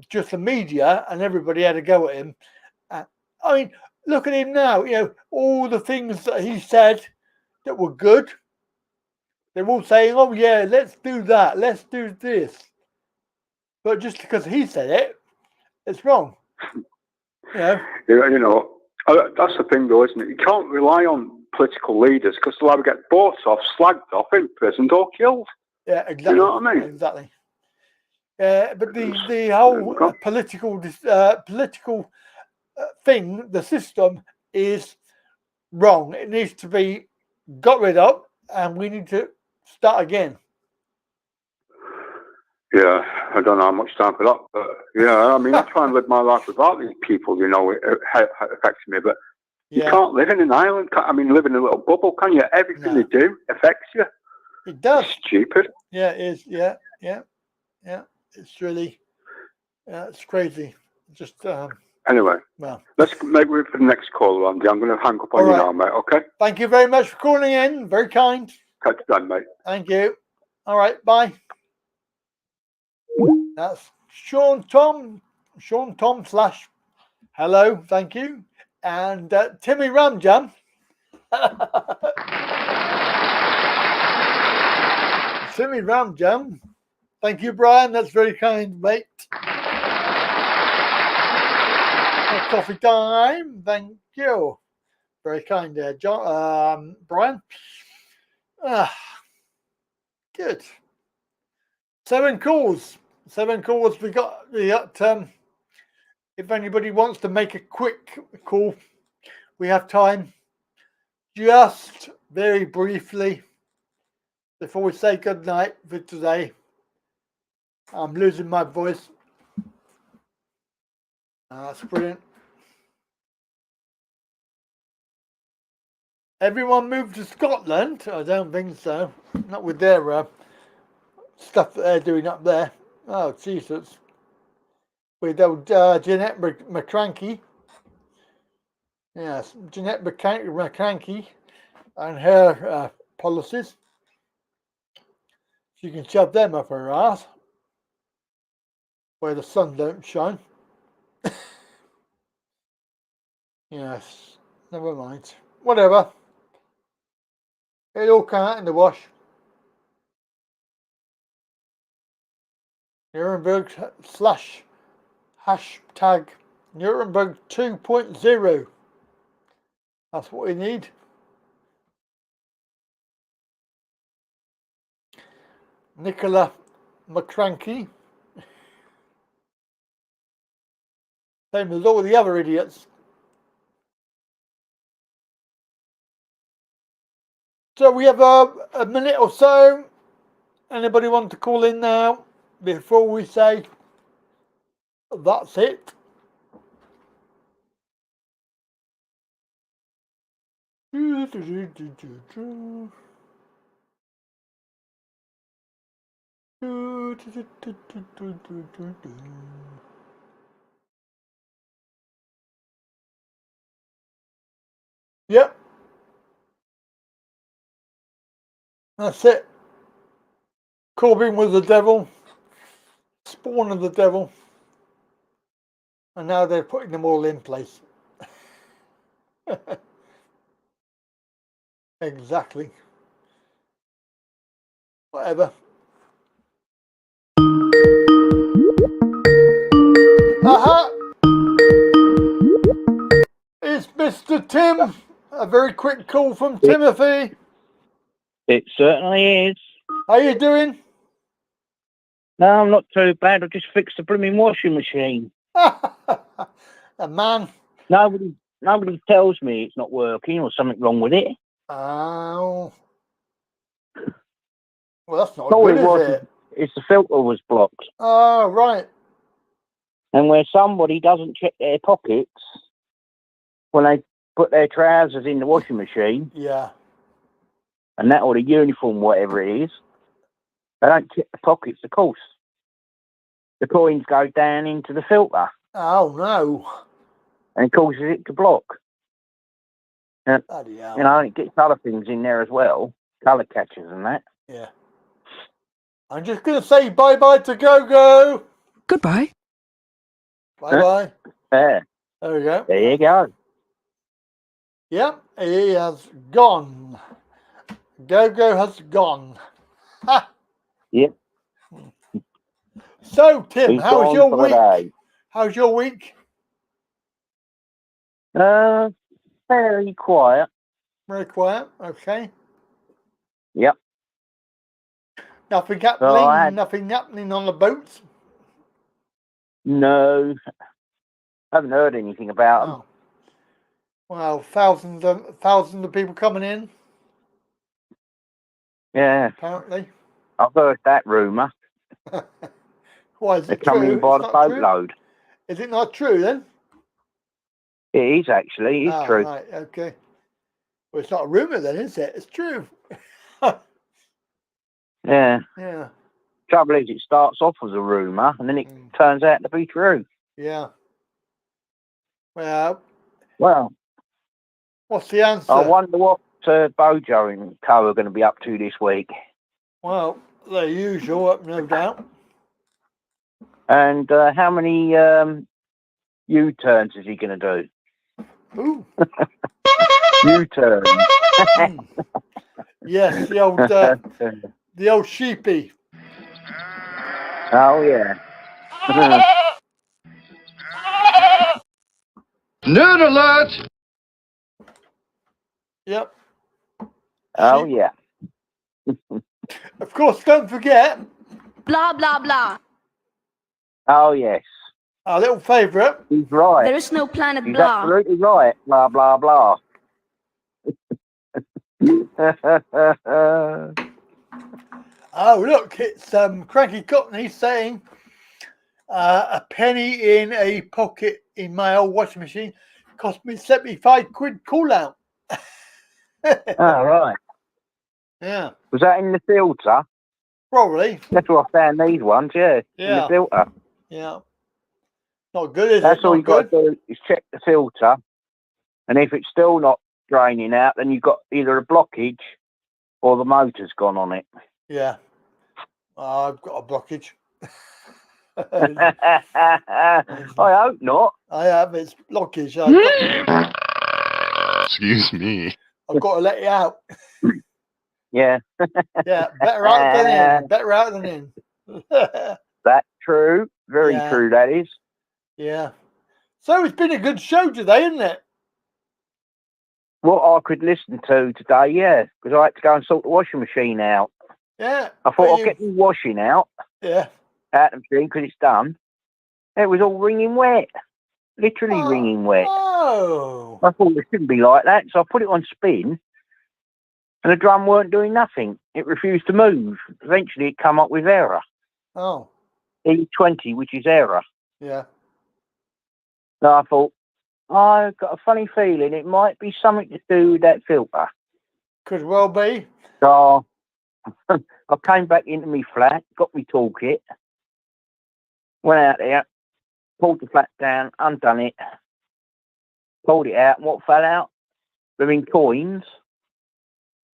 Just the media and everybody had a go at him. I mean, look at him now. You know, all the things that he said that were good. They're all saying, "Oh yeah, let's do that. Let's do this." But just because he said it, it's wrong. You know, that's the thing, though, isn't it? You can't rely on political leaders because they'll either get bought off, slagged off, imprisoned, or killed. Yeah, exactly. You know what I mean? Exactly. But the whole political thing, the system is wrong. It needs to be got rid of, and we need to start again. Yeah, I don't know how much time for that, but yeah, I mean, I try and live my life without these people, you know, it affects me, but you can't live in an island, live in a little bubble, can you? Everything they do affects you. It does. It's stupid. Yeah, it is. Yeah. It's really, it's crazy. Just, anyway, well, let's make room for the next call, Andy. I'm going to hang up on you now, mate, okay? Thank you very much for calling in. Very kind. Catch you then, mate. Thank you. All right, bye. That's Sean Tom / hello, thank you. And Timmy Ramjam. Timmy Ramjam. Thank you, Brian. That's very kind, mate. Coffee time. Thank you. Very kind there, John. Brian. Good. 7 calls. 7 calls. We got if anybody wants to make a quick call, we have time. Just very briefly before we say good night for today. I'm losing my voice. That's brilliant. Everyone moved to Scotland? I don't think so. Not with their stuff that they're doing up there. Oh, Jesus. With old Jeanette McCranky. Yes, Jeanette McCranky and her policies. She can shove them up her ass where the sun don't shine. Yes, never mind. Whatever. It all came out in the wash. Nuremberg / hashtag Nuremberg 2.0. That's what we need. Nicola McCranky. Same as all the other idiots. So we have a minute or so. Anybody want to call in now before we say that's it? Yep. That's it. Corbyn was the devil, spawn of the devil, and now they're putting them all in place. Exactly. Whatever. Aha! It's Mr. Tim. A very quick call from Timothy. It certainly is. How you doing? No, I'm not too bad. I just fixed the blooming washing machine. A man. Nobody tells me it's not working or something wrong with it. Oh. Well, that's not all good, it was is it? is the filter was blocked. Oh, right. And where somebody doesn't check their pockets when they put their trousers in the washing machine, Yeah. and that or the uniform, whatever it is, they don't check the pockets, of course. The coins go down into the filter Oh, no. and causes it to block. And, Bloody hell. you know, it gets other things in there as well, colour catchers and that. Yeah. I'm just going to say bye-bye to Go-Go. Goodbye. Bye-bye. There. There we go. There you go. Yep, he has gone. Go-Go has gone. Ha! Yep. So, Tim, He's how's gone your for the week? day. How's your week? Fairly quiet. Very quiet. Okay. Yep. Nothing happening. Nothing happening on the boats. No. Haven't heard anything about them. Oh. Well, thousands of people coming in. Yeah. Apparently. I've heard that rumour. Why is They're it true? coming by It's the not true? boatload. Is it not true then? It is actually. It is true. Right. Okay. Well, it's not a rumour then, is it? It's true. Yeah. Yeah. Trouble is, it starts off as a rumour and then it turns out to be true. Yeah. Well. Well. What's the answer? I wonder what Bojo and Co are going to be up to this week. Well, the usual, no doubt. And how many U-turns is he going to do? Ooh. U-turns. Yes, the old sheepy. Oh, yeah. Nerd alert! Yep. Oh, yeah. Of course, don't forget. Blah, blah, blah. Oh, yes. Our little favourite. He's right. There is no planet He's blah. absolutely right. Blah, blah, blah. Oh, look, it's Cranky Cockney saying a penny in a pocket in my old washing machine cost me 75 quid call out. Oh, right. Yeah. Was that in the filter? Probably. That's where I found these ones, yeah. In the filter. Yeah. Not good, is That's it? all Not you've got good. to do is check the filter. And if it's still not draining out, then you've got either a blockage or the motor's gone on it. Yeah. I've got a blockage. I hope not. I have. It's blockage. Excuse me. I've got to let it out. Yeah. Yeah. Better out than in. Better out than in. That's true. Very Yeah. true, that is. Yeah. So it's been a good show today, isn't it? What I could listen to today, yeah, because I had to go and sort the washing machine out. Yeah. I thought I'd get the washing out. Yeah. Out of the machine because it's done. It was all wringing wet. Literally wringing wet. Oh. I thought it shouldn't be like that, so I put it on spin and the drum weren't doing nothing. It refused to move. Eventually it come up with error. Oh. E20, which is error. Yeah. So I thought, I've got a funny feeling it might be something to do with that filter. Could well be. So I came back into my flat, got my toolkit, went out there, pulled the flat down, undone it, pulled it out, and what fell out? Blooming coins.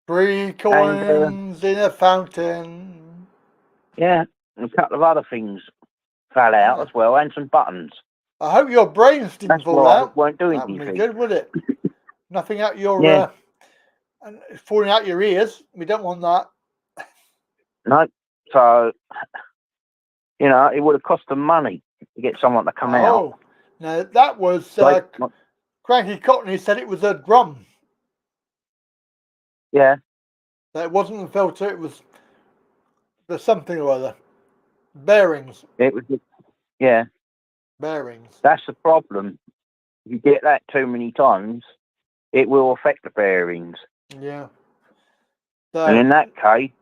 3 coins in a fountain. Yeah, and a couple of other things fell out as well, and some buttons. I hope your brains didn't fall why out. I weren't doing That would be anything. good, would it? Nothing out your and falling out your ears. We don't want that. No, so you know, it would have cost them money to get someone to come out. Oh, no, that was Cranky Cockney said it was a drum. Yeah. That it wasn't the filter. It was the something or other. Bearings. It was, yeah. Bearings. That's the problem. If you get that too many times, it will affect the bearings. Yeah. And in that case,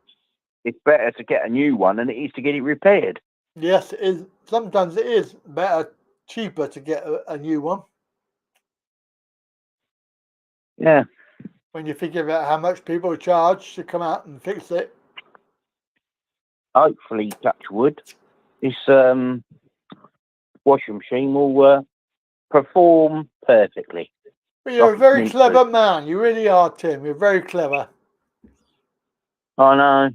it's better to get a new one than it is to get it repaired. Yes, it is. Sometimes it is better, cheaper to get a new one. Yeah. When you think about how much people charge to come out and fix it. Hopefully, touch wood, this washing machine will perform perfectly. But you're a very clever man. You really are, Tim. You're very clever. I know.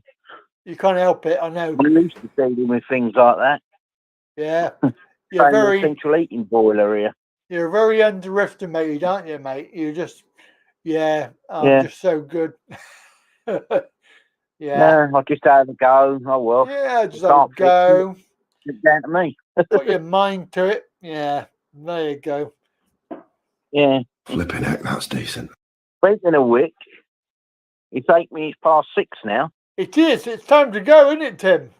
You can't help it. I know. I'm used to dealing with things like that. Yeah. You're Same with very the central heating boiler here. You're very underestimated, aren't you, mate? You just, just so good. Yeah, I just had a go. Oh well. Yeah, just have a go. It's down to me. Put your mind to it. Yeah, there you go. Yeah. Flipping heck, that's decent. Speaking of which, it's 8 minutes past 6 now. It is. It's time to go, isn't it, Tim?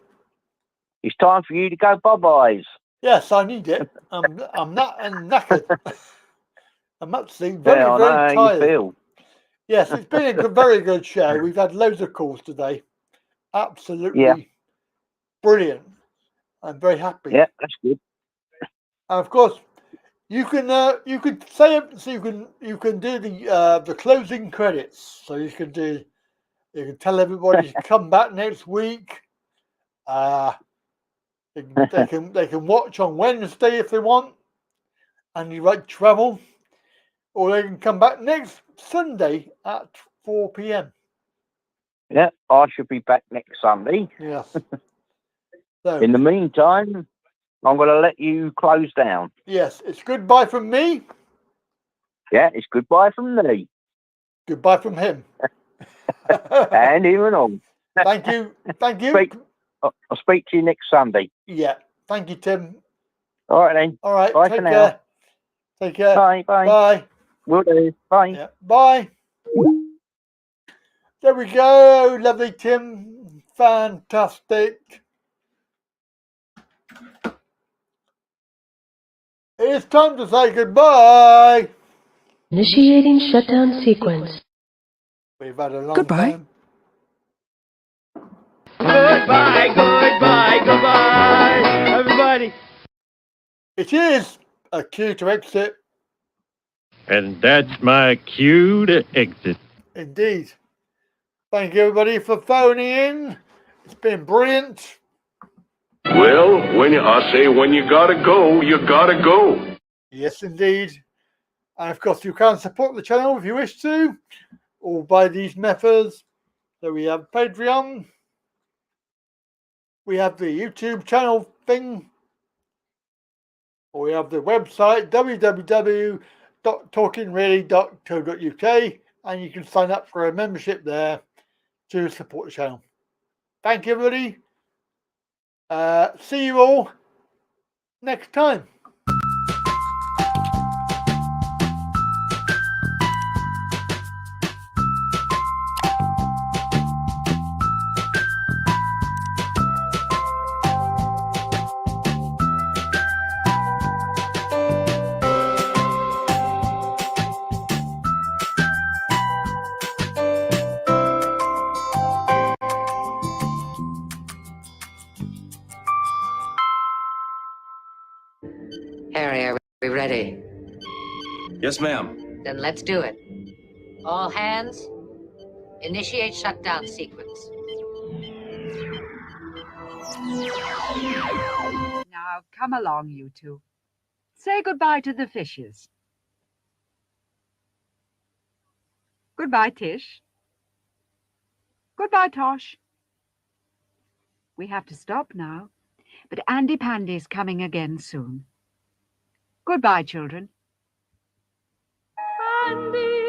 It's time for you to go bye-byes. Yes, I need it. I'm knackered. I'm actually very tired. You feel. Yes, it's been a very good show. We've had loads of calls today. Absolutely brilliant. I'm very happy. Yeah, that's good. And of course, you can say it, so you can do the closing credits. So you can tell everybody to come back next week. They can watch on Wednesday if they want, and you like travel, or they can come back next Sunday at 4 p.m. Yeah, I should be back next Sunday. Yes. So, in the meantime, I'm going to let you close down. Yes, it's goodbye from me. Yeah, it's goodbye from me. Goodbye from him. And him and all. Thank you. Thank you. I'll speak to you next Sunday. Yeah. Thank you, Tim. All right, then. All right. Bye Take for care. now. Take care. Bye. Bye. Bye. Will do. Bye. Yeah. Bye. There we go. Lovely, Tim. Fantastic. It's time to say goodbye. Initiating shutdown sequence. We've had a long time. Goodbye, goodbye, goodbye, everybody. It is a cue to exit. And that's my cue to exit. Indeed. Thank you, everybody, for phoning in. It's been brilliant. Well, when you gotta go, you gotta go. Yes, indeed. And of course, you can support the channel if you wish to, or by these methods. So we have Patreon. We have the YouTube channel thing. Or we have the website www.talkingreally.co.uk, and you can sign up for a membership there to support the channel. Thank you, everybody. See you all next time. Harry, are we ready? Yes, ma'am. Then let's do it. All hands, initiate shutdown sequence. Now, come along, you two. Say goodbye to the fishes. Goodbye, Tish. Goodbye, Tosh. We have to stop now, but Andy Pandy's coming again soon. Goodbye, children. Andy!